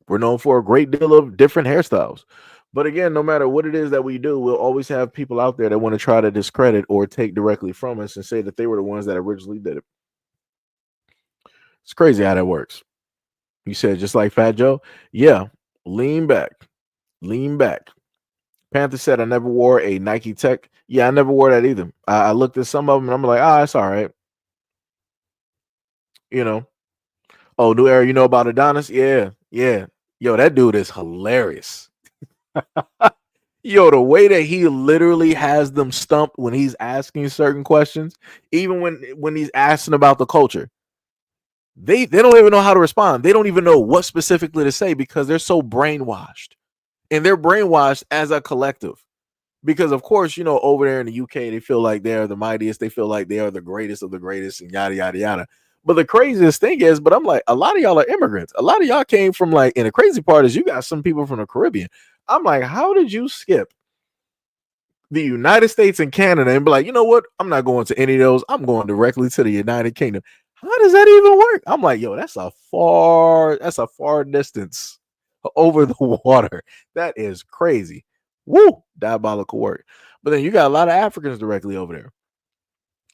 We're known for a great deal of different hairstyles. But again, no matter what it is that we do, we'll always have people out there that want to try to discredit or take directly from us and say that they were the ones that originally did it. It's crazy how that works. You said just like Fat Joe? Yeah. Lean back. Lean back. Panther said, I never wore a Nike Tech. Yeah, I never wore that either. I looked at some of them and I'm like, it's all right. You know. Oh, New Era, you know about Adonis? Yeah. Yeah. Yo, that dude is hilarious. Yo, the way that he literally has them stumped when he's asking certain questions, even when he's asking about the culture, they don't even know how to respond. They don't even know what specifically to say because they're so brainwashed, and they're brainwashed as a collective. Because of course, over there in the UK, they feel like they are the mightiest. They feel like they are the greatest of the greatest, and yada yada yada. But the craziest thing is, but I'm like, a lot of y'all are immigrants. A lot of y'all came from and the crazy part is you got some people from the Caribbean. I'm like, how did you skip the United States and Canada and be like, you know what? I'm not going to any of those. I'm going directly to the United Kingdom. How does that even work? I'm like, yo, that's a far distance over the water. That is crazy. Woo, diabolical work. But then you got a lot of Africans directly over there.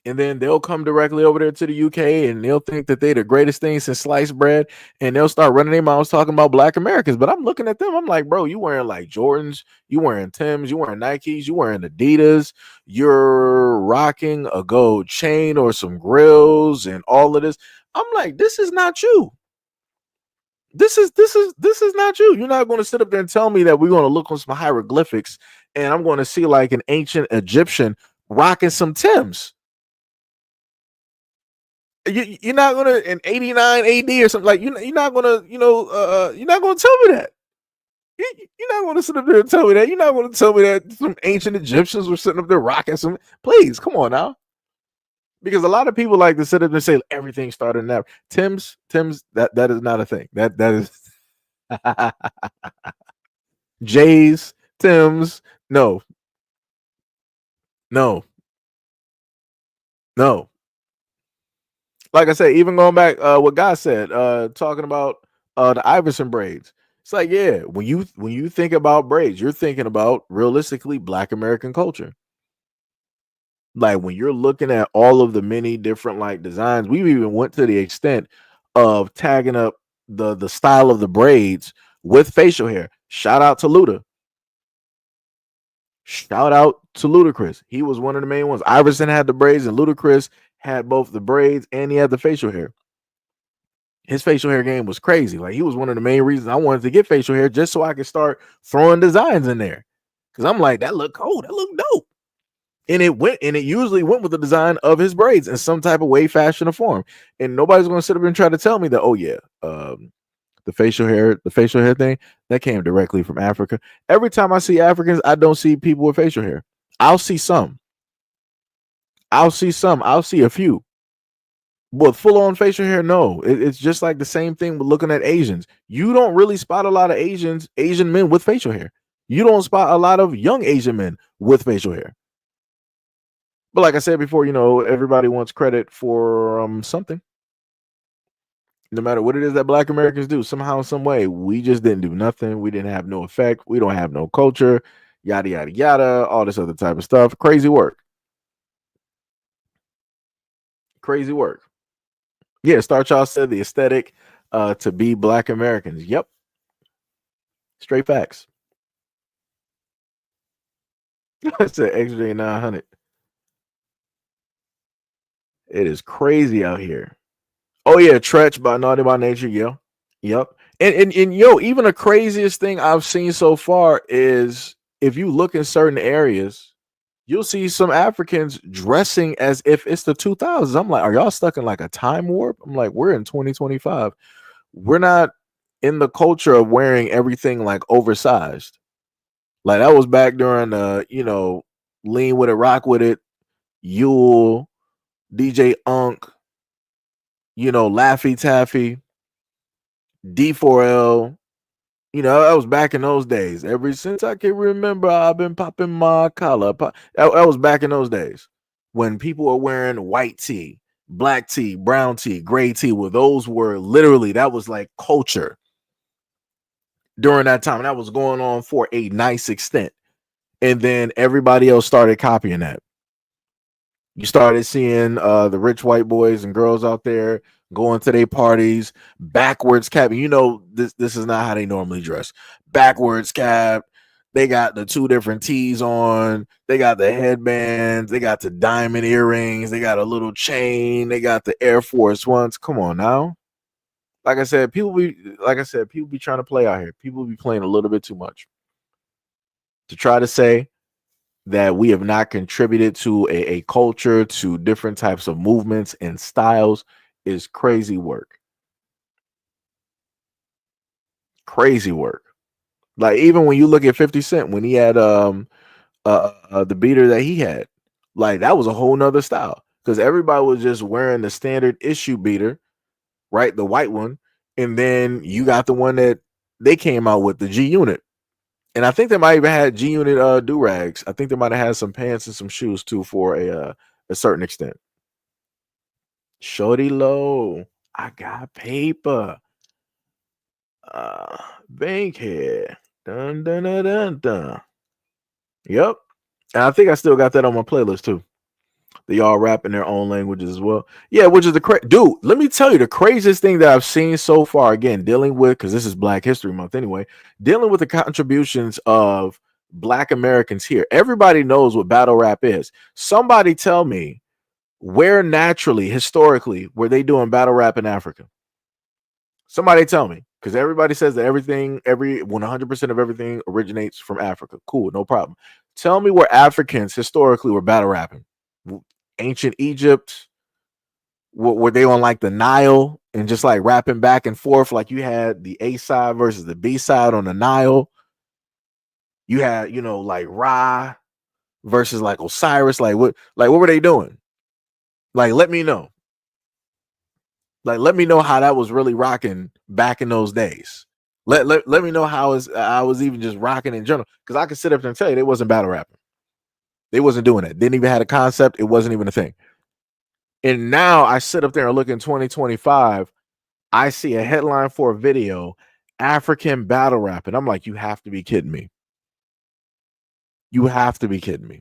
And then they'll come directly over there to the UK and they'll think that they're the greatest thing since sliced bread. And they'll start running their mouths talking about black Americans. But I'm looking at them. I'm like, bro, you wearing like Jordans, you wearing Timbs, you wearing Nikes, you wearing Adidas, you're rocking a gold chain or some grills and all of this. I'm like, this is not you. This is not you. You're not going to sit up there and tell me that we're going to look on some hieroglyphics and I'm going to see like an ancient Egyptian rocking some Timbs. You're not gonna in 89 AD or something like you're not gonna you're not gonna tell me that. You're not gonna sit up there and tell me that. You're not gonna tell me that some ancient Egyptians were sitting up there rocking some. Please come on now, because a lot of people like to sit up and say everything started in that. Tim's that is not a thing. That is Jay's Tim's no. Like I said, even going back, what God said, talking about the Iverson braids. It's like, yeah, when you think about braids, you're thinking about realistically Black American culture. Like when you're looking at all of the many different like designs, we even went to the extent of tagging up the style of the braids with facial hair. Shout out to Luda. Shout out to Ludacris. He was one of the main ones. Iverson had the braids, and Ludacris had both the braids and he had the facial hair. His facial hair game was crazy. Like, he was one of the main reasons I wanted to get facial hair, just so I could start throwing designs in there. Because I'm like, that look cool. That look dope. And it usually went with the design of his braids in some type of way, fashion, or form. And nobody's going to sit up and try to tell me that, oh yeah, the facial hair thing, that came directly from Africa. Every time I see Africans, I don't see people with facial hair. I'll see some. I'll see a few. But full on facial hair, no. It's just like the same thing with looking at Asians. You don't really spot a lot of Asian men with facial hair. You don't spot a lot of young Asian men with facial hair. But like I said before, everybody wants credit for something. No matter what it is that Black Americans do, somehow, some way, we just didn't do nothing. We didn't have no effect. We don't have no culture, yada, yada, yada, all this other type of stuff. Crazy work. Crazy work. Yeah, Star Child said the aesthetic to be Black Americans. Yep. Straight facts. I said XJ 900. It is crazy out here. Oh yeah, Tretch by Naughty by Nature. Yeah. Yep. And yo, even the craziest thing I've seen so far is if you look in certain areas, you'll see some Africans dressing as if it's the 2000s. I'm like, are y'all stuck in like a time warp? I'm like, we're in 2025. We're not in the culture of wearing everything like oversized. Like, that was back during Lean With It, Rock With It, Yule, DJ Unk, Laffy Taffy, D4L. That was back in those days. Ever since I can remember, I've been popping my collar. That was back in those days when people were wearing white tee, black tee, brown tee, gray tee. Well, those were literally, that was like culture during that time. And that was going on for a nice extent. And then everybody else started copying that. You started seeing the rich white boys and girls out there going to their parties, backwards cap. This is not how they normally dress. Backwards cap. They got the two different tees on. They got the headbands. They got the diamond earrings. They got a little chain. They got the Air Force Ones. Come on now. Like I said, people be trying to play out here. People be playing a little bit too much. To try to say that we have not contributed to a culture, to different types of movements and styles, is crazy work. Crazy work. Like, even when you look at 50 Cent, when he had the beater that he had, like, that was a whole nother style, because everybody was just wearing the standard issue beater, right? The white one. And then you got the one that they came out with, the G Unit. And I think they might even had G Unit do-rags. I think they might have had some pants and some shoes too, for a certain extent. Shorty low, I got paper. Bankhead. Dun dun dun dun dun. Yep. And I think I still got that on my playlist too. They all rap in their own languages as well. Yeah, which is dude, let me tell you, the craziest thing that I've seen so far, again, dealing with, because this is Black History Month anyway, dealing with the contributions of Black Americans here. Everybody knows what battle rap is. Somebody tell me, where naturally, historically, were they doing battle rap in Africa? Somebody tell me, because everybody says that 100% of everything originates from Africa. Cool, no problem. Tell me where Africans historically were battle rapping. Ancient Egypt, were they on like the Nile and just like rapping back and forth? Like, you had the A side versus the B side on the Nile. You had, like Ra versus like Osiris. Like, what were they doing? Like, let me know. Like, let me know how that was really rocking back in those days. Let me know how I was even just rocking in general, because I could sit up and tell you they wasn't battle rapping. They wasn't doing it. Didn't even have a concept. It wasn't even a thing. And now I sit up there and look in 2025. I see a headline for a video, African battle rap. And I'm like, you have to be kidding me. You have to be kidding me.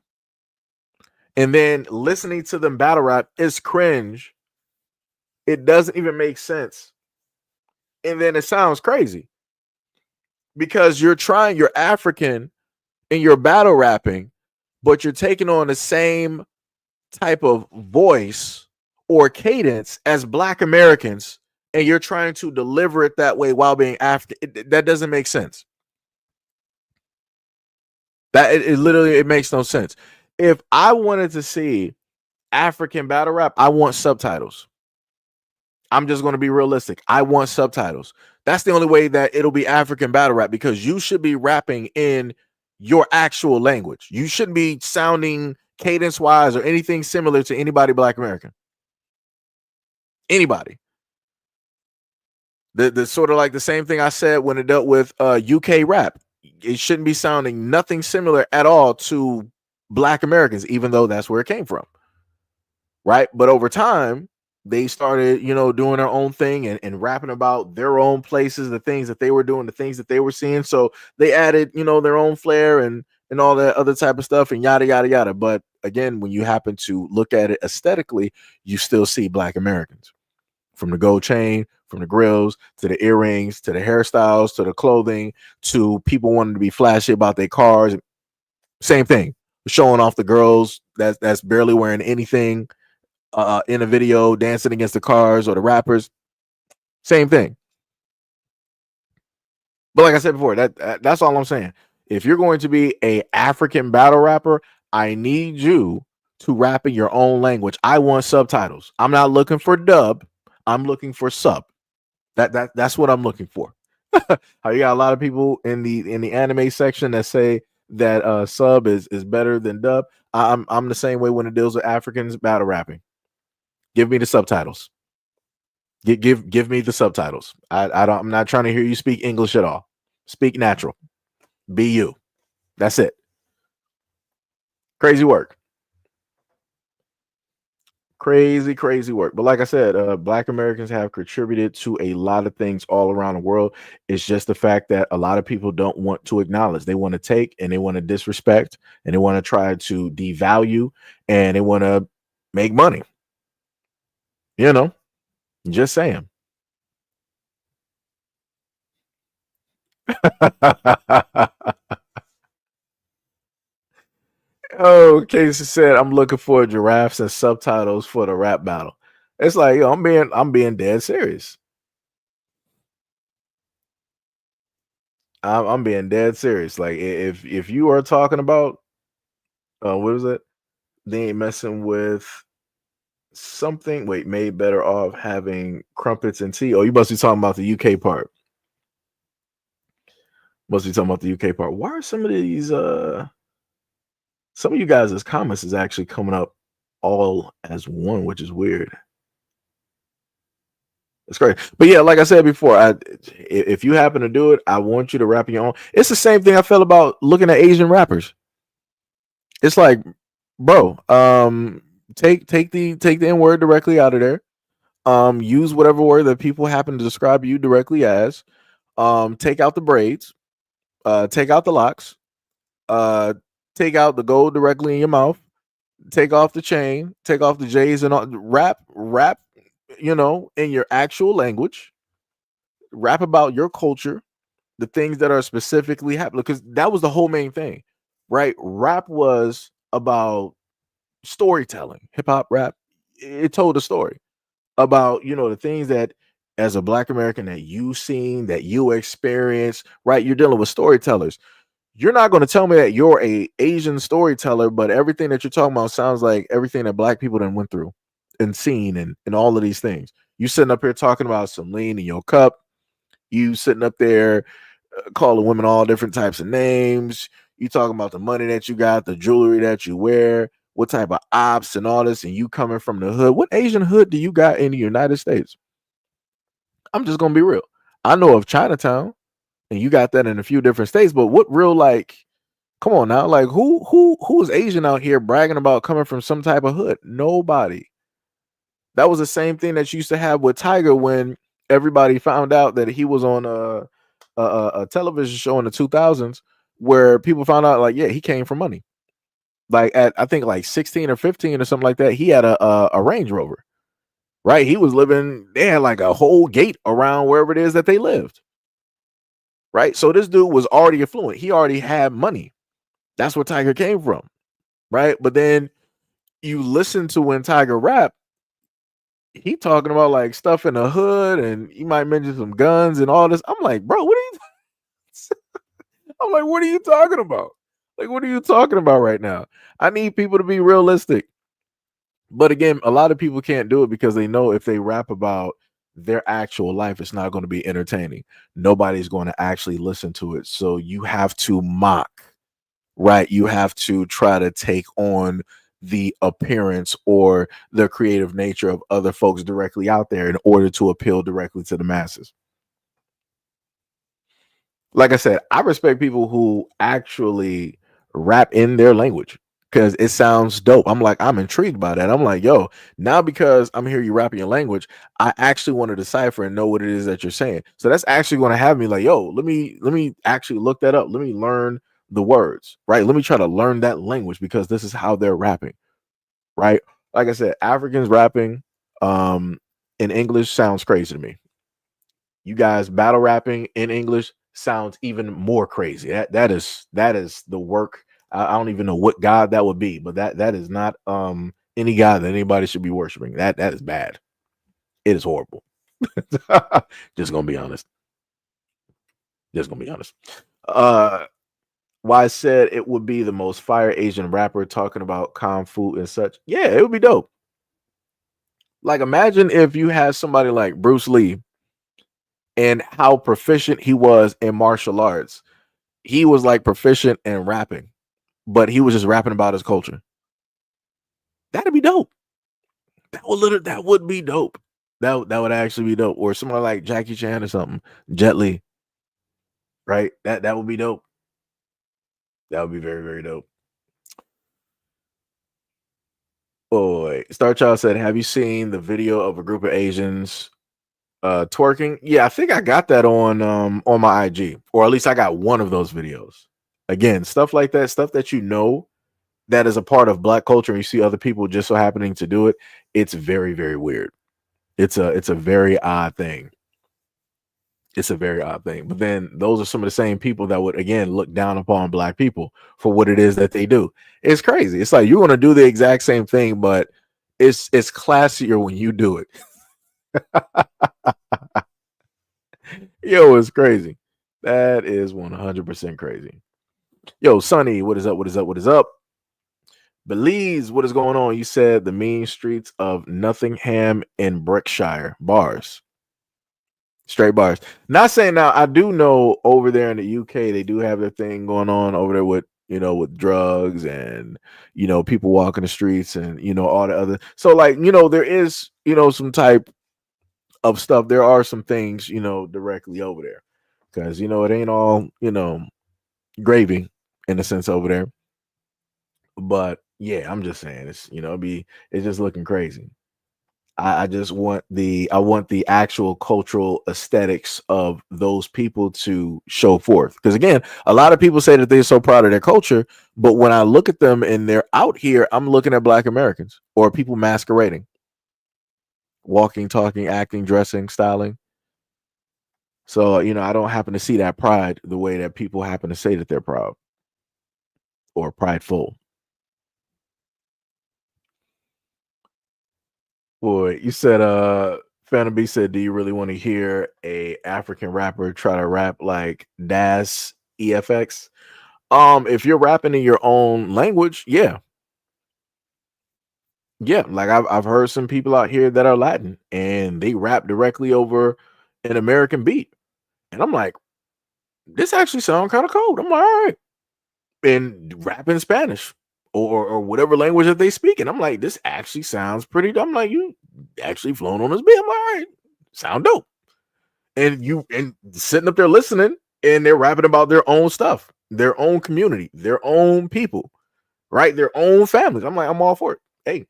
And then listening to them battle rap is cringe. It doesn't even make sense. And then it sounds crazy, because you're African and you're battle rapping, but you're taking on the same type of voice or cadence as Black Americans, and you're trying to deliver it that way while being African. That doesn't make sense. That it literally, it makes no sense. If I wanted to see African battle rap, I want subtitles. I'm just going to be realistic. I want subtitles. That's the only way that it'll be African battle rap, because you should be rapping in your actual language. You shouldn't be sounding cadence wise or anything similar to anybody Black American. Anybody. The sort of like the same thing I said when it dealt with UK rap. It shouldn't be sounding nothing similar at all to Black Americans, even though that's where it came from. Right. But over time, they started, doing their own thing and rapping about their own places, the things that they were doing, the things that they were seeing. So they added, their own flair and all that other type of stuff and yada, yada, yada. But again, when you happen to look at it aesthetically, you still see Black Americans, from the gold chain, from the grills, to the earrings, to the hairstyles, to the clothing, to people wanting to be flashy about their cars. Same thing, showing off the girls that's barely wearing anything in a video, dancing against the cars or the rappers. Same thing. But like I said before, that's all I'm saying. If you're going to be a African battle rapper, I need you to rap in your own language. I want subtitles. I'm not looking for dub. I'm looking for sub. That's what I'm looking for. How you got a lot of people in the anime section that say that sub is better than dub. I'm the same way when it deals with Africans battle rapping. Give me the subtitles. Give me the subtitles. I'm not trying to hear you speak English at all. Speak natural. Be you. That's it. Crazy work. Crazy work. But like I said, Black Americans have contributed to a lot of things all around the world. It's just the fact that a lot of people don't want to acknowledge. They want to take and they want to disrespect and they want to try to devalue and they want to make money. Just saying. Oh, Casey said, I'm looking for giraffes and subtitles for the rap battle. It's like, I'm being dead serious. I'm being dead serious. Like, if you are talking about what is it? They ain't messing with something. Wait, made better off having crumpets and tea. Oh, you must be talking about the UK part. Why are some of these some of you guys' comments is actually coming up all as one, which is weird. It's great. But yeah, like I said before, if you happen to do it, I want you to rap your own. It's the same thing I felt about looking at Asian rappers. It's like, bro, take the N-word directly out of there. Use whatever word that people happen to describe you directly as. Take out the braids, take out the locks, take out the gold directly in your mouth, take off the chain, take off the J's and all, rap, in your actual language, rap about your culture, the things that are specifically happening, because that was the whole main thing, right? Rap was about storytelling. Hip hop rap, it told a story about, the things that as a Black American that you seen, that you experience, right? You're dealing with storytellers. You're not going to tell me that you're a Asian storyteller, but everything that you're talking about sounds like everything that Black people done went through and seen and all of these things. You sitting up here talking about some lean in your cup. You sitting up there calling women all different types of names. You talking about the money that you got, the jewelry that you wear, what type of ops and all this, and you coming from the hood. What Asian hood do you got in the United States? I'm just going to be real. I know of Chinatown, and you got that in a few different states, but what real, like, come on now, like who's Asian out here bragging about coming from some type of hood? Nobody. That was the same thing that you used to have with Tiger when everybody found out that he was on a television show in the 2000s, where people found out, like, yeah, he came from money. Like at, I think, like 16 or 15 or something like that, he had a Range Rover, right? He was living, they had like a whole gate around wherever it is that they lived. Right. So this dude was already affluent. He already had money. That's where Tiger came from. right? But then you listen to when Tiger rap, he talking about like stuff in the hood, and he might mention some guns and all this. I'm like, bro, what are you? I'm like, what are you talking about? Like, what are you talking about right now? I need people to be realistic. But again, a lot of people can't do it because they know if they rap about their actual life, it's not going to be entertaining. Nobody's going to actually listen to it. So you have to mock, right? You have to try to take on the appearance or the creative nature of other folks directly out there in order to appeal directly to the masses. Like I said, I respect people who actually rap in their language because it sounds dope. I'm like, I'm intrigued by that. I'm like, yo, now because I'm hearing you rapping your language, I actually want to decipher and know what it is that you're saying. So that's actually going to have me like, yo, let me actually look that up. Let me learn the words, right? Let me try to learn that language because this is how they're rapping, right? Like I said, Africans rapping in English sounds crazy to me. You guys battle rapping in English sounds even more crazy. That is the work. I don't even know what god that would be, but that is not any god that anybody should be worshiping. That is bad. It is horrible. Just gonna be honest. Just gonna be honest. Why I said it would be the most fire Asian rapper talking about kung fu and such. Yeah, it would be dope. Like imagine if you had somebody like Bruce Lee and how proficient he was in martial arts. He was like proficient in rapping, but he was just rapping about his culture. That'd be dope. That would be dope. That would actually be dope. Or somebody like Jackie Chan or something. Jet Li, right? That would be dope. That would be very, very dope. Boy, Star Child said, have you seen the video of a group of Asians twerking? Yeah, I think I got that on my IG, or at least I got one of those videos. Again, stuff like that, stuff that you know that is a part of black culture, and you see other people just so happening to do it. It's very, very weird. It's a very odd thing. It's a very odd thing. But then those are some of the same people that would again look down upon black people for what it is that they do. It's crazy. It's like you're gonna do the exact same thing, but it's classier when you do it. Yo, it's crazy. That is 100% crazy. Yo, Sonny, what is up? What is up? What is up? Belize, what is going on? You said the mean streets of Nottingham and Berkshire bars. Straight bars. Not saying now, I do know over there in the UK, they do have their thing going on over there with, with drugs and, people walking the streets and, all the other. So, like, there is, some type of stuff. There are some things, directly over there because, it ain't all, gravy in a sense over there. But yeah, I'm just saying it's it's just looking crazy. I just want the actual cultural aesthetics of those people to show forth. Because again, a lot of people say that they're so proud of their culture, but when I look at them and they're out here, I'm looking at Black Americans or people masquerading, walking, talking, acting, dressing, styling. So I don't happen to see that pride the way that people happen to say that they're proud or prideful. Boy, you said Phantom B said, do you really want to hear a African rapper try to rap like Das EFX? If you're rapping in your own language, yeah. Yeah, like I've heard some people out here that are Latin and they rap directly over an American beat. And I'm like, this actually sounds kind of cold. I'm like, all right. And rap in Spanish or whatever language that they speak. And I'm like, this actually sounds pretty. I'm like, you actually flown on this beat. I'm like, all right, sound dope. And sitting up there listening, and they're rapping about their own stuff, their own community, their own people, right? Their own families. I'm like, I'm all for it. Hey,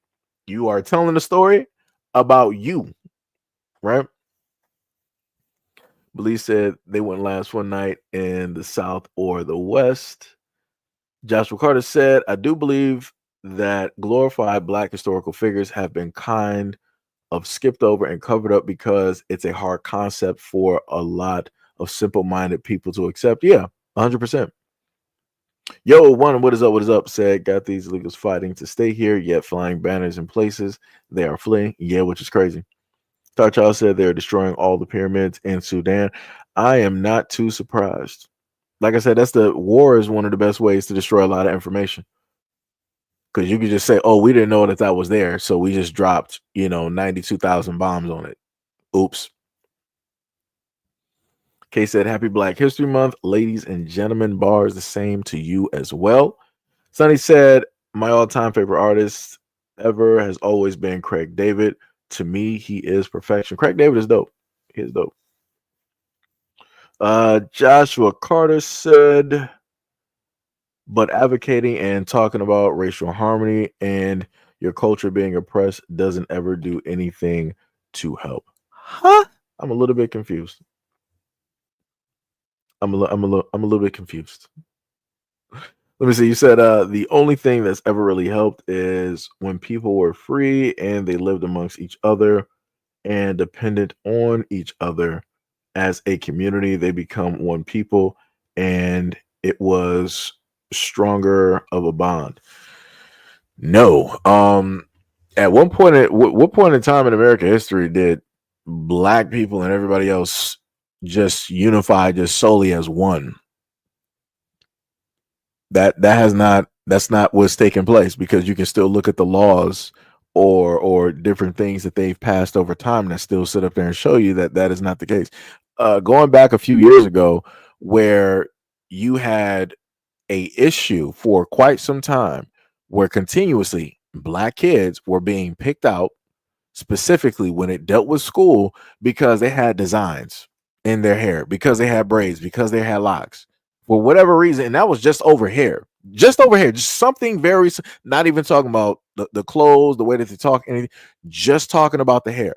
you are telling a story about you, right? Belize said they wouldn't last one night in the South or the West. Joshua Carter said, I do believe that glorified Black historical figures have been kind of skipped over and covered up because it's a hard concept for a lot of simple-minded people to accept. Yeah, 100%. Yo, one, what is up? What is up? Said, got these illegals fighting to stay here, yet flying banners in places they are fleeing. Yeah, which is crazy. Thought y'all said they're destroying all the pyramids in Sudan. I am not too surprised. Like I said, that's the war is one of the best ways to destroy a lot of information. Because you could just say, oh, we didn't know that was there. So we just dropped, 92,000 bombs on it. Oops. Kay said, happy Black History Month. Ladies and gentlemen, bars the same to you as well. Sonny said, my all-time favorite artist ever has always been Craig David. To me, he is perfection. Craig David is dope. He is dope. Joshua Carter said, but advocating and talking about racial harmony and your culture being oppressed doesn't ever do anything to help. Huh? I'm a little bit confused. I'm a little bit confused. Let me see. You said the only thing that's ever really helped is when people were free and they lived amongst each other and dependent on each other as a community. They become one people, and it was stronger of a bond. No. At one point, what point in time in American history did Black people and everybody else just unify just solely as one? That's not what's taking place, because you can still look at the laws or different things that they've passed over time that still sit up there and show you that that is not the case. Going back a few years ago, where you had a issue for quite some time where continuously Black kids were being picked out, specifically when it dealt with school, because they had designs in their hair, because they had braids, because they had locks, for whatever reason. And that was just over here, just something very, not even talking about the clothes, the way that they talk, anything, just talking about the hair.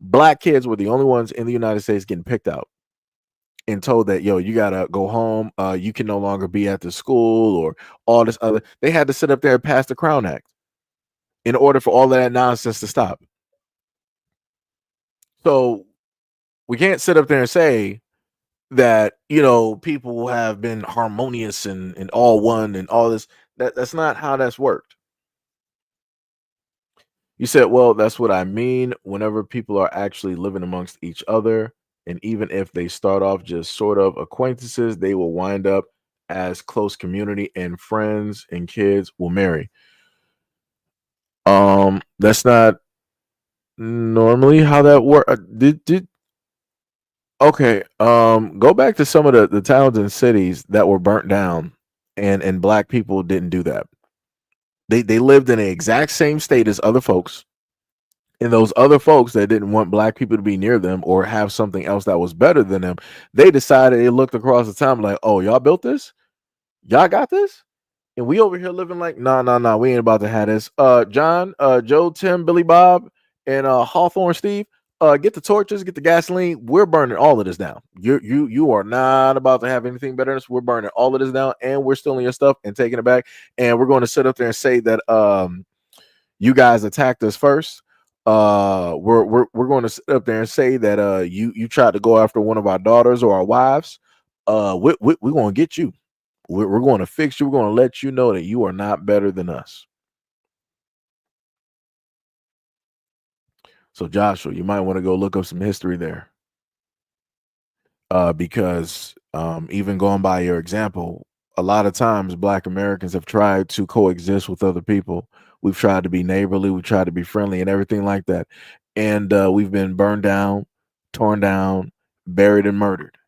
Black kids were the only ones in the United States getting picked out and told that, yo, you gotta go home, you can no longer be at the school, or all this other. They had to sit up there and pass the Crown Act in order for all of that nonsense to stop. So we can't sit up there and say that, people have been harmonious and all one and all this. That's not how that's worked. You said, well, that's what I mean. Whenever people are actually living amongst each other, and even if they start off just sort of acquaintances, they will wind up as close community, and friends and kids will marry. That's not normally how that works. Okay. Go back to some of the towns and cities that were burnt down, and Black people didn't do that. They lived in the exact same state as other folks. And those other folks that didn't want Black people to be near them or have something else that was better than them, they decided, they looked across the town like, oh, y'all built this? Y'all got this? And we over here living like, nah, we ain't about to have this. John, Joe, Tim, Billy Bob, and Hawthorne Steve, get the torches, get the gasoline. We're burning all of this down. You are not about to have anything better than this. We're burning all of this down, and we're stealing your stuff and taking it back. And we're going to sit up there and say that you guys attacked us first. We're going to sit up there and say that you tried to go after one of our daughters or our wives. We're going to get you. We're going to fix you. We're going to let you know that you are not better than us. So Joshua, you might want to go look up some history there. Because even going by your example, a lot of times Black Americans have tried to coexist with other people. We've tried to be neighborly, we tried to be friendly and everything like that. And we've been burned down, torn down, buried, and murdered.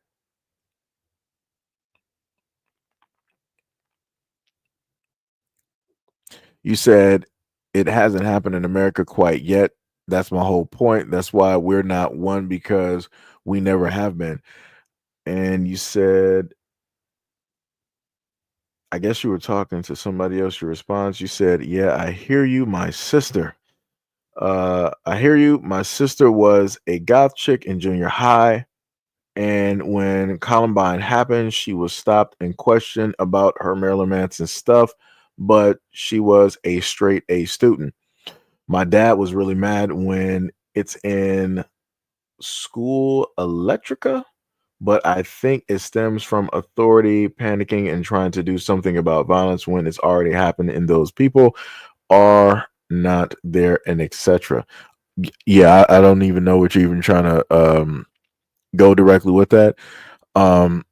You said it hasn't happened in America quite yet. That's my whole point. That's why we're not one, because we never have been. And you said, I guess you were talking to somebody else. Your response, you said, yeah, I hear you, my sister. I hear you. My sister was a goth chick in junior high. And when Columbine happened, she was stopped and questioned about her Marilyn Manson stuff, but she was a straight A student. My dad was really mad when it's in school electrica but I think it stems from authority panicking and trying to do something about violence when it's already happened and those people are not there and etc. Yeah, I don't even know what you're even trying to go directly with that. Um,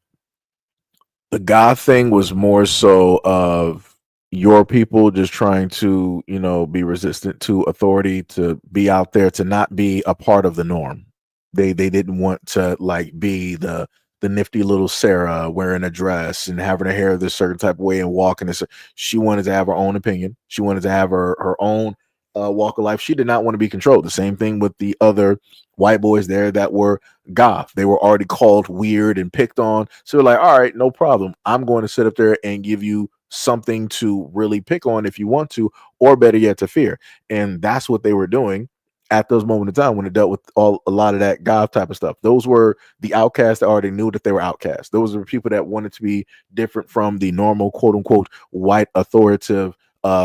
the God thing was more so of your people just trying to, be resistant to authority, to be out there, to not be a part of the norm. They didn't want to like be the nifty little Sarah wearing a dress and having her hair this certain type of way and walking this. She wanted to have her own opinion. She wanted to have her own walk of life. She did not want to be controlled. The same thing with the other white boys there that were goth. They were already called weird and picked on. So they're like, all right, no problem. I'm going to sit up there and give you something to really pick on if you want to, or better yet, to fear. And that's what they were doing at those moments of time when it dealt with a lot of that goth type of stuff. Those were the outcasts that already knew that they were outcasts. Those were people that wanted to be different from the normal, quote unquote, white authoritative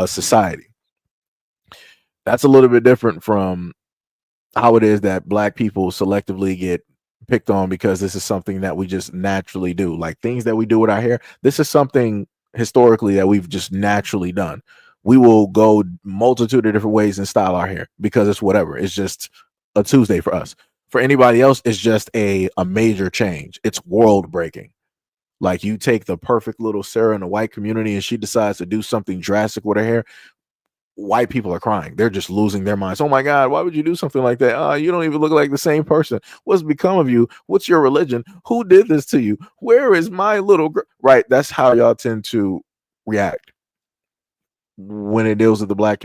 society. That's a little bit different from how it is that black people selectively get picked on because this is something that we just naturally do. Like things that we do with our hair, this is something historically that we've just naturally done. We will go multitude of different ways and style our hair because it's whatever. It's just a Tuesday for us. For anybody else, it's just a major change. It's world breaking. Like you take the perfect little Sarah in the white community and she decides to do something drastic with her hair, white people are crying. They're just losing their minds. Oh my God, why would you do something like that? You don't even look like the same person. What's become of you? What's your religion? Who did this to you? Where is my little girl? Right. That's how y'all tend to react when it deals with the black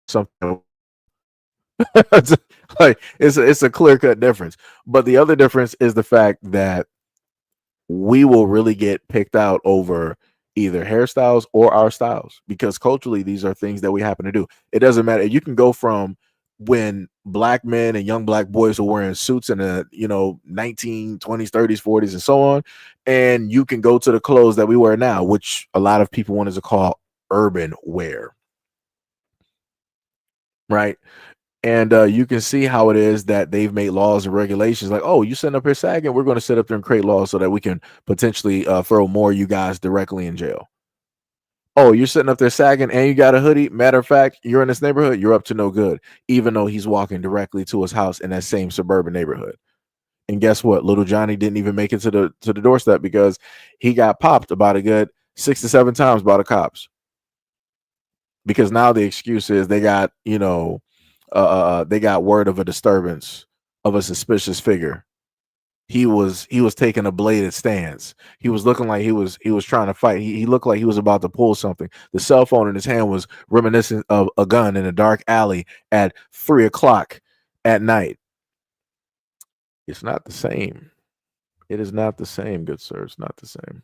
something. Like it's a clear cut difference. But the other difference is the fact that we will really get picked out over either hairstyles or our styles because culturally these are things that we happen to do. It doesn't matter. You can go from when black men and young black boys were wearing suits in the 1920s, 30s, 40s, and so on, and you can go to the clothes that we wear now, which a lot of people wanted to call urban wear, right? And you can see how it is that they've made laws and regulations like, oh, you sitting up here sagging, we're going to sit up there and create laws so that we can potentially throw more of you guys directly in jail. Oh, you're sitting up there sagging and you got a hoodie. Matter of fact, you're in this neighborhood, you're up to no good, even though he's walking directly to his house in that same suburban neighborhood. And guess what? Little Johnny didn't even make it to the doorstep because he got popped about a good 6 to 7 times by the cops. Because now the excuse is they got, they got word of a disturbance of a suspicious figure. He was taking a bladed stance. He was looking like he was trying to fight. He looked like he was about to pull something. The cell phone in his hand was reminiscent of a gun in a dark alley at 3 o'clock at night. It's not the same. It is not the same, good sir. It's not the same.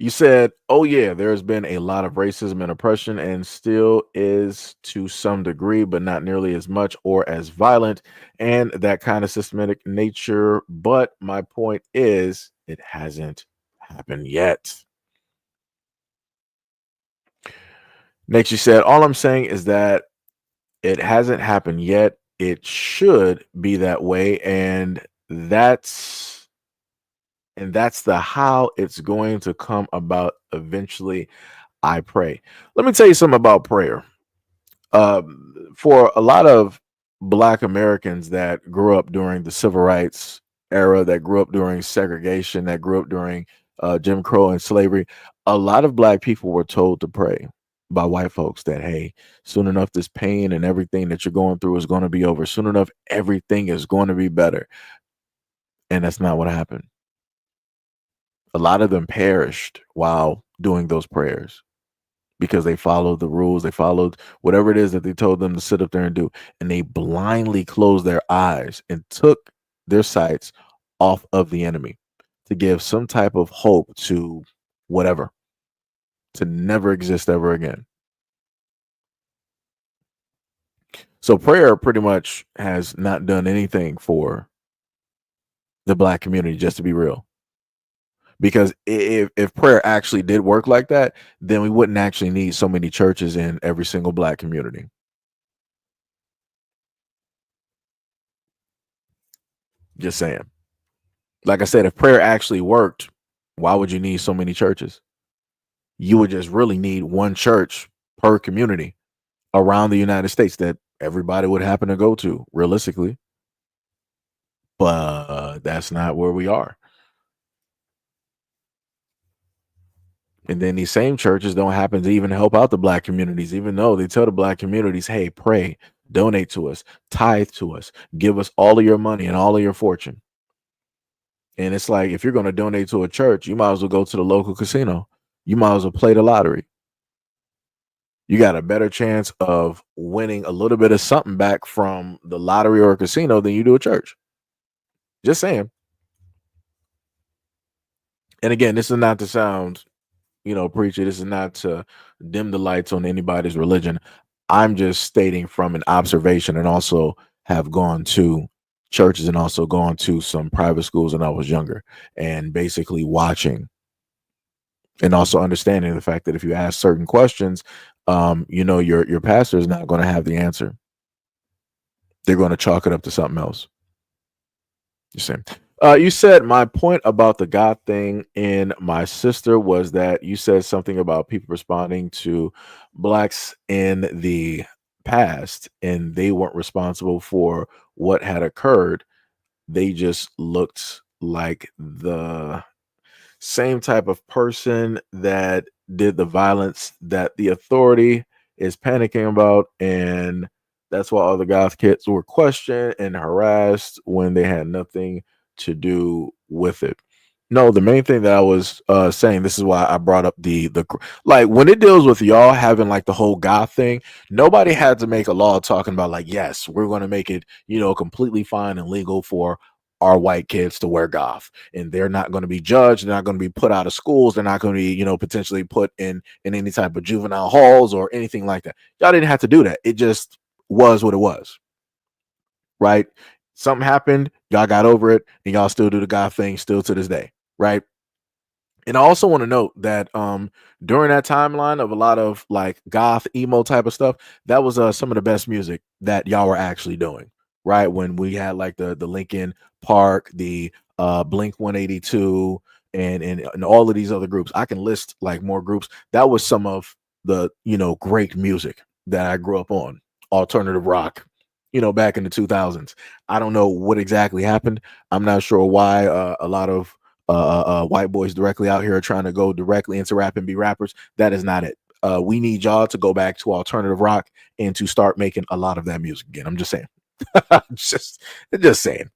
You said, oh, yeah, there's been a lot of racism and oppression and still is to some degree, but not nearly as much or as violent and that kind of systematic nature. But my point is, it hasn't happened yet. Next, you said, all I'm saying is that it hasn't happened yet. It should be that way. And that's the how it's going to come about eventually, I pray. Let me tell you something about prayer. For a lot of Black Americans that grew up during the civil rights era, that grew up during segregation, that grew up during Jim Crow and slavery, a lot of Black people were told to pray by white folks that, hey, soon enough, this pain and everything that you're going through is going to be over. Soon enough, everything is going to be better. And that's not what happened. A lot of them perished while doing those prayers because they followed the rules. They followed whatever it is that they told them to sit up there and do. And they blindly closed their eyes and took their sights off of the enemy to give some type of hope to whatever, to never exist ever again. So prayer pretty much has not done anything for the Black community, just to be real. Because if prayer actually did work like that, then we wouldn't actually need so many churches in every single Black community. Just saying. Like I said, if prayer actually worked, why would you need so many churches? You would just really need one church per community around the United States that everybody would happen to go to, realistically. But that's not where we are. And then these same churches don't happen to even help out the black communities, even though they tell the black communities, hey, pray, donate to us, tithe to us, give us all of your money and all of your fortune. And it's like, if you're going to donate to a church, you might as well go to the local casino. You might as well play the lottery. You got a better chance of winning a little bit of something back from the lottery or a casino than you do a church. Just saying. And again, this is not to sound, preachy. This is not to dim the lights on anybody's religion. I'm just stating from an observation, and also have gone to churches and also gone to some private schools when I was younger, and basically watching and also understanding the fact that if you ask certain questions, your pastor is not going to have the answer. They're going to chalk it up to something else. You said my point about the God thing in my sister was that you said something about people responding to blacks in the past and they weren't responsible for what had occurred. They just looked like the same type of person that did the violence that the authority is panicking about, and that's why all the goth kids were questioned and harassed when they had nothing to do with it. No, the main thing that I was saying, this is why I brought up the like, when it deals with y'all having like the whole goth thing, nobody had to make a law talking about like, yes, we're going to make it, completely fine and legal for our white kids to wear goth, and they're not going to be judged, they're not going to be put out of schools, they're not going to be, potentially put in any type of juvenile halls or anything like that. Y'all didn't have to do that. It just was what it was, right? Something happened, y'all got over it, and y'all still do the goth thing still to this day, right? And I also want to note that during that timeline of a lot of like goth emo type of stuff, that was some of the best music that y'all were actually doing, right? When we had like the Linkin Park, the Blink 182, and all of these other groups. I can list like more groups. That was some of the great music that I grew up on. Alternative rock, back in the 2000s. I don't know what exactly happened. I'm not sure why a lot of white boys directly out here are trying to go directly into rap and be rappers. That is not it. We need y'all to go back to alternative rock and to start making a lot of that music again. I'm just saying. just saying.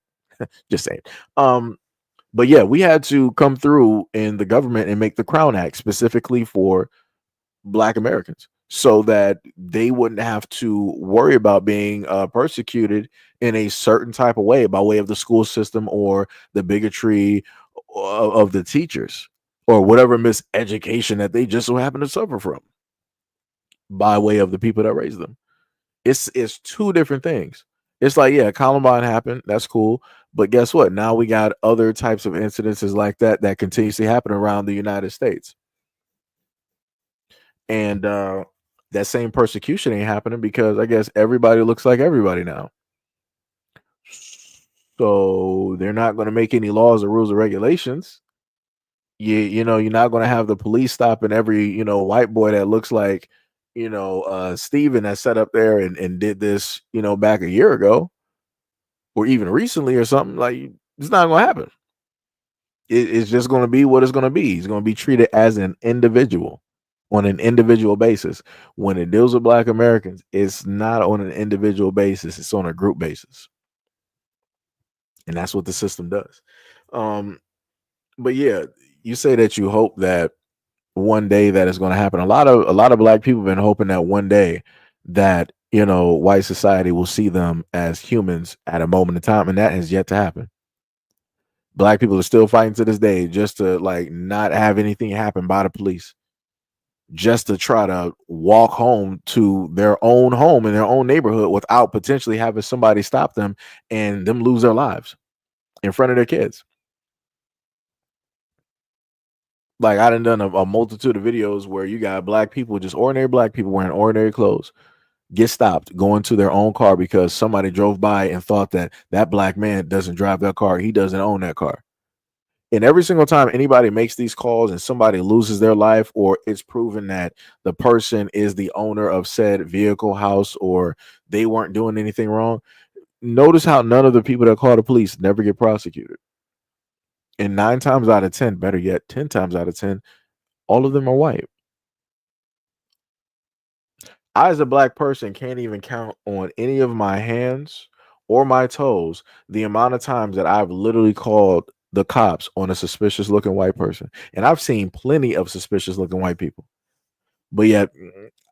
Just saying. But yeah, we had to come through in the government and make the Crown Act specifically for Black Americans, so that they wouldn't have to worry about being persecuted in a certain type of way by way of the school system or the bigotry of the teachers or whatever miseducation that they just so happen to suffer from by way of the people that raised them. It's two different things. It's like, yeah, Columbine happened. That's cool. But guess what? Now we got other types of incidences like that continuously happen around the United States. And that same persecution ain't happening because I guess everybody looks like everybody now. So they're not going to make any laws or rules or regulations. You're not going to have the police stopping every, white boy that looks like, Steven that sat up there and did this, back a year ago or even recently or something. Like, it's not going to happen. It's just going to be what it's going to be. He's going to be treated as an individual on an individual basis. When it deals with Black Americans, it's not on an individual basis, it's on a group basis. And that's what the system does. But yeah, you say that you hope that one day that is going to happen. A lot of Black people have been hoping that one day that, white society will see them as humans at a moment in time, and that has yet to happen. Black people are still fighting to this day just to like not have anything happen by the police, just to try to walk home to their own home in their own neighborhood without potentially having somebody stop them and them lose their lives in front of their kids. Like, I done a multitude of videos where you got Black people, just ordinary Black people wearing ordinary clothes, get stopped going to their own car because somebody drove by and thought that that black man doesn't drive that car, he doesn't own that car. And every single time anybody makes these calls and somebody loses their life, or it's proven that the person is the owner of said vehicle, house, or they weren't doing anything wrong, notice how none of the people that call the police never get prosecuted. And 9 times out of 10, better yet, 10 times out of 10, all of them are white. I, as a black person, can't even count on any of my hands or my toes the amount of times that I've literally called the cops on a suspicious looking white person. And I've seen plenty of suspicious looking white people. But yet,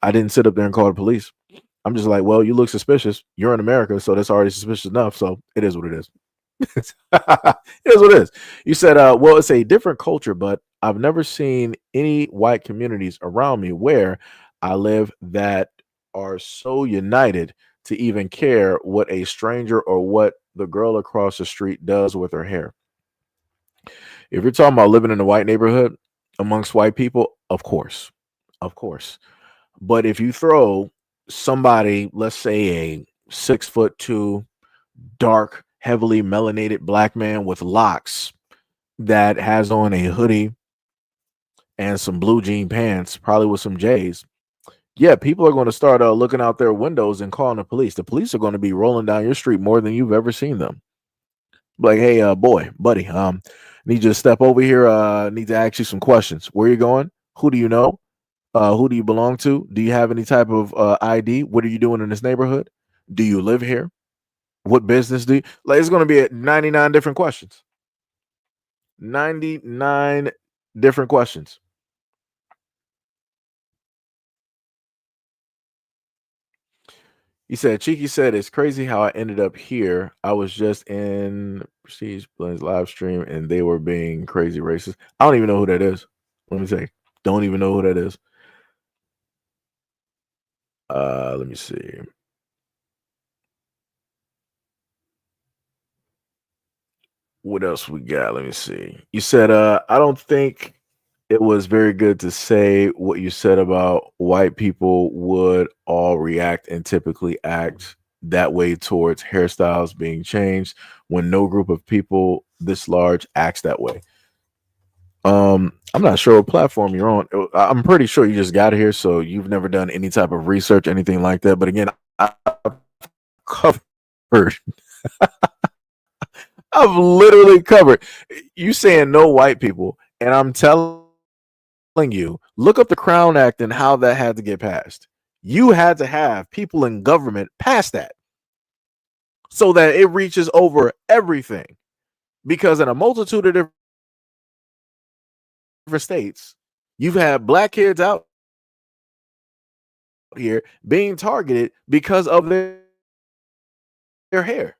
I didn't sit up there and call the police. I'm just like, well, you look suspicious. You're in America, so that's already suspicious enough. So it is what it is. It is what it is. You said, well, it's a different culture, but I've never seen any white communities around me where I live that are so united to even care what a stranger or what the girl across the street does with her hair. If you're talking about living in a white neighborhood amongst white people, of course, of course. But if you throw somebody, let's say a 6'2", dark, heavily melanated black man with locks that has on a hoodie and some blue jean pants, probably with some J's, yeah, people are going to start looking out their windows and calling the police. The police are going to be rolling down your street more than you've ever seen them. Like, hey, boy, buddy, need you to step over here. Need to ask you some questions. Where are you going? Who do you know? Who do you belong to? Do you have any type of ID? What are you doing in this neighborhood? Do you live here? What business do you like? It's going to be 99 different questions. 99 different questions. He said, Cheeky said, it's crazy how I ended up here. I was just in Prestige Blend's live stream and they were being crazy racist. I don't even know who that is. Let me say, don't even know who that is. Let me see. What else we got? Let me see. You said, I don't think it was very good to say what you said about white people would all react and typically act that way towards hairstyles being changed when no group of people this large acts that way. I'm not sure what platform you're on. I'm pretty sure you just got here, so you've never done any type of research, anything like that. But again, I've covered. I've literally covered. You saying no white people, and I'm telling you, look up the Crown Act and how that had to get passed. You had to have people in government pass that so that it reaches over everything. Because in a multitude of different states, you've had black kids out here being targeted because of their hair.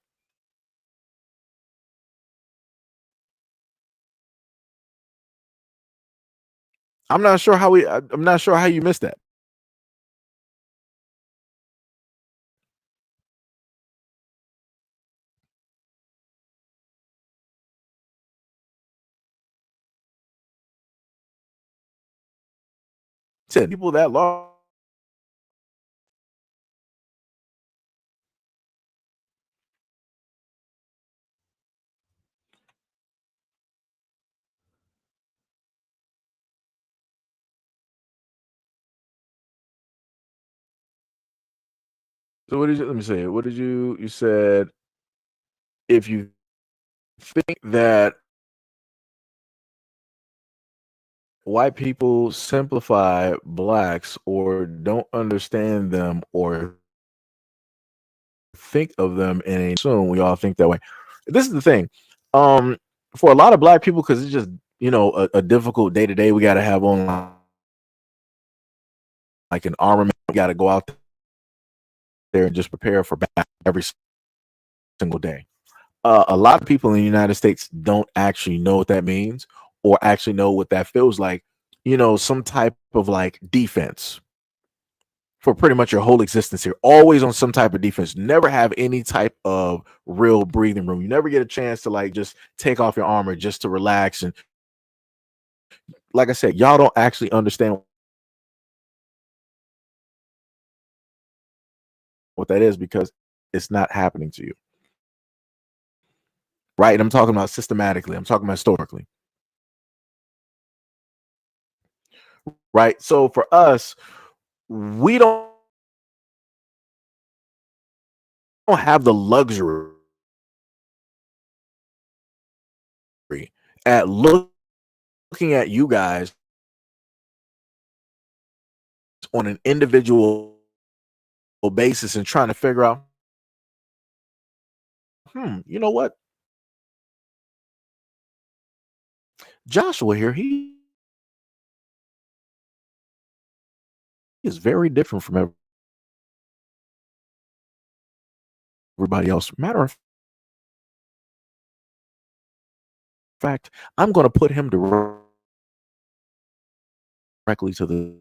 I'm not sure how you missed that. Said people that large. So what did you let me say? What did you said if you think that white people simplify blacks or don't understand them or think of them in a soon we all think that way. This is the thing. For a lot of black people, because it's just a difficult day to day, we got to have on like an armament. We got to go out there and just prepare for battle every single day. A lot of people in the United States don't actually know what that means or actually know what that feels like. Some type of like defense for pretty much your whole existence here. Always on some type of defense. Never have any type of real breathing room. You never get a chance to like just take off your armor just to relax. And like I said, y'all don't actually understand what that is because it's not happening to you. Right? And I'm talking about systematically. I'm talking about historically. Right? So for us, we don't have the luxury at looking at you guys on an individual basis and trying to figure out, you know what? Joshua here, he is very different from everybody else. Matter of fact, I'm going to put him directly to the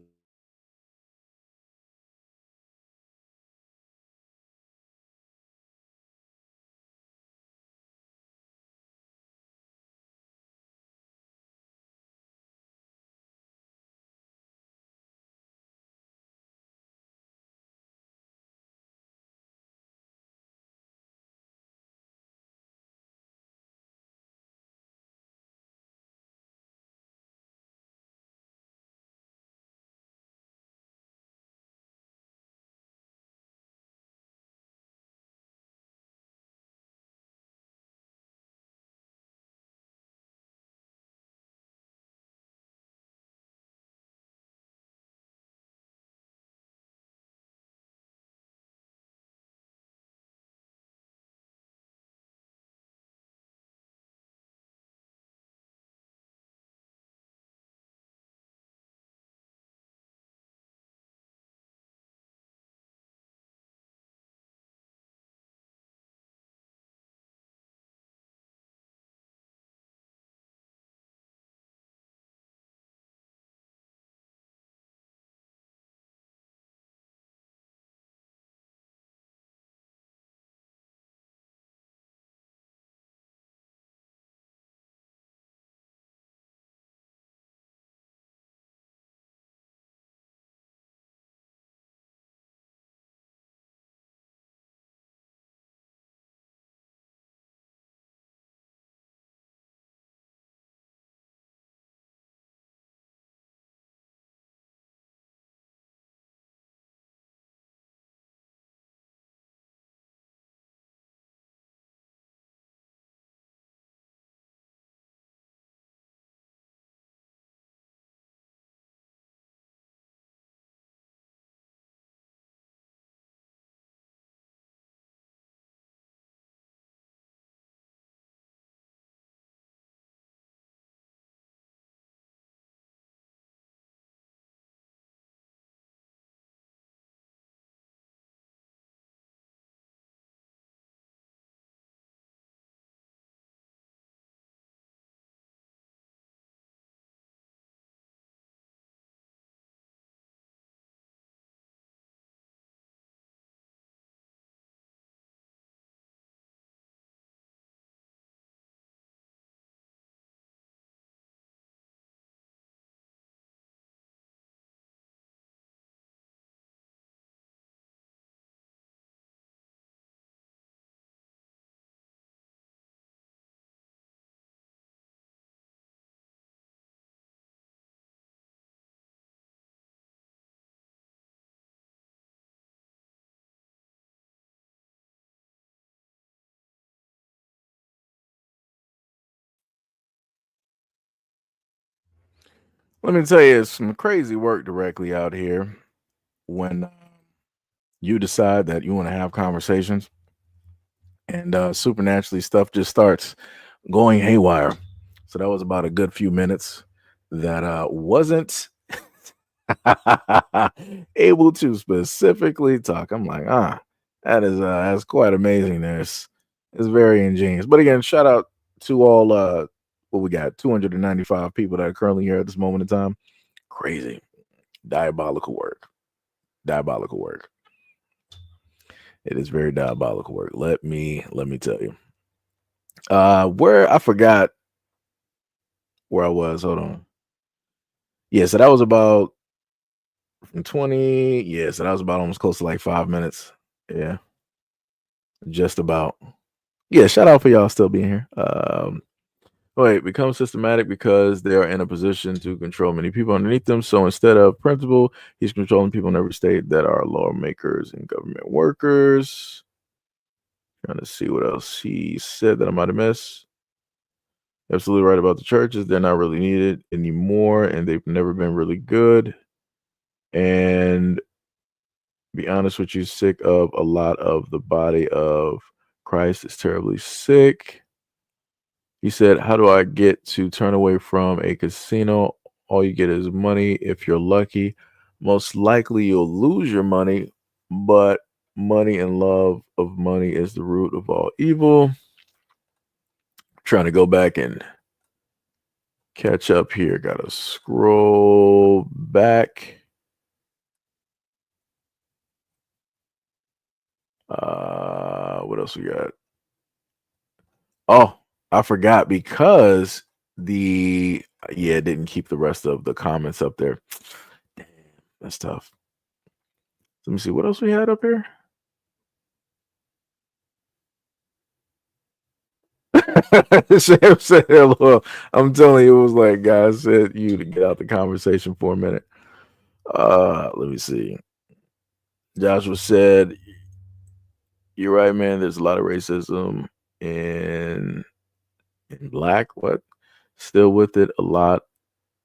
Let me tell you, it's some crazy work directly out here when you decide that you want to have conversations and supernaturally stuff just starts going haywire. So that was about a good few minutes that wasn't able to specifically talk. I'm like, that's quite amazing. It's very ingenious. But again, shout out to all what we got 295 people that are currently here at this moment in time. Crazy. Diabolical work. Diabolical work. It is very diabolical work. Let me tell you. Where I forgot where I was. Hold on. Yeah, so that was about from 20. Yeah, so that was about almost close to like 5 minutes. Yeah, just about. Yeah, shout out for y'all still being here. Wait, become systematic because they are in a position to control many people underneath them. So instead of principle, he's controlling people in every state that are lawmakers and government workers. Trying to see what else he said that I might have missed. Absolutely right about the churches. They're not really needed anymore, and they've never been really good. And be honest with you, sick of a lot of the body of Christ is terribly sick. He said, how do I get to turn away from a casino? All you get is money if you're lucky. Most likely you'll lose your money, but money and love of money is the root of all evil. Trying to go back and catch up here. Gotta scroll back. What else we got? Oh, I forgot because it didn't keep the rest of the comments up there. Damn, that's tough. Let me see what else we had up here. Sam said hello. I'm telling you, it was like guys said you to get out the conversation for a minute. Let me see. Joshua said, you're right, man. There's a lot of racism in black. What? Still with it, a lot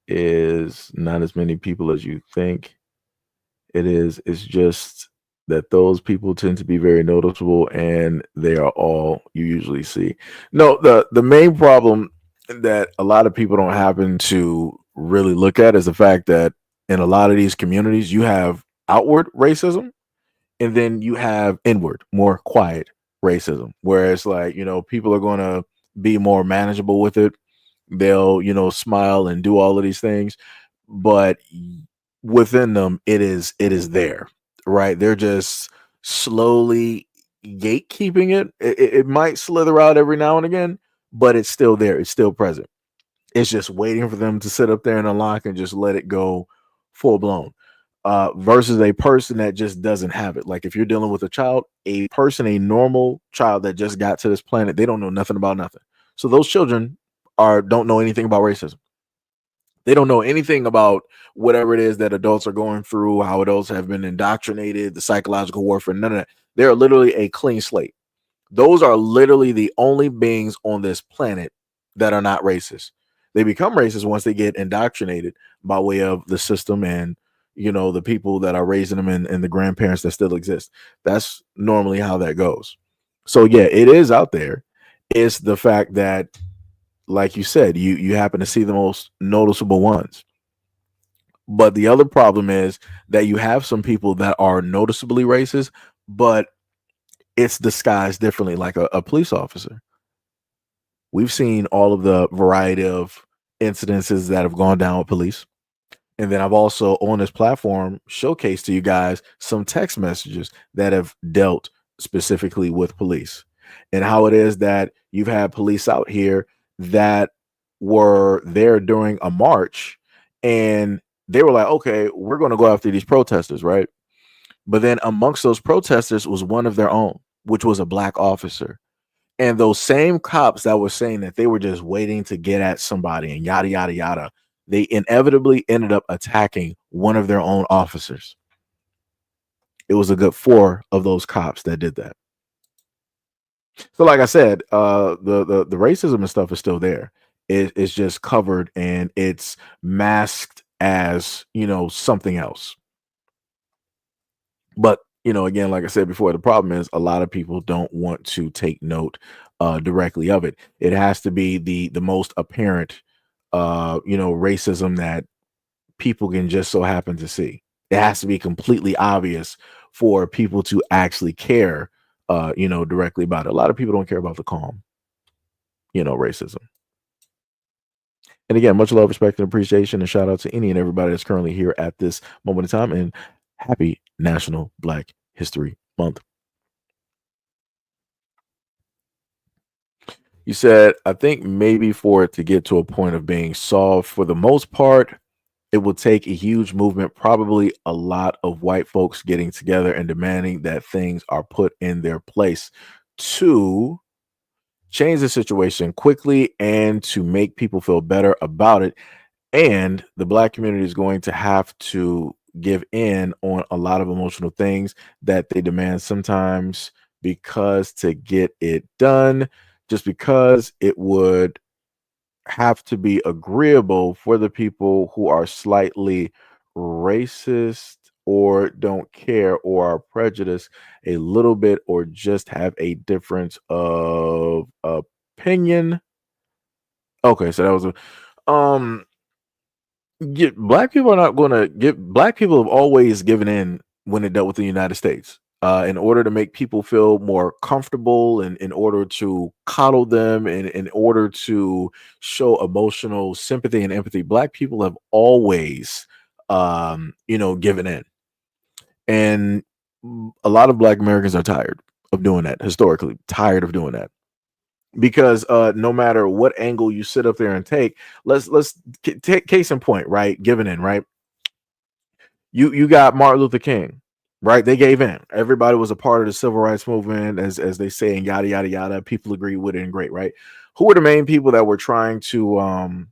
is not as many people as you think it is. It's just that those people tend to be very noticeable and they are all you usually see. No, the main problem that a lot of people don't happen to really look at is the fact that in a lot of these communities you have outward racism and then you have inward, more quiet racism, where it's like, people are going to be more manageable with it. They'll, smile and do all of these things, but within them, it is there, right? They're just slowly gatekeeping it. It might slither out every now and again, but it's still there. It's still present. It's just waiting for them to sit up there and unlock and just let it go full blown. Versus a person that just doesn't have it. Like if you're dealing with a normal child that just got to this planet, they don't know nothing about nothing. So those children don't know anything about racism. They don't know anything about whatever it is that adults are going through, how adults have been indoctrinated, the psychological warfare, none of that. They're literally a clean slate. Those are literally the only beings on this planet that are not racist. They become racist once they get indoctrinated by way of the system and the people that are raising them and the grandparents that still exist. That's normally how that goes. So yeah, it is out there. It's the fact that, like you said, you happen to see the most noticeable ones. But the other problem is that you have some people that are noticeably racist, but it's disguised differently, like a police officer. We've seen all of the variety of incidences that have gone down with police. And then I've also on this platform showcased to you guys some text messages that have dealt specifically with police and how it is that you've had police out here that were there during a march and they were like, okay, we're going to go after these protesters, right? But then amongst those protesters was one of their own, which was a black officer. And those same cops that were saying that they were just waiting to get at somebody and yada, yada, yada, they inevitably ended up attacking one of their own officers. It was a good 4 of those cops that did that. So like I said, the racism and stuff is still there. It's just covered and it's masked as, something else. But, again, like I said before, the problem is a lot of people don't want to take note directly of it. It has to be the most apparent, racism that people can just so happen to see. It has to be completely obvious for people to actually care, directly about it. A lot of people don't care about the calm, racism. And again, much love, respect, and appreciation, and shout out to any and everybody that's currently here at this moment in time. And happy National Black History Month. You said, I think maybe for it to get to a point of being solved, for the most part, It will take a huge movement, probably a lot of white folks getting together and demanding that things are put in their place to change the situation quickly and to make people feel better about it. And the black community is going to have to give in on a lot of emotional things that they demand sometimes, because to get it done, just because it would have to be agreeable for the people who are slightly racist or don't care or are prejudiced a little bit or just have a difference of opinion. Okay, so that was a black people are not going to give. Black people have always given in when it dealt with the United States, in order to make people feel more comfortable, and in order to coddle them, and in order to show emotional sympathy and empathy. Black people have always, given in, and a lot of black Americans are tired of doing that. Historically, tired of doing that, because no matter what angle you sit up there and take, let's take case in point, right? Giving in, right? You got Martin Luther King, right? They gave in. Everybody was a part of the civil rights movement, as they say, and yada yada yada. People agree with it, and great, right? Who were the main people that were trying to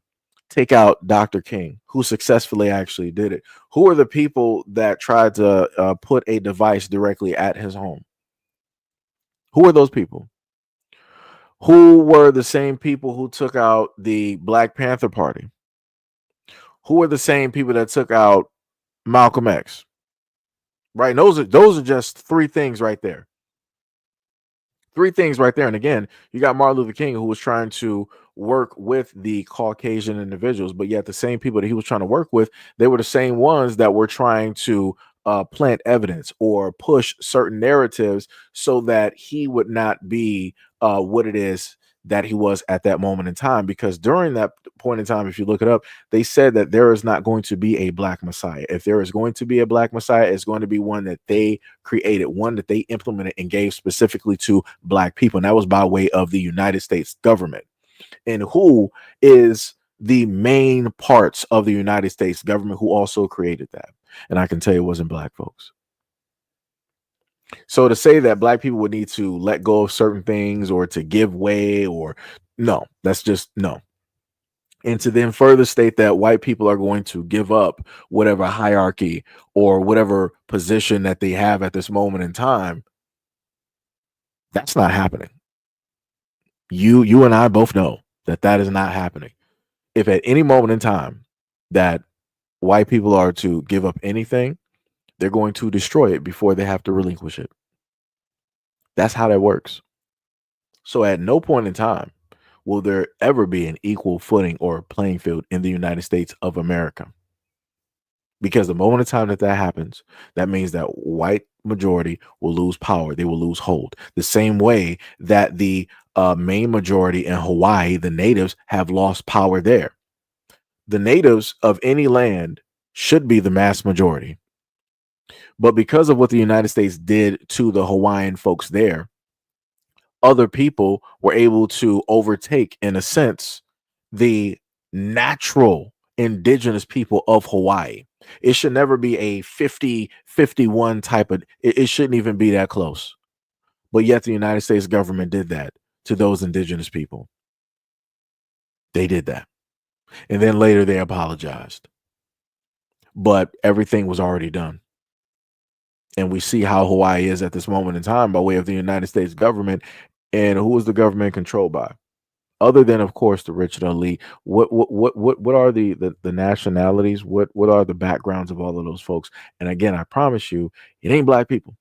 take out Dr. King, who successfully actually did it? Who are the people that tried to put a device directly at his home? Who are those people? Who were the same people who took out the Black Panther Party? Who are the same people that took out Malcolm X? Right? And those are just three things right there. Three things right there. And again, you got Martin Luther King, who was trying to work with the Caucasian individuals, but yet the same people that he was trying to work with, they were the same ones that were trying to plant evidence or push certain narratives so that he would not be what it is that he was at that moment in time. Because during that point in time, if you look it up, they said that there is not going to be a black messiah. If there is going to be a black messiah, it's going to be one that they created, one that they implemented and gave specifically to black people. And that was by way of the United States government. And who is the main parts of the United States government who also created that? And I can tell you it wasn't black folks. So to say that black people would need to let go of certain things or to give way, or no, that's just no. And to then further state that white people are going to give up whatever hierarchy or whatever position that they have at this moment in time, that's not happening. You and I both know that that is not happening. If at any moment in time that white people are to give up anything, they're going to destroy it before they have to relinquish it. That's how that works. So at no point in time will there ever be an equal footing or playing field in the United States of America. Because the moment in time that that happens, that means that white majority will lose power. They will lose hold. The same way that the main majority in Hawaii, the natives, have lost power there. The natives of any land should be the mass majority. But because of what the United States did to the Hawaiian folks there, other people were able to overtake, in a sense, the natural indigenous people of Hawaii. It should never be a 50-51 type of, it shouldn't even be that close. But yet the United States government did that to those indigenous people. They did that. And then later they apologized. But everything was already done. And we see how Hawaii is at this moment in time by way of the United States government. And who is the government controlled by? Other than, of course, the rich and elite. What are the nationalities? What are the backgrounds of all of those folks? And again, I promise you, it ain't black people.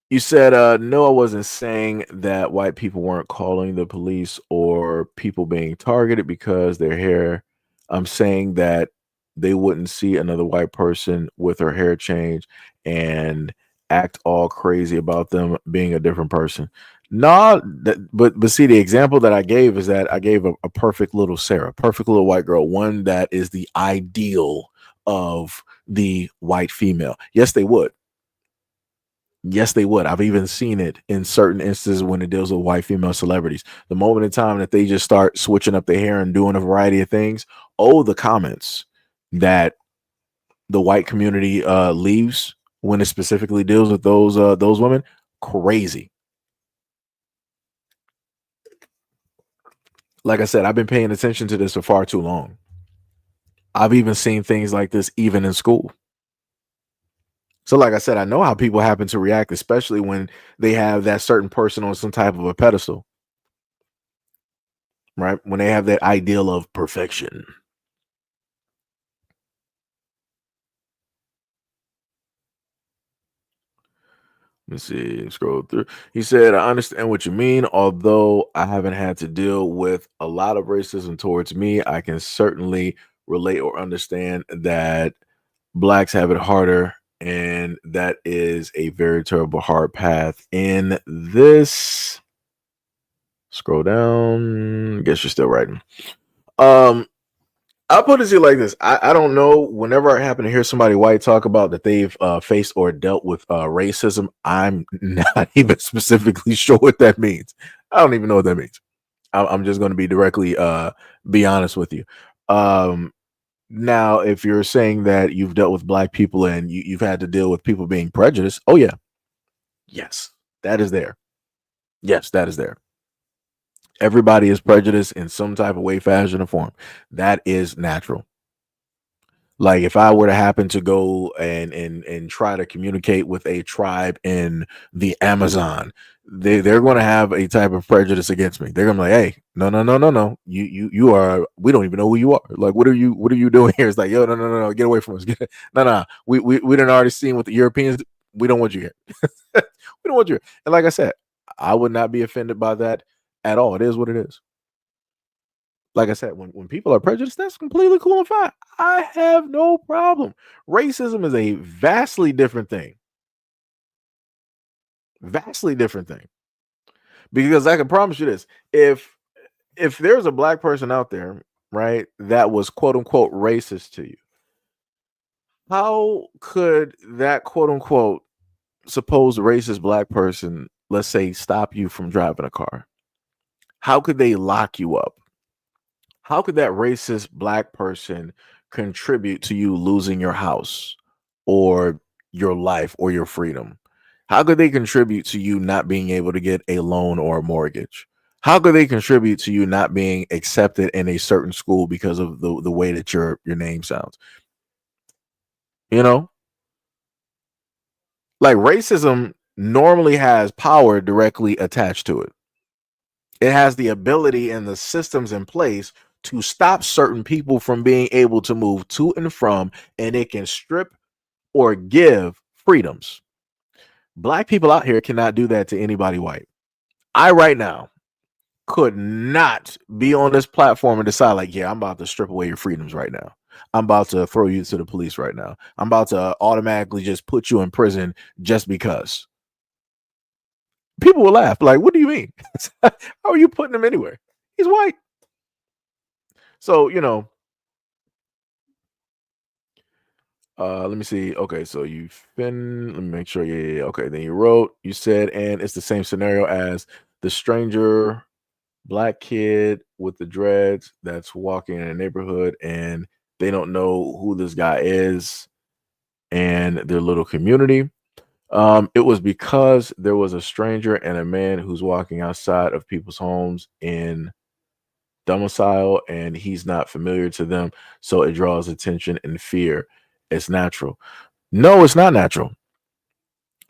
You said, no, I wasn't saying that white people weren't calling the police or people being targeted because their hair. I'm saying that they wouldn't see another white person with her hair change and act all crazy about them being a different person. No, but see, the example that I gave is that I gave a perfect little Sarah, perfect little white girl, one that is the ideal of the white female. Yes, they would. Yes, they would. I've even seen it in certain instances when it deals with white female celebrities. The moment in time that they just start switching up their hair and doing a variety of things, oh, the comments that the white community leaves when it specifically deals with those women, crazy. Like I said, I've been paying attention to this for far too long. I've even seen things like this even in school. So, like I said, I know how people happen to react, especially when they have that certain person on some type of a pedestal, right? When they have that ideal of perfection. Let's see, scroll through. He said, I understand what you mean. Although I haven't had to deal with a lot of racism towards me, I can certainly relate or understand that blacks have it harder. And that is a very terrible hard path in this. Scroll down. Guess you're still writing. I'll put it to you like this. I don't know. Whenever I happen to hear somebody white talk about that they've faced or dealt with racism, I'm not even specifically sure what that means. I don't even know what that means. I'm just going to be directly be honest with you. Now, if you're saying that you've dealt with black people and you've had to deal with people being prejudiced, oh yeah, yes, that is there. Yes, that is there. Everybody is prejudiced in some type of way, fashion, or form. That is natural. Like if I were to happen to go and try to communicate with a tribe in the Amazon, they're going to have a type of prejudice against me. They're going to be like, hey, no. You are, we don't even know who you are. Like, what are you doing here? It's like, yo, no, get away from us. No. We done already seen what the Europeans, we don't want you here. We don't want you here. And like I said, I would not be offended by that at all. It is what it is. Like I said, when people are prejudiced, that's completely cool and fine. I have no problem. Racism is a vastly different thing. Vastly different thing. Because I can promise you this. If there's a black person out there, right, that was quote unquote racist to you, how could that quote unquote supposed racist black person, let's say, stop you from driving a car? How could they lock you up? How could that racist black person contribute to you losing your house or your life or your freedom? How could they contribute to you not being able to get a loan or a mortgage? How could they contribute to you not being accepted in a certain school because of the way that your name sounds? You know, like racism normally has power directly attached to it. It has the ability and the systems in place to stop certain people from being able to move to and from, and it can strip or give freedoms. Black people out here cannot do that to anybody white. I right now could not be on this platform and decide like, yeah, I'm about to strip away your freedoms right now. I'm about to throw you to the police right now. I'm about to automatically just put you in prison just because. People will laugh. Like, what do you mean? How are you putting him anywhere? He's white. So, let me see. Okay, so let me make sure. Yeah. Okay, then you said, and it's the same scenario as the stranger black kid with the dreads that's walking in a neighborhood and they don't know who this guy is and their little community. It was because there was a stranger and a man who's walking outside of people's homes in domicile and he's not familiar to them, so it draws attention and fear. It's natural. No, it's not natural.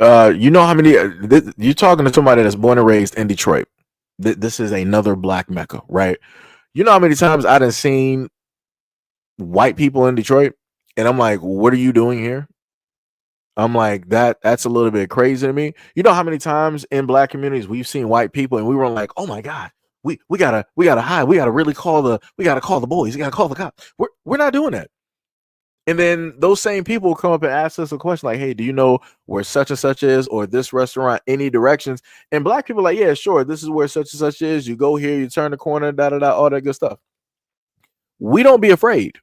You know how many you're talking to somebody that's born and raised in Detroit. This is another black mecca, right? You know how many times I done seen white people in Detroit and I'm like, what are you doing here? I'm like, that's a little bit crazy to me. You know how many times in black communities we've seen white people and we were like, oh my God, we gotta hide. We gotta really call the boys. We gotta call the cops. We're not doing that. And then those same people come up and ask us a question like, hey, do you know where such and such is, or this restaurant, any directions? And black people are like, yeah, sure, this is where such and such is. You go here, you turn the corner, all that good stuff. We don't be afraid.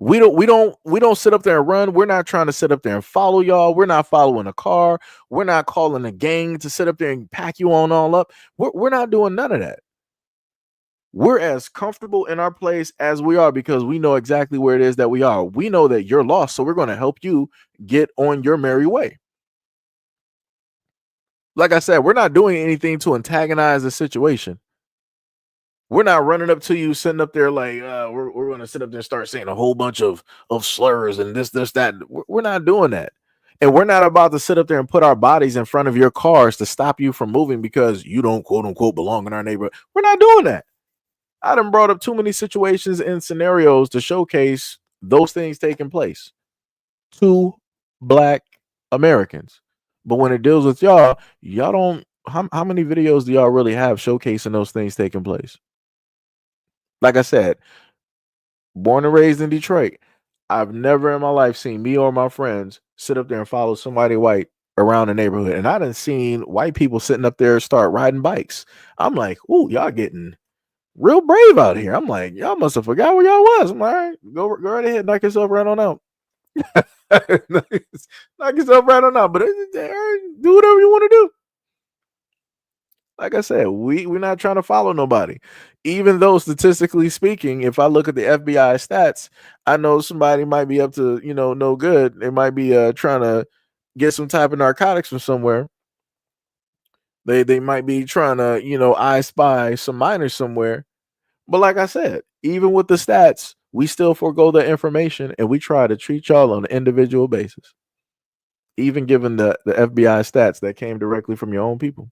We don't sit up there and run. We're not trying to sit up there and follow y'all. We're not following a car. We're not calling a gang to sit up there and pack you on all up. We're not doing none of that. We're as comfortable in our place as we are because we know exactly where it is that we are. We know that you're lost, so we're going to help you get on your merry way. Like I said, we're not doing anything to antagonize the situation. We're not running up to you, sitting up there like we're going to sit up there and start saying a whole bunch of slurs and this, that. We're not doing that. And we're not about to sit up there and put our bodies in front of your cars to stop you from moving because you don't quote unquote belong in our neighborhood. We're not doing that. I done brought up too many situations and scenarios to showcase those things taking place to Black Americans. But when it deals with y'all don't. How many videos do y'all really have showcasing those things taking place? Like I said, born and raised in Detroit, I've never in my life seen me or my friends sit up there and follow somebody white around the neighborhood. And I done seen white people sitting up there start riding bikes. I'm like, ooh, y'all getting real brave out here. I'm like, y'all must have forgot where y'all was. I'm like, all right, go right ahead, knock yourself right on out. knock yourself right on out. But do whatever you want to do. Like I said, we're not trying to follow nobody. Even though statistically speaking, if I look at the FBI stats, I know somebody might be up to, no good. They might be trying to get some type of narcotics from somewhere. They might be trying to, I spy some minors somewhere. But like I said, even with the stats, we still forego the information and we try to treat y'all on an individual basis. Even given the FBI stats that came directly from your own people.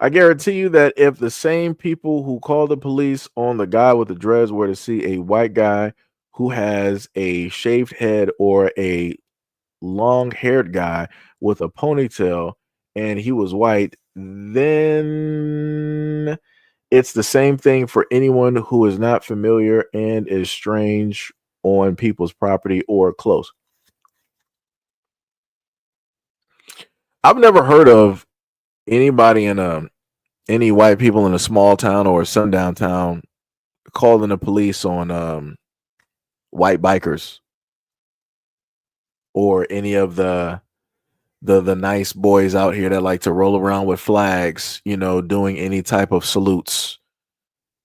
I guarantee you that if the same people who call the police on the guy with the dreads were to see a white guy who has a shaved head or a long-haired guy with a ponytail and he was white, then it's the same thing for anyone who is not familiar and is strange on people's property or close. I've never heard of anybody any white people in a small town or a sundown town calling the police on white bikers or any of the nice boys out here that like to roll around with flags, doing any type of salutes,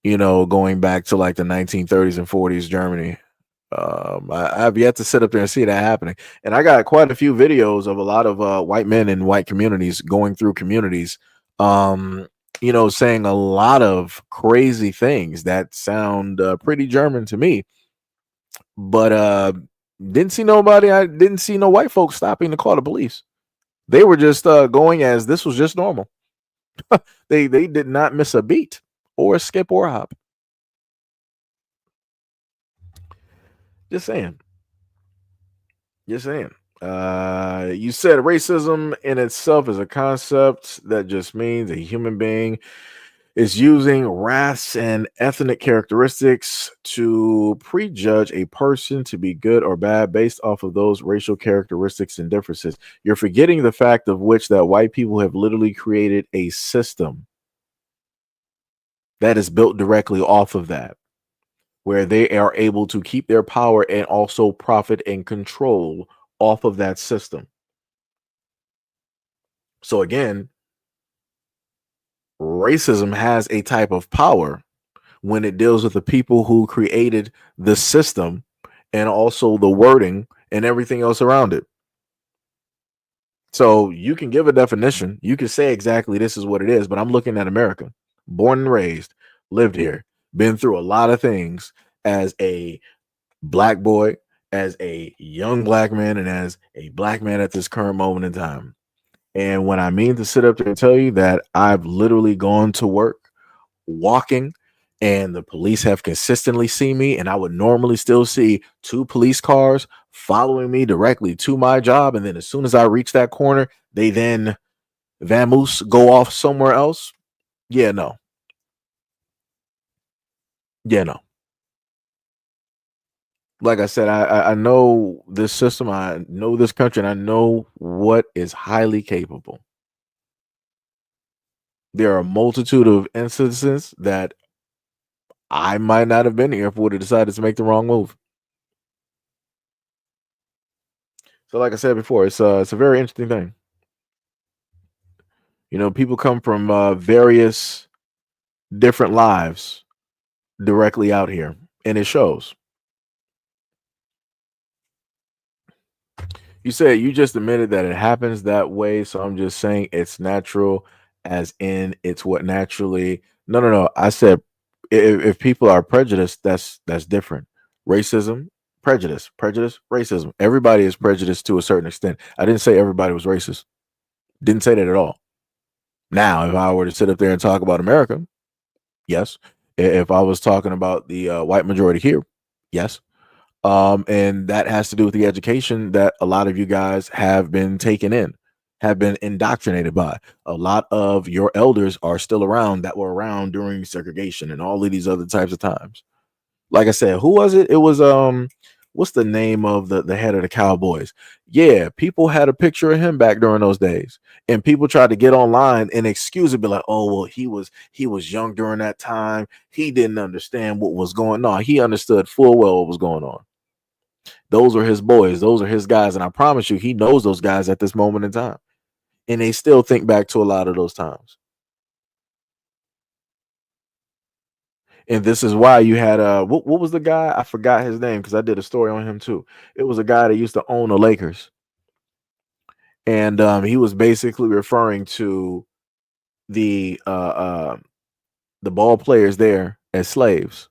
going back to like the 1930s and 40s Germany. I've yet to sit up there and see that happening. And I got quite a few videos of a lot of white men in white communities going through communities, saying a lot of crazy things that sound pretty German to me. But didn't see nobody. I didn't see no white folks stopping to call the police. They were just going as this was just normal. They did not miss a beat or skip or hop. Just saying. You said racism in itself is a concept that just means a human being is using race and ethnic characteristics to prejudge a person to be good or bad based off of those racial characteristics and differences. You're forgetting the fact of which that white people have literally created a system that is built directly off of that, where they are able to keep their power and also profit and control off of that system. So again, racism has a type of power when it deals with the people who created the system and also the wording and everything else around it. So you can give a definition. You can say exactly this is what it is, but I'm looking at America, born and raised, lived here, been through a lot of things as a black boy, as a young black man, and as a black man at this current moment in time. And when I mean to sit up there and tell you that I've literally gone to work walking and the police have consistently seen me, and I would normally still see 2 police cars following me directly to my job. And then as soon as I reach that corner, they then vamoose, go off somewhere else. Yeah, no. Like I said, I know this system, I know this country, and I know what is highly capable. There are a multitude of instances that I might not have been here if we would have decided to make the wrong move. So, like I said before, it's a very interesting thing. You know, people come from various different lives directly out here, and it shows. You said you just admitted that it happens that way, so I'm just saying it's natural, as in it's what naturally. No, no, no. I said if people are prejudiced, that's different. Racism, prejudice, racism. Everybody is prejudiced to a certain extent. I didn't say everybody was racist. Didn't say that at all. Now, if I were to sit up there and talk about America, yes. If I was talking about the white majority here, yes. And that has to do with the education that a lot of you guys have been taken in, have been indoctrinated by. A lot of your elders are still around that were around during segregation and all of these other types of times. Like I said, who was it? It was what's the name of the head of the Cowboys? Yeah, people had a picture of him back during those days, and people tried to get online and excuse it, be like, oh well, he was young during that time. He didn't understand what was going on. He understood full well what was going on. Those are his boys. Those are his guys. And I promise you, he knows those guys at this moment in time. And they still think back to a lot of those times. And this is why you had what was the guy? I forgot his name because I did a story on him too. It was a guy that used to own the Lakers. And he was basically referring to the ball players there as slaves.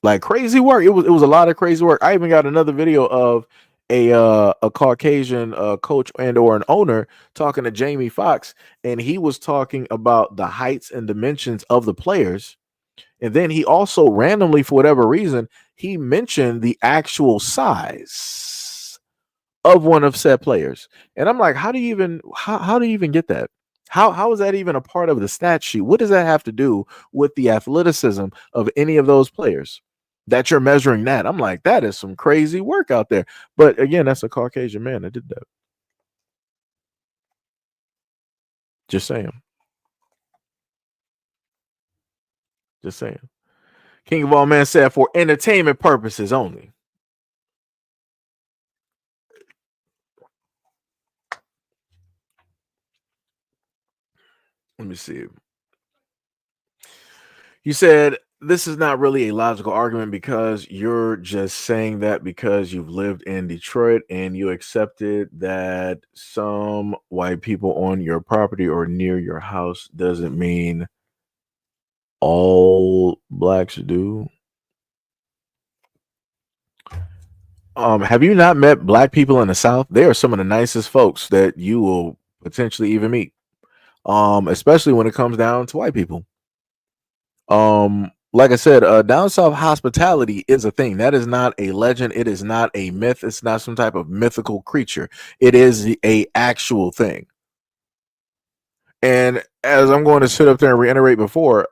Like crazy work. It was a lot of crazy work. I even got another video of a Caucasian coach and or an owner talking to Jamie Foxx, and he was talking about the heights and dimensions of the players. And then he also randomly, for whatever reason, he mentioned the actual size of one of said players. And I'm like, how do you even get that? How is that even a part of the stat sheet? What does that have to do with the athleticism of any of those players that you're measuring that? I'm like, that is some crazy work out there. But again, that's a Caucasian man that did that. Just saying. Just saying. King of all men said for entertainment purposes only. Let me see. You said this is not really a logical argument because you're just saying that because you've lived in Detroit and you accepted that some white people on your property or near your house doesn't mean all blacks do. Have you not met black people in the South? They are some of the nicest folks that you will potentially even meet. Especially when it comes down to white people. Like I said, down south hospitality is a thing. That is not a legend. It is not a myth. It's not some type of mythical creature. It is a actual thing. And as I'm going to sit up there and reiterate before,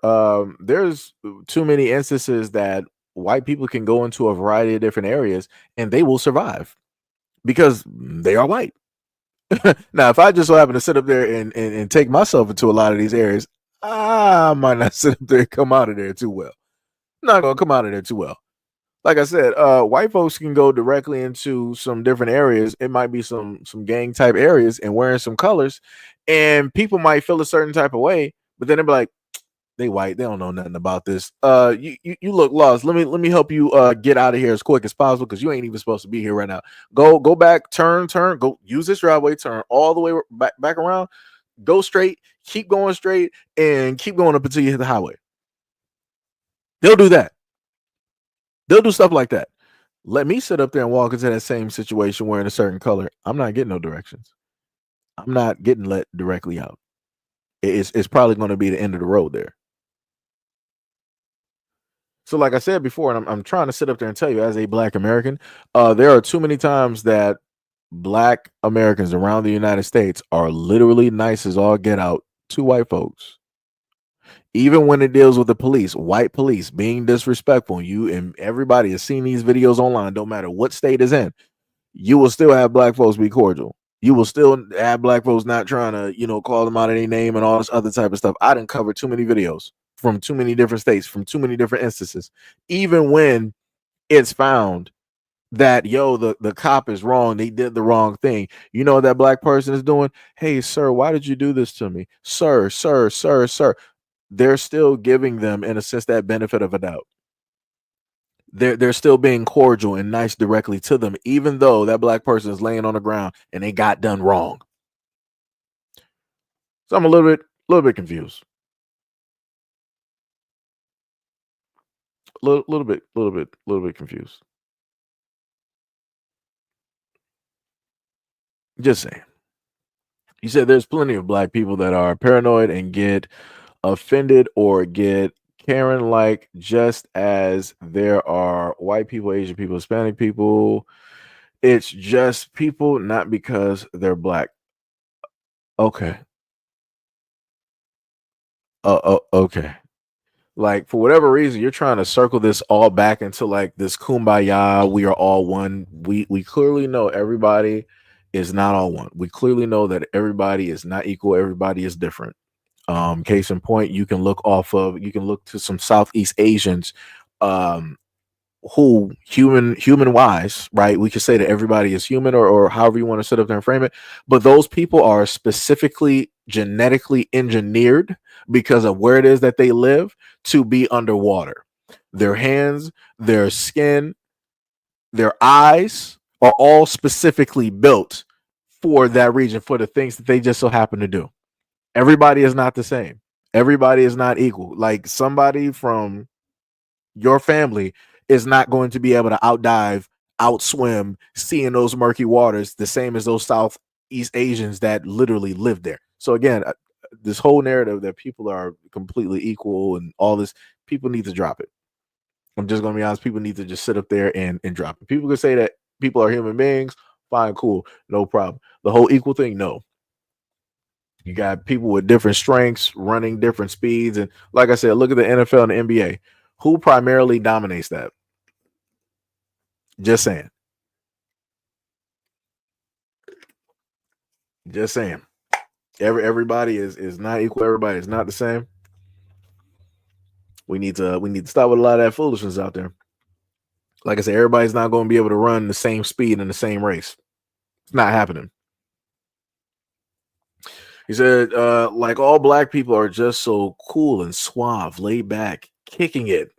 there's too many instances that white people can go into a variety of different areas and they will survive because they are white. Now, if I just so happen to sit up there and take myself into a lot of these areas, I might not sit up there and come out of there too well. I'm not gonna come out of there too well. Like I said, white folks can go directly into some different areas. It might be some gang type areas and wearing some colors, and people might feel a certain type of way, but then they'll be like, they white, they don't know nothing about this. You look lost. Let me help you get out of here as quick as possible because you ain't even supposed to be here right now. Go back, turn, go use this driveway, turn all the way back around, go straight, keep going straight, and keep going up until you hit the highway. They'll do that. They'll do stuff like that. Let me sit up there and walk into that same situation wearing a certain color. I'm not getting no directions. I'm not getting let directly out. It's probably going to be the end of the road there. So, like I said before, and I'm trying to sit up there and tell you, as a Black American, there are too many times that Black Americans around the United States are literally nice as all get out to white folks. Even when it deals with the police, white police being disrespectful, you and everybody has seen these videos online, don't matter what state is in, you will still have black folks be cordial. You will still have black folks not trying to, call them out of their name and all this other type of stuff. I didn't cover too many videos from too many different states, from too many different instances, even when it's found that the cop is wrong, they did the wrong thing. You know what that black person is doing? Hey, sir, why did you do this to me? Sir, sir, sir, sir. They're still giving them, in a sense, that benefit of a doubt. They're still being cordial and nice directly to them, even though that black person is laying on the ground and they got done wrong. So I'm a little bit confused. Little bit confused. Just saying. You said there's plenty of black people that are paranoid and get offended or get Karen like, just as there are white people, Asian people, Hispanic people. It's just people, not because they're black. Okay. Okay. Like, for whatever reason, you're trying to circle this all back into like this kumbaya, we are all one. We clearly know everybody is not all one. We clearly know that everybody is not equal, everybody is different. Case in point, you can look to some Southeast Asians, who human wise, right? We could say that everybody is human, or however you want to sit up there and frame it, but those people are specifically genetically engineered because of where it is that they live to be underwater. Their hands, their skin, their eyes are all specifically built for that region, for the things that they just so happen to do. Everybody is not the same. Everybody is not equal. Like, somebody from your family is not going to be able to outdive, outswim, see in those murky waters the same as those Southeast Asians that literally live there. So again, this whole narrative that people are completely equal and all this, people need to drop it. I'm just going to be honest. People need to just sit up there and drop it. People can say that people are human beings. Fine, cool, no problem. The whole equal thing, no. You got people with different strengths, running different speeds. And like I said, look at the NFL and the NBA. Who primarily dominates that? Just saying. Just saying. Everybody is not equal. Everybody is not the same. We need to stop with a lot of that foolishness out there. Like I said, everybody's not going to be able to run the same speed in the same race. It's not happening. He said, like, all black people are just so cool and suave, laid back, kicking it.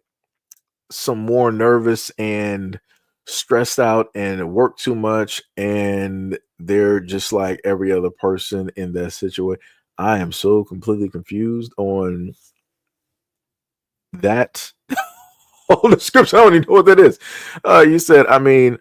Some more nervous and stressed out and work too much, and they're just like every other person in that situation. I am so completely confused on that whole description. I don't even know what that is. You said, I mean,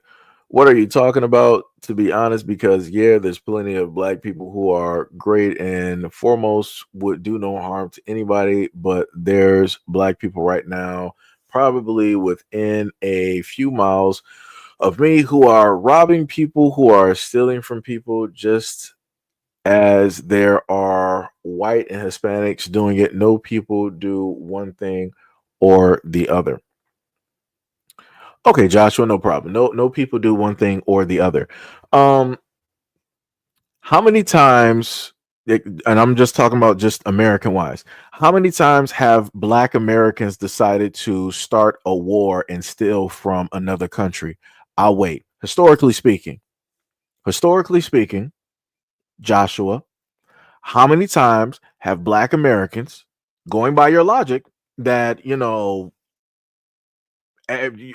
what are you talking about? To be honest, because yeah, there's plenty of black people who are great and foremost would do no harm to anybody, but there's black people right now, probably within a few miles of me, who are robbing people, who are stealing from people, just as there are white and Hispanics doing it. No people do one thing or the other. Okay, Joshua, no problem. No people do one thing or the other. How many times, and I'm just talking about just American wise, how many times have black Americans decided to start a war and steal from another country? I'll wait. Historically speaking, Joshua, how many times have black Americans, going by your logic that,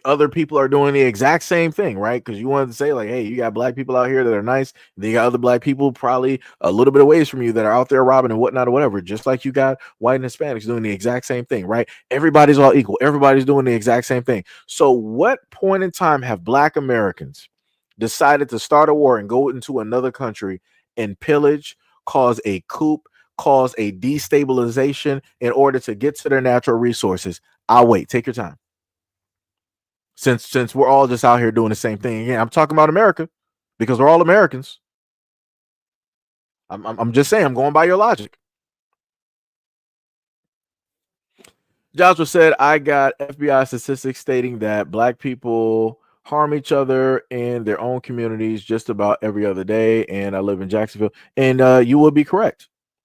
other people are doing the exact same thing, right? Because you wanted to say, like, hey, you got black people out here that are nice, then you got other black people probably a little bit of ways from you that are out there robbing and whatnot or whatever, just like you got white and Hispanics doing the exact same thing, right? Everybody's all equal, everybody's doing the exact same thing. So what point in time have black Americans decided to start a war and go into another country and pillage, cause a coup, cause a destabilization in order to get to their natural resources? I'll wait. Take your time. Since we're all just out here doing the same thing. Again, I'm talking about America because we're all Americans. I'm just saying, I'm going by your logic. Joshua said, I got FBI statistics stating that black people harm each other in their own communities just about every other day, and I live in Jacksonville. And you would be correct.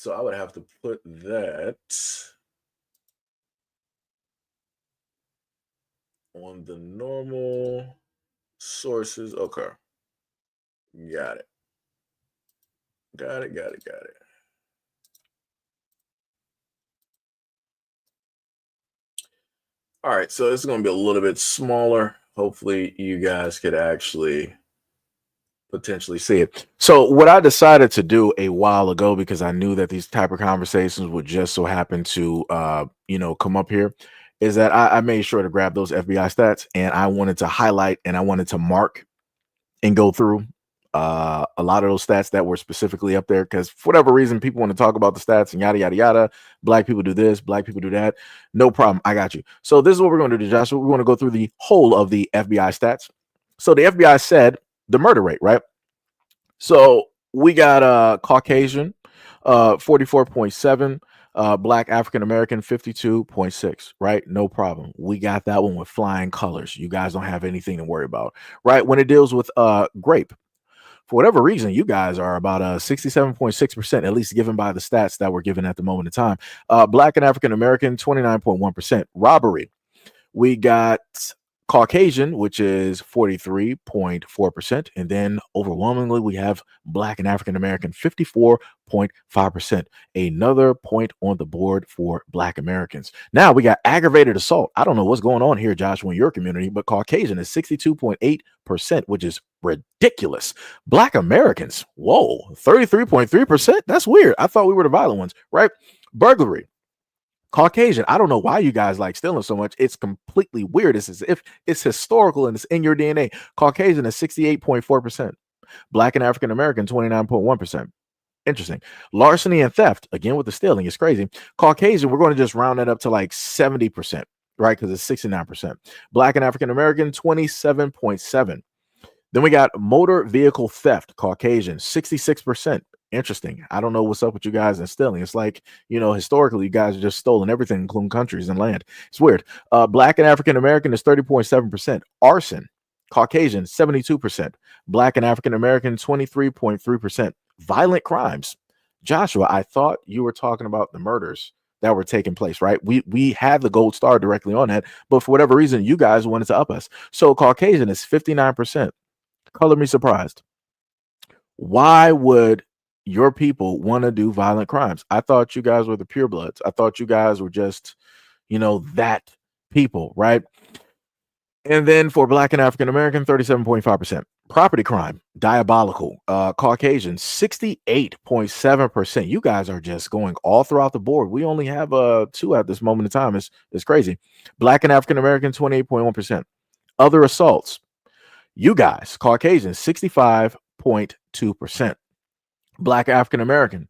So I would have to put that on the normal sources. Okay. Got it. Got it. All right, so it's going to be a little bit smaller. Hopefully you guys could actually potentially see it. So what I decided to do a while ago, because I knew that these type of conversations would just so happen to come up here, is that I made sure to grab those FBI stats, and I wanted to highlight and I wanted to mark and go through a lot of those stats that were specifically up there, because for whatever reason people want to talk about the stats and yada yada yada. Black people do this, black people do that. No problem, I got you. So this is what we're going to do, Joshua. We're going to go through the whole of the FBI stats. So the FBI said the murder rate, right? So we got Caucasian 44.7, Black African American 52.6, right? No problem. We got that one with flying colors. You guys don't have anything to worry about, right? When it deals with grape, for whatever reason, you guys are about 67.6%, at least given by the stats that were given at the moment in time. Black and African American 29.1%. Robbery, we got Caucasian, which is 43.4%. And then overwhelmingly, we have Black and African American 54.5%. Another point on the board for Black Americans. Now we got aggravated assault. I don't know what's going on here, Joshua, in your community, but Caucasian is 62.8%, which is ridiculous. Black Americans, whoa, 33.3%. That's weird. I thought we were the violent ones, right? Burglary, Caucasian. I don't know why you guys like stealing so much. It's completely weird. It's as if it's historical and it's in your DNA. Caucasian is 68.4%. Black and African American, 29.1%. Interesting. Larceny and theft, again with the stealing, is crazy. Caucasian, we're going to just round that up to like 70%, right? Because it's 69%. Black and African American, 27.7%. Then we got motor vehicle theft, Caucasian, 66%. Interesting. I don't know what's up with you guys and stealing. It's like, historically, you guys have just stolen everything, including countries and land. It's weird. Black and African American is 30.7%. Arson, Caucasian, 72%. Black and African American, 23.3%. Violent crimes. Joshua, I thought you were talking about the murders that were taking place, right? We had the gold star directly on that, but for whatever reason, you guys wanted to up us. So Caucasian is 59%. Color me surprised. Why would your people want to do violent crimes? I thought you guys were the purebloods. I thought you guys were just, that people, right? And then for Black and African American, 37.5%. Property crime, diabolical. Caucasian, 68.7%. You guys are just going all throughout the board. We only have 2 at this moment in time. It's crazy. Black and African American, 28.1%. Other assaults, you guys, Caucasian, 65.2%. Black African American,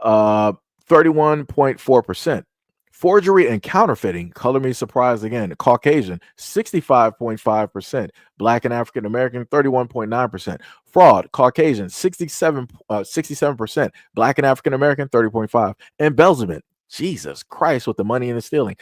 31.4%. Forgery and counterfeiting, color me surprised again. Caucasian, 65.5%. Black and African American, 31.9%. Fraud, Caucasian, 67%. Black and African American, 30.5%. Embezzlement, Jesus Christ, with the money and the stealing.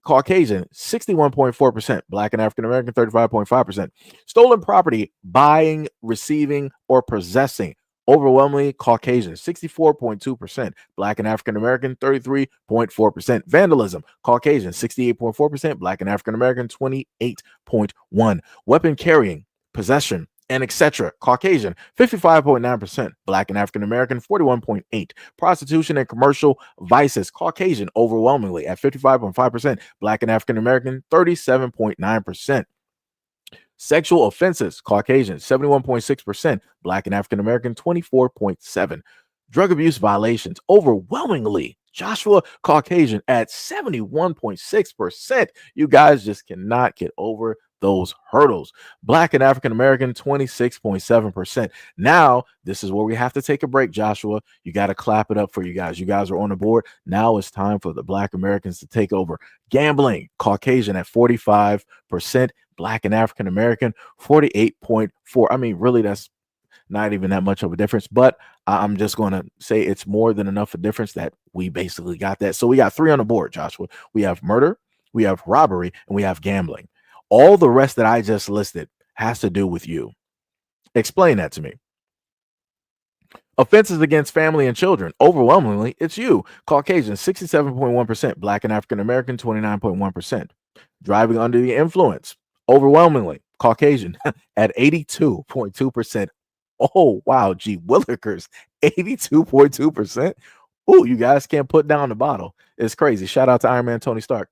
Caucasian, 61.4%. Black and African American, 35.5%. Stolen property, buying, receiving, or possessing, overwhelmingly Caucasian, 64.2%. Black and African American, 33.4%. Vandalism, Caucasian, 68.4%. Black and African American, 28.1%. Weapon carrying, possession, and etc. Caucasian, 55.9%. Black and African American, 41.8%. Prostitution and commercial vices, Caucasian, overwhelmingly at 55.5%. Black and African American, 37.9%. Sexual offenses, Caucasian, 71.6%. Black and African American, 24.7%. Drug abuse violations, overwhelmingly Joshua, Caucasian at 71.6%. You guys just cannot get over those hurdles. Black and African American, 26.7%. Now, this is where we have to take a break, Joshua. You got to clap it up for you guys. You guys are on the board. Now it's time for the Black Americans to take over. Gambling, Caucasian at 45%. Black and African American, 48.4%. I mean, really, that's not even that much of a difference, but I'm just going to say it's more than enough a difference that we basically got that. So we got 3 on the board, Joshua. We have murder, we have robbery, and we have gambling. All the rest that I just listed has to do with you. Explain that to me. Offenses against family and children, overwhelmingly, it's you. Caucasian, 67.1%. Black and African American, 29.1%. Driving under the influence, overwhelmingly, Caucasian at 82.2%. Oh, wow. Gee Willikers, 82.2%. Oh, you guys can't put down the bottle. It's crazy. Shout out to Iron Man Tony Stark.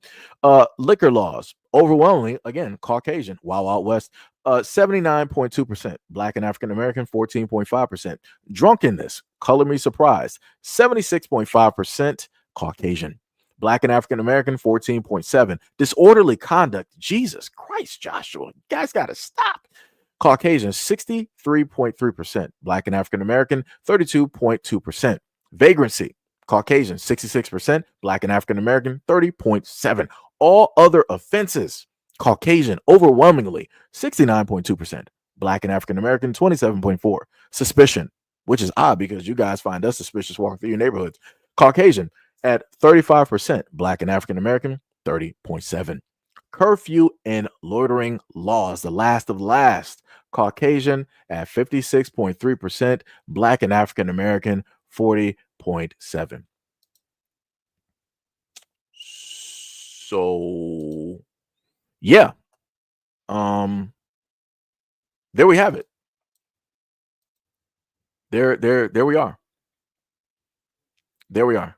Liquor laws, overwhelmingly, again, Caucasian, Wild Wild West, 79.2%. Black and African American, 14.5%. Drunkenness, color me surprised, 76.5%. Caucasian. Black and African American, 14.7%. Disorderly conduct, Jesus Christ, Joshua, you guys got to stop. Caucasian, 63.3%. Black and African American, 32.2%. Vagrancy, Caucasian, 66%. Black and African American, 30.7%. All other offenses, Caucasian, overwhelmingly, 69.2%. Black and African American, 27.4%. Suspicion, which is odd because you guys find us suspicious walking through your neighborhoods. Caucasian at 35%. Black and African American, 30.7%. Curfew and loitering laws, the last of last. Caucasian at 56.3%. Black and African American, 40.7%. So yeah. There we have it. There we are. There we are.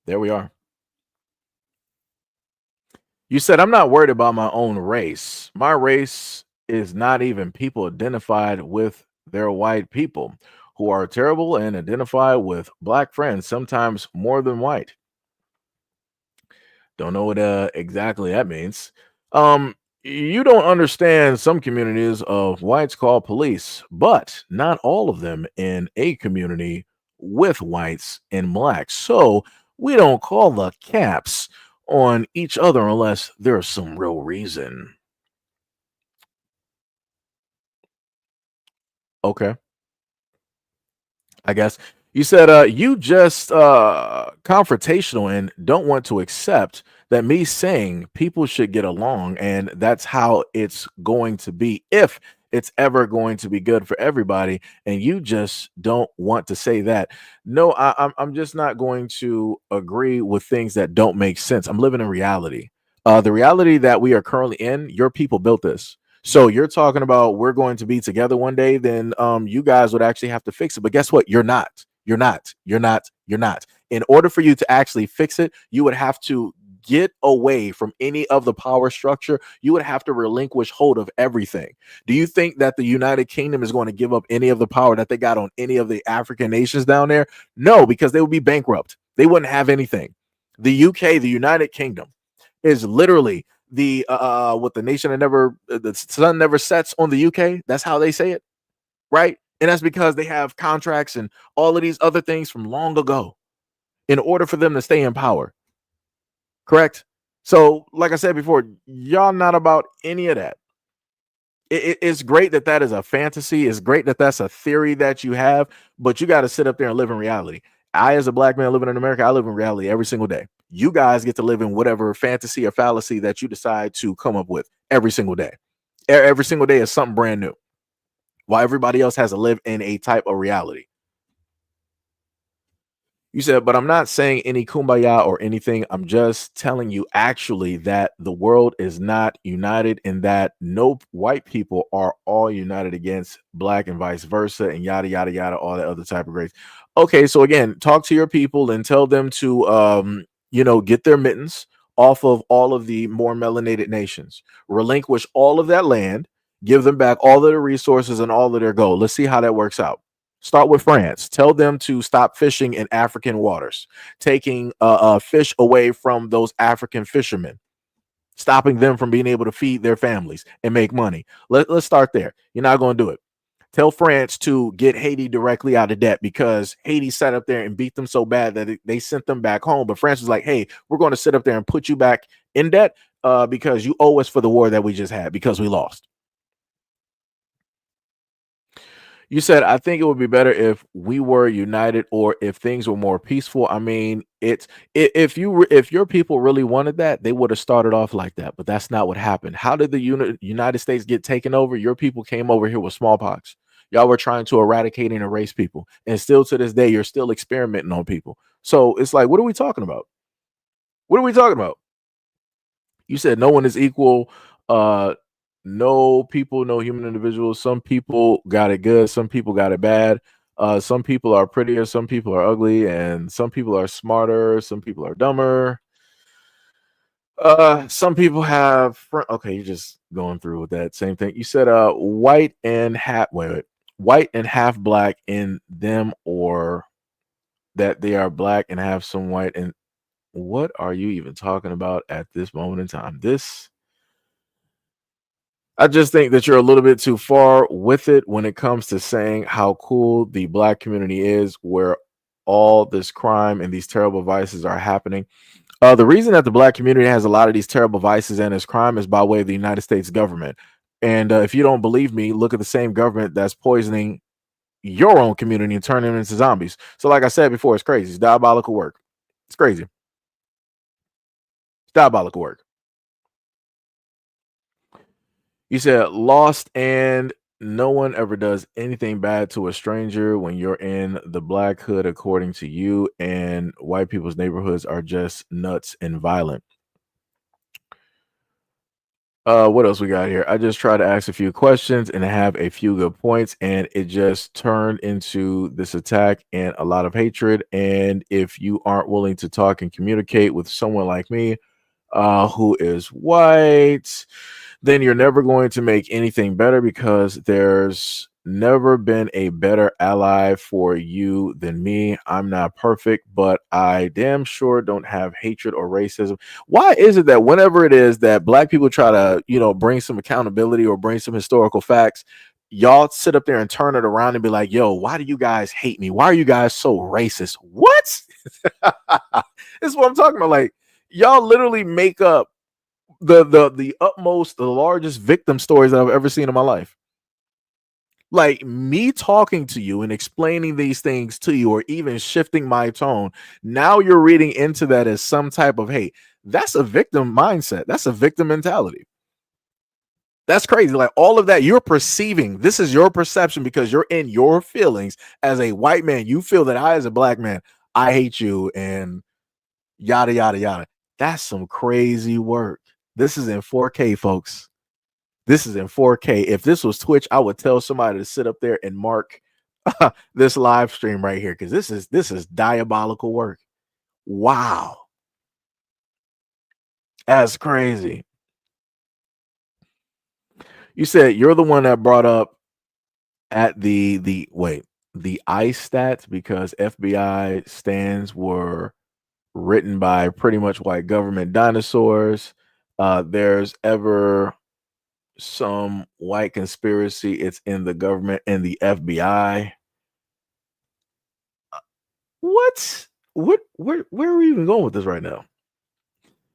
There we are. You said, I'm not worried about my own race. My race is not even people identified with their white people who are terrible and identify with black friends, sometimes more than white. Don't know what exactly that means. You don't understand some communities of whites call police, but not all of them in a community with whites and blacks. So we don't call the caps on each other unless there's some real reason. Okay. I guess you said you just confrontational and don't want to accept that me saying people should get along and that's how it's going to be if it's ever going to be good for everybody, and you just don't want to say that. No, I'm just not going to agree with things that don't make sense. I'm living in reality. The reality that we are currently in, your people built this. So you're talking about we're going to be together one day, then you guys would actually have to fix it. But guess what? You're not. You're not. You're not. You're not. In order for you to actually fix it, you would have to get away from any of the power structure. You would have to relinquish hold of everything. Do you think that the United Kingdom is going to give up any of the power that they got on any of the African nations down there? No, because they would be bankrupt. They wouldn't have anything. The UK, the United Kingdom, is literally the what the nation that never the sun never sets on the UK. That's how they say it, right? And that's because they have contracts and all of these other things from long ago in order for them to stay in power. Correct? So, like I said before, y'all not about any of that. It's great that that is a fantasy. It's great that that's a theory that you have, but you got to sit up there and live in reality. I, as a black man living in America, I live in reality every single day. You guys get to live in whatever fantasy or fallacy that you decide to come up with every single day. Every single day is something brand new, while everybody else has to live in a type of reality. You said, but I'm not saying any kumbaya or anything. I'm just telling you actually that the world is not united and that no white people are all united against black and vice versa and yada, yada, yada, all that other type of grace. Okay, so again, talk to your people and tell them to, get their mittens off of all of the more melanated nations, relinquish all of that land, give them back all of their resources and all of their gold. Let's see how that works out. Start with France. Tell them to stop fishing in African waters, taking fish away from those African fishermen, stopping them from being able to feed their families and make money. Let's start there. You're not going to do it. Tell France to get Haiti directly out of debt because Haiti sat up there and beat them so bad that they sent them back home. But France was like, hey, we're going to sit up there and put you back in debt because you owe us for the war that we just had because we lost. You said, I think it would be better if we were united or if things were more peaceful. I mean, if your people really wanted that, they would have started off like that. But that's not what happened. How did the United States get taken over? Your people came over here with smallpox. Y'all were trying to eradicate and erase people. And still to this day, you're still experimenting on people. So it's like, what are we talking about? What are we talking about? You said no one is equal. No people, no human individuals. Some people got it good. Some people got it bad. Some people are prettier. Some people are ugly. And some people are smarter. Some people are dumber. Some people have okay, you're just going through with that same thing. You said white and half white and half black in them, or that they are black and have some white. And what are you even talking about at this moment in time? I just think that you're a little bit too far with it when it comes to saying how cool the black community is, where all this crime and these terrible vices are happening. The reason that the black community has a lot of these terrible vices and this crime is by way of the United States government. And if you don't believe me, look at the same government that's poisoning your own community and turning them into zombies. So, like I said before, it's crazy. It's diabolical work. It's crazy. It's diabolical work. You said lost, and no one ever does anything bad to a stranger when you're in the black hood, according to you, and white people's neighborhoods are just nuts and violent. What else we got here? I just tried to ask a few questions and have a few good points, and it just turned into this attack and a lot of hatred. And if you aren't willing to talk and communicate with someone like me, who is white, then you're never going to make anything better, because there's never been a better ally for you than me. I'm not perfect, but I damn sure don't have hatred or racism. Why is it that whenever it is that black people try to, bring some accountability or bring some historical facts, y'all sit up there and turn it around and be like, yo, why do you guys hate me? Why are you guys so racist? What? This is what I'm talking about. Like, y'all literally make up the utmost, the largest victim stories that I've ever seen in my life. Like, me talking to you and explaining these things to you, or even shifting my tone, now you're reading into that as some type of hate. That's a victim mindset. That's a victim mentality. That's crazy. Like, all of that you're perceiving, this is your perception because you're in your feelings as a white man. You feel that I, as a black man, I hate you, and yada yada yada. That's some crazy work. This is in 4K, folks. This is in 4K. If this was Twitch, I would tell somebody to sit up there and mark this live stream right here, because this is diabolical work. Wow. That's crazy. You said you're the one that brought up at the ICE stats, because FBI stands were written by pretty much white government dinosaurs. There's ever some white conspiracy, it's in the government and the FBI. What? Where are we even going with this right now?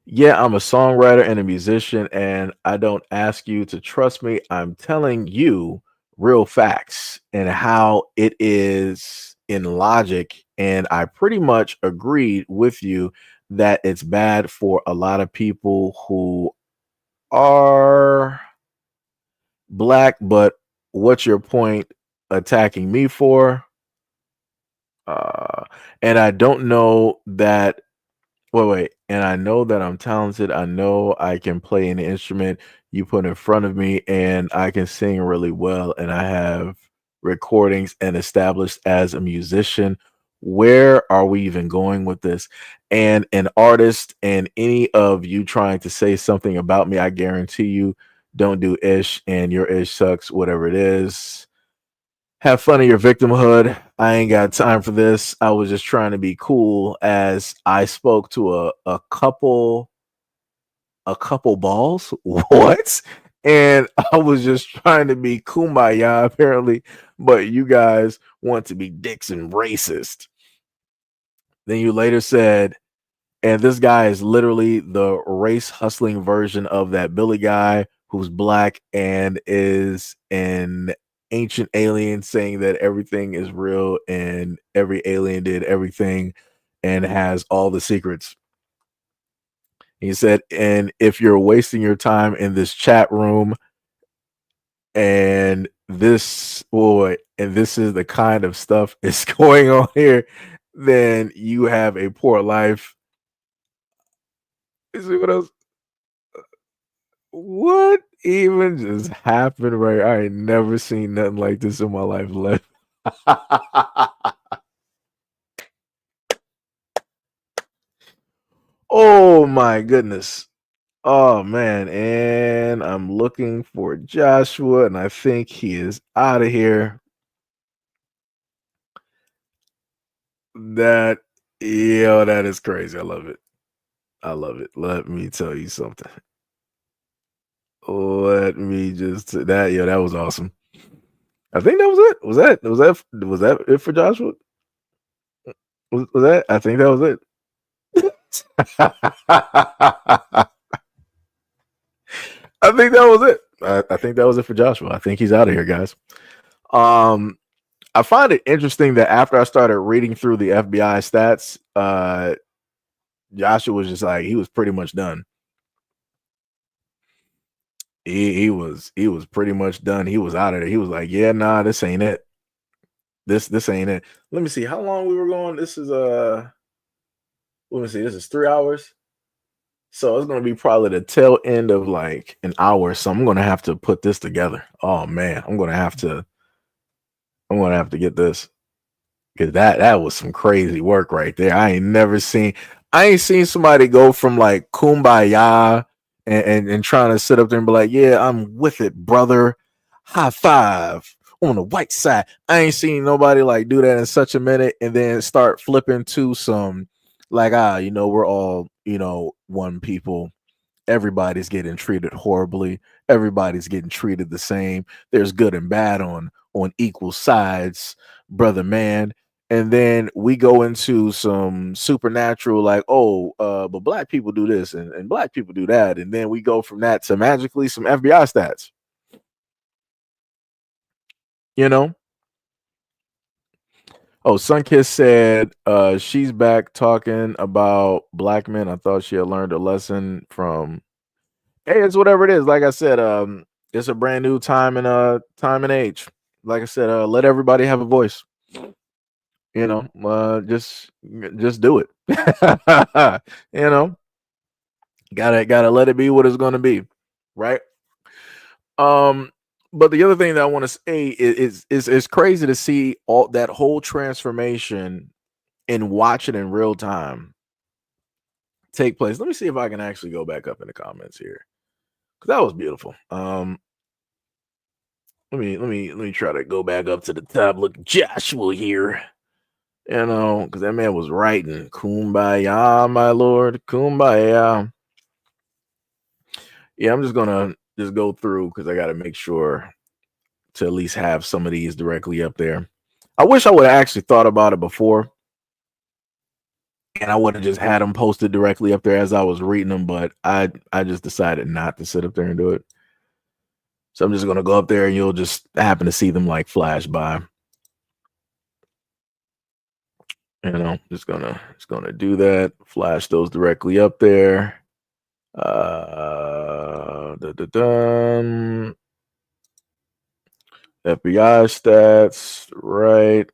Yeah, I'm a songwriter and a musician, and I don't ask you to trust me. I'm telling you real facts and how it is in logic. And I pretty much agreed with you that it's bad for a lot of people who are black. But what's your point attacking me for? And I don't know that. Wait. And I know that I'm talented. I know I can play an instrument you put in front of me, and I can sing really well. And I have recordings and established as a musician. Where are we even going with this? And an artist, and any of you trying to say something about me, I guarantee you don't do ish, and your ish sucks, whatever it is. Have fun in your victimhood. I ain't got time for this. I was just trying to be cool as I spoke to a couple balls. What? And I was just trying to be kumbaya, apparently, but you guys want to be dicks and racist. Then you later said, and this guy is literally the race hustling version of that Billy guy who's black and is an ancient alien, saying that everything is real and every alien did everything and has all the secrets. He said, and if you're wasting your time in this chat room, And this is the kind of stuff is going on here, then you have a poor life. You see what else? What even just happened right? I ain't never seen nothing like this in my life. Left. Oh my goodness. Oh man, and I'm looking for Joshua, and I think he is out of here. That that is crazy. I love it. I love it. Let me tell you something. Let me just that was awesome. I think that was it. Was that it for Joshua? Was that? I think that was it. I think that was it. I think that was it for Joshua. I think he's out of here, guys. I find it interesting that after I started reading through the FBI stats, Joshua was just like he was pretty much done. He was pretty much done. He was out of there. He was like, yeah, nah, this ain't it. This ain't it. Let me see how long we were going. This is let me see. This is 3 hours. So it's gonna be probably the tail end of like an hour. So I'm gonna have to put this together. Oh man, I'm gonna have to get this. Cause that was some crazy work right there. I ain't seen somebody go from like kumbaya and trying to sit up there and be like, yeah, I'm with it, brother. High five on the white side. I ain't seen nobody like do that in such a minute and then start flipping to some like, we're all, one people. Everybody's getting treated horribly. Everybody's getting treated the same. There's good and bad on equal sides, brother man. And then we go into some supernatural, like, but black people do this and black people do that. And then we go from that to magically some FBI stats. You know? Oh, Sunkiss said she's back talking about black men. I thought she had learned a lesson from. Hey, it's whatever it is. Like I said, it's a brand new time and age. Like I said, let everybody have a voice. Just do it. you know, gotta let it be what it's gonna be, right? Um, but the other thing that I want to say is it's crazy to see all that whole transformation and watch it in real time take place. Let me see if I can actually go back up in the comments here because that was beautiful. Let me try to go back up to the top. Look, Joshua here. Because that man was writing "Kumbaya, my lord, Kumbaya." Yeah, I'm just gonna just go through because I got to make sure to at least have some of these directly up there. I wish I would have actually thought about it before, and I would have just had them posted directly up there as I was reading them. But I just decided not to sit up there and do it. So I'm just gonna go up there, and you'll just happen to see them like flash by. Just gonna do that. Flash those directly up there. FBI stats, right.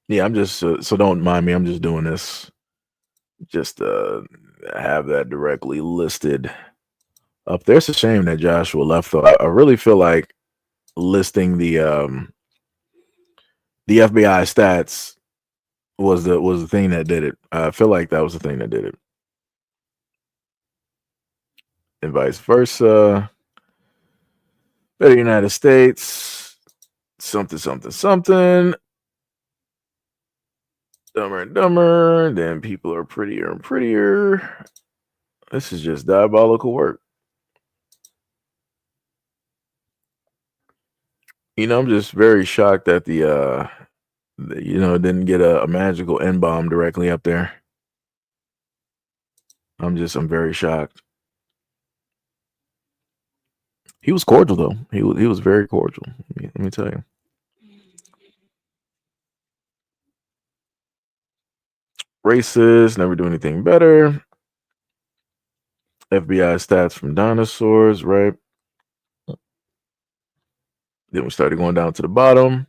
Yeah, I'm just so don't mind me. I'm just doing this. Just have that directly listed up there. It's a shame that Joshua left though. I really feel like listing the FBI stats was the thing that did it. I feel like that was the thing that did it. And vice versa. Better United States. Something, something, something. Dumber and dumber. Then people are prettier and prettier. This is just diabolical work. I'm just very shocked that didn't get a magical N bomb directly up there. I'm very shocked. He was cordial though. He was very cordial. Let me tell you. Racist, never do anything better. FBI stats from dinosaurs, right? Then we started going down to the bottom.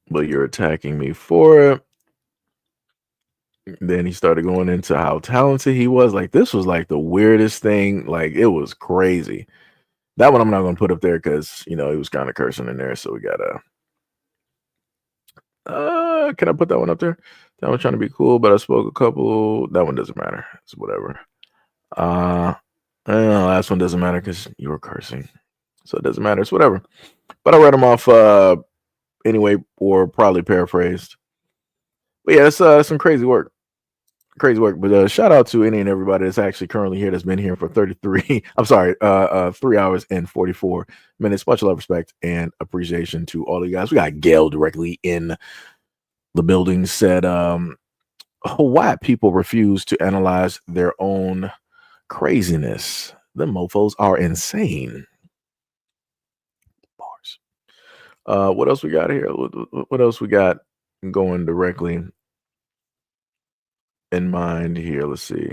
But you're attacking me for it. Then he started going into how talented he was. Like, this was like the weirdest thing. Like, it was crazy. That one I'm not going to put up there because, he was kind of cursing in there. So we got can I put that one up there? That one's trying to be cool, but I spoke a couple. That one doesn't matter. It's whatever. Last one doesn't matter because you were cursing. So it doesn't matter. It's whatever. But I read them off anyway, or probably paraphrased. But yeah, it's some crazy work. But shout out to any and everybody that's actually currently here, that's been here for 3 hours and 44 minutes. Much love, respect, and appreciation to all of you guys. We got Gail directly in the building, said white people refuse to analyze their own craziness. The mofos are insane. Bars. What else we got here? What else we got going directly in mind here? Let's see.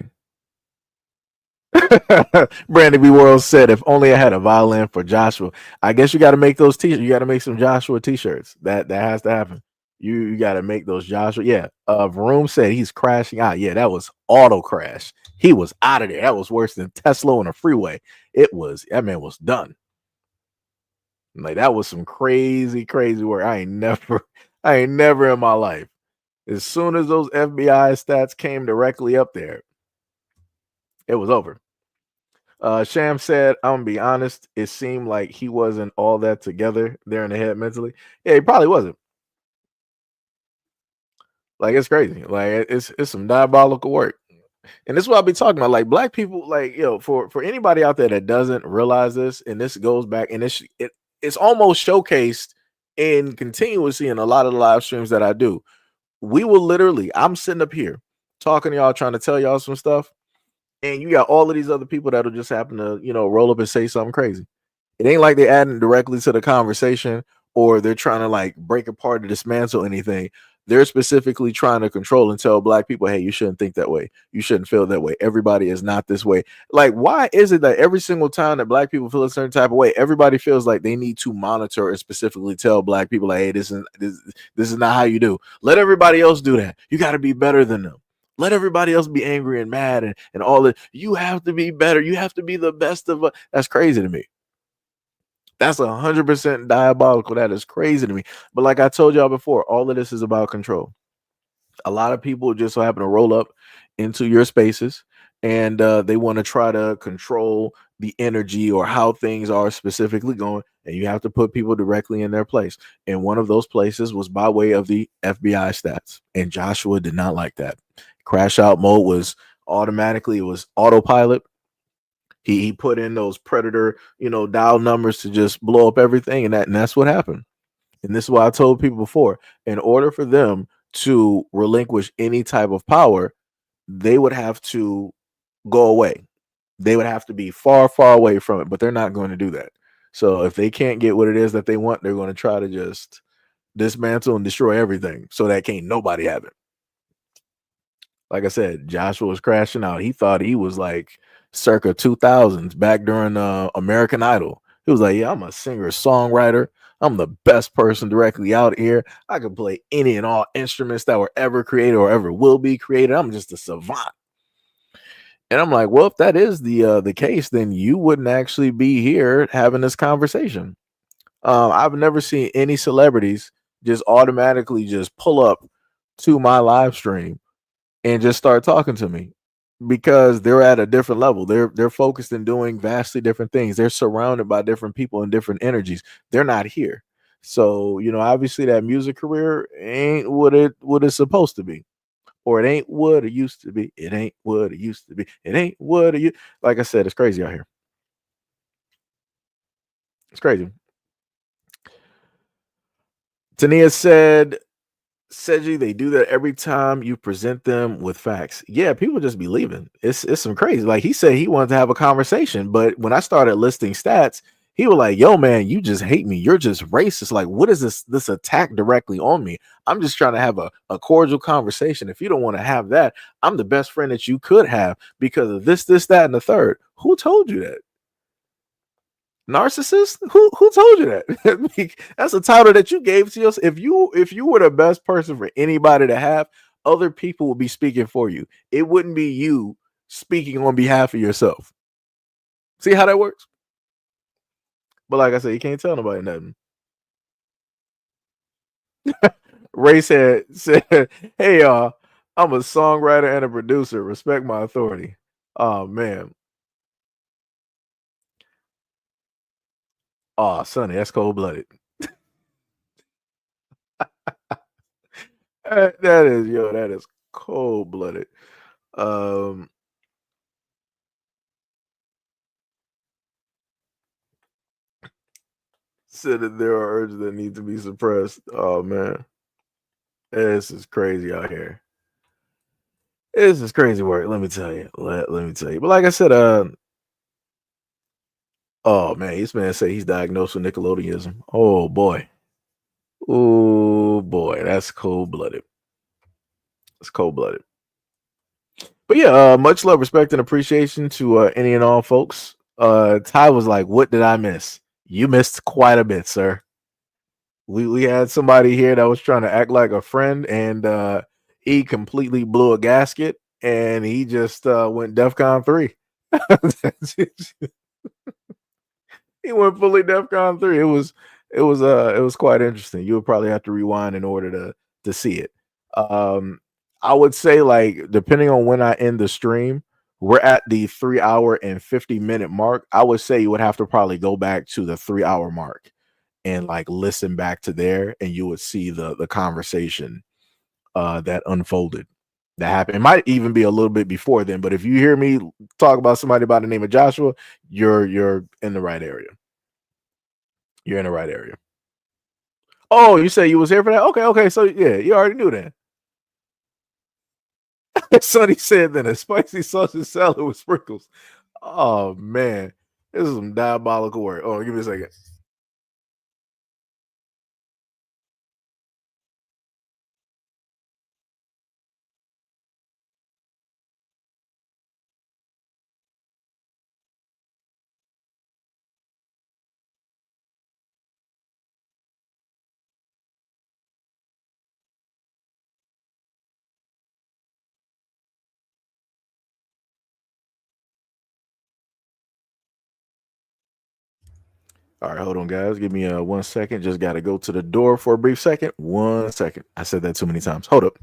Brandon B. World said, if only I had a violin for Joshua. I guess you got to make those t-shirts. You got to make some Joshua t-shirts. That has to happen. You got to make those Joshua. Yeah. Vroom said he's crashing out. Yeah, that was auto crash. He was out of there. That was worse than Tesla on a freeway. That man was done. Like, that was some crazy work. I ain't never in my life. As soon as those FBI stats came directly up there, it was over. Sham said, I'm gonna be honest, it seemed like he wasn't all that together there in the head mentally. Yeah, he probably wasn't. Like, it's crazy. Like, it's some diabolical work. And this is what I'll be talking about. Like, black people, like, for anybody out there that doesn't realize this, and this goes back, and it's almost showcased in continuously in a lot of the live streams that I do. We will literally, I'm sitting up here talking to y'all, trying to tell y'all some stuff, and you got all of these other people that'll just happen to, roll up and say something crazy. It ain't like they're adding directly to the conversation, or they're trying to like break apart or dismantle anything. They're specifically trying to control and tell black people, hey, you shouldn't think that way. You shouldn't feel that way. Everybody is not this way. Like, why is it that every single time that black people feel a certain type of way, everybody feels like they need to monitor and specifically tell black people, like, hey, this is not how you do. Let everybody else do that. You got to be better than them. Let everybody else be angry and mad and all that. You have to be better. You have to be the best of us. That's crazy to me. That's 100% diabolical. That is crazy to me. But like I told y'all before, all of this is about control. A lot of people just so happen to roll up into your spaces, and they want to try to control the energy or how things are specifically going, and you have to put people directly in their place. And one of those places was by way of the FBI stats, and Joshua did not like that. Crash out mode was automatically, it was autopilot. He put in those predator, dial numbers to just blow up everything, and that's what happened. And this is why I told people before, in order for them to relinquish any type of power, they would have to go away. They would have to be far away from it, but they're not going to do that. So if they can't get what it is that they want, they're going to try to just dismantle and destroy everything so that can't nobody have it. Like I said, Joshua was crashing out. He thought he was like circa 2000s back during American Idol. He was like, yeah, I'm a singer, songwriter. I'm the best person directly out here. I can play any and all instruments that were ever created or ever will be created. I'm just a savant. And I'm like, well, if that is the case, then you wouldn't actually be here having this conversation. I've never seen any celebrities just automatically just pull up to my live stream and just start talking to me, because they're at a different level. They're focused in doing vastly different things. They're surrounded by different people and different energies. They're not here. So, obviously that music career ain't what it's supposed to be. Or it ain't what it used to be. It ain't what it used to be. It ain't what it like I said, it's crazy out here. It's crazy. Tania said, Seji, they do that every time you present them with facts. Yeah, people just be leaving. It's some crazy. Like, he said he wanted to have a conversation, but when I started listing stats, He was like, yo, man, you just hate me. You're just racist. Like, what is this attack directly on me? I'm just trying to have a cordial conversation. If you don't want to have that, I'm the best friend that you could have because of this, that, and the third. Who told you that? Narcissist? Who told you that? That's a title that you gave to yourself. If you were the best person for anybody to have, other people would be speaking for you. It wouldn't be you speaking on behalf of yourself. See how that works? But like I said, you can't tell nobody nothing. Ray said, hey y'all, I'm a songwriter and a producer. Respect my authority. Oh man. Oh, Sonny, that's cold-blooded. That is cold-blooded. Said that there are urges that need to be suppressed. Oh man. This is crazy out here. This is crazy work. Let me tell you. Let me tell you. But like I said, oh man, this man say he's diagnosed with Nickelodeonism. Oh boy. Oh boy, that's cold-blooded. It's cold-blooded. But yeah, much love, respect, and appreciation to any and all folks. Ty was like, what did I miss? You missed quite a bit, sir. We had somebody here that was trying to act like a friend, and he completely blew a gasket, and he just went DEFCON 3. He went fully DEFCON 3. It was quite interesting. You would probably have to rewind in order to see it. I would say, like, depending on when I end the stream, we're at the 3 hour and 50-minute mark. I would say you would have to probably go back to the 3 hour mark and like listen back to there, and you would see the conversation that unfolded. That happened. It might even be a little bit before then, but if you hear me talk about somebody by the name of Joshua, you're in the right area. You're in the right area. Oh, you say you was here for that? Okay. So yeah, you already knew that. Sonny said that a spicy sausage salad with sprinkles. Oh man, this is some diabolical work. Oh, give me a second. All right, hold on, guys. Give me 1 second. Just got to go to the door for a brief second. 1 second. I said that too many times. Hold up.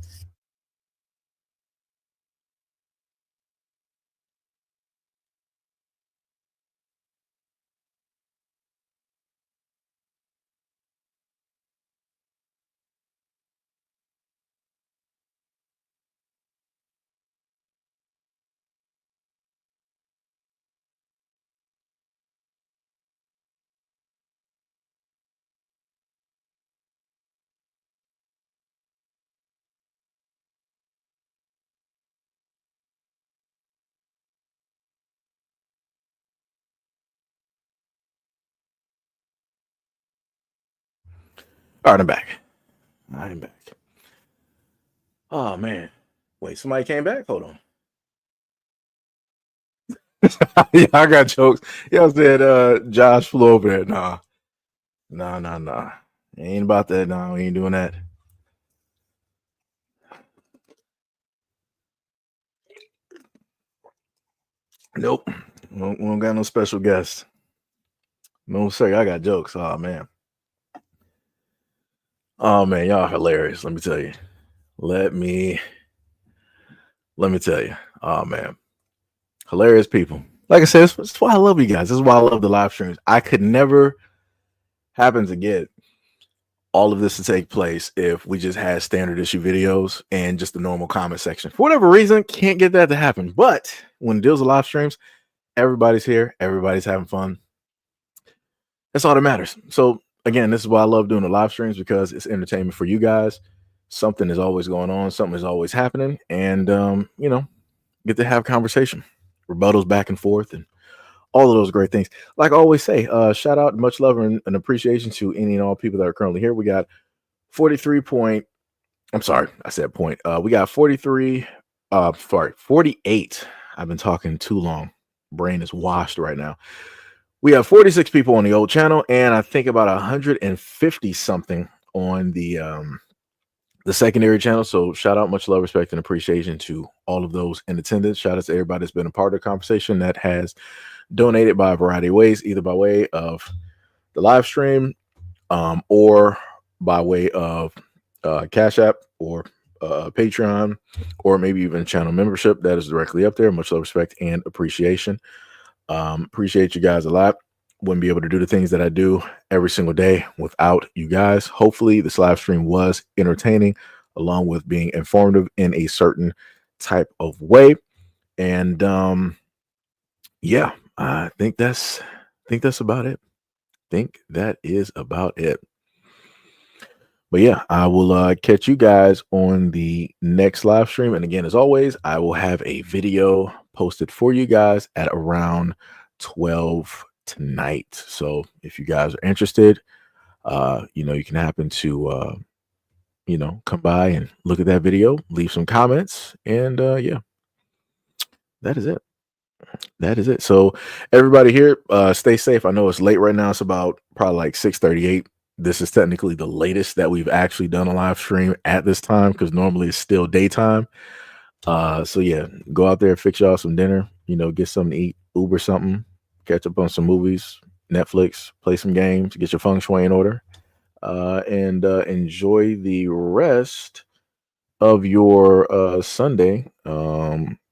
All right, I'm back. I'm back. Oh man. Wait, somebody came back? Hold on. Yeah, I got jokes. Y'all said Josh flew over there. Nah. Ain't about that. No, we ain't doing that. Nope. We don't got no special guests. No, sir. I got jokes. Oh man. Oh man, y'all hilarious. Let me tell you. Let me tell you. Oh man. Hilarious people. Like I said, that's why I love you guys. This is why I love the live streams. I could never happen to get all of this to take place if we just had standard issue videos and just the normal comment section. For whatever reason, can't get that to happen. But when it deals with live streams, everybody's here, everybody's having fun. That's all that matters. So again, this is why I love doing the live streams, because it's entertainment for you guys. Something is always going on, something is always happening, and get to have conversation, rebuttals back and forth, and all of those great things. Like I always say, shout out, much love and appreciation to any and all people that are currently here. We got 43 point. I'm sorry, I said point. We got 43. Sorry, 48. I've been talking too long. Brain is washed right now. We have 46 people on the old channel, and I think about 150 something on the secondary channel. So shout out, much love, respect, and appreciation to all of those in attendance. Shout out to everybody that's been a part of the conversation that has donated by a variety of ways, either by way of the live stream, or by way of Cashapp or Patreon, or maybe even channel membership that is directly up there. Much love, respect, and appreciation. Appreciate you guys a lot. Wouldn't be able to do the things that I do every single day without you guys. Hopefully this live stream was entertaining, along with being informative in a certain type of way. And yeah, I think that's about it. Think that is about it. But yeah, I will catch you guys on the next live stream. And again, as always, I will have a video posted for you guys at around 12 tonight. So if you guys are interested, you can happen to come by and look at that video, leave some comments, and yeah, that is it. That is it. So everybody here, stay safe. I know it's late right now. It's about probably like 6:38. This is technically the latest that we've actually done a live stream at this time, because normally it's still daytime. So yeah, go out there, fix y'all some dinner, get something to eat, Uber something, catch up on some movies, Netflix, play some games, get your feng shui in order, and enjoy the rest of your Sunday,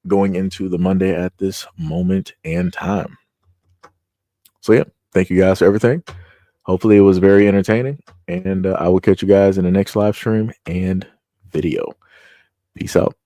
going into the Monday at this moment and time. So yeah, thank you guys for everything. Hopefully it was very entertaining, and I will catch you guys in the next live stream and video. Peace out.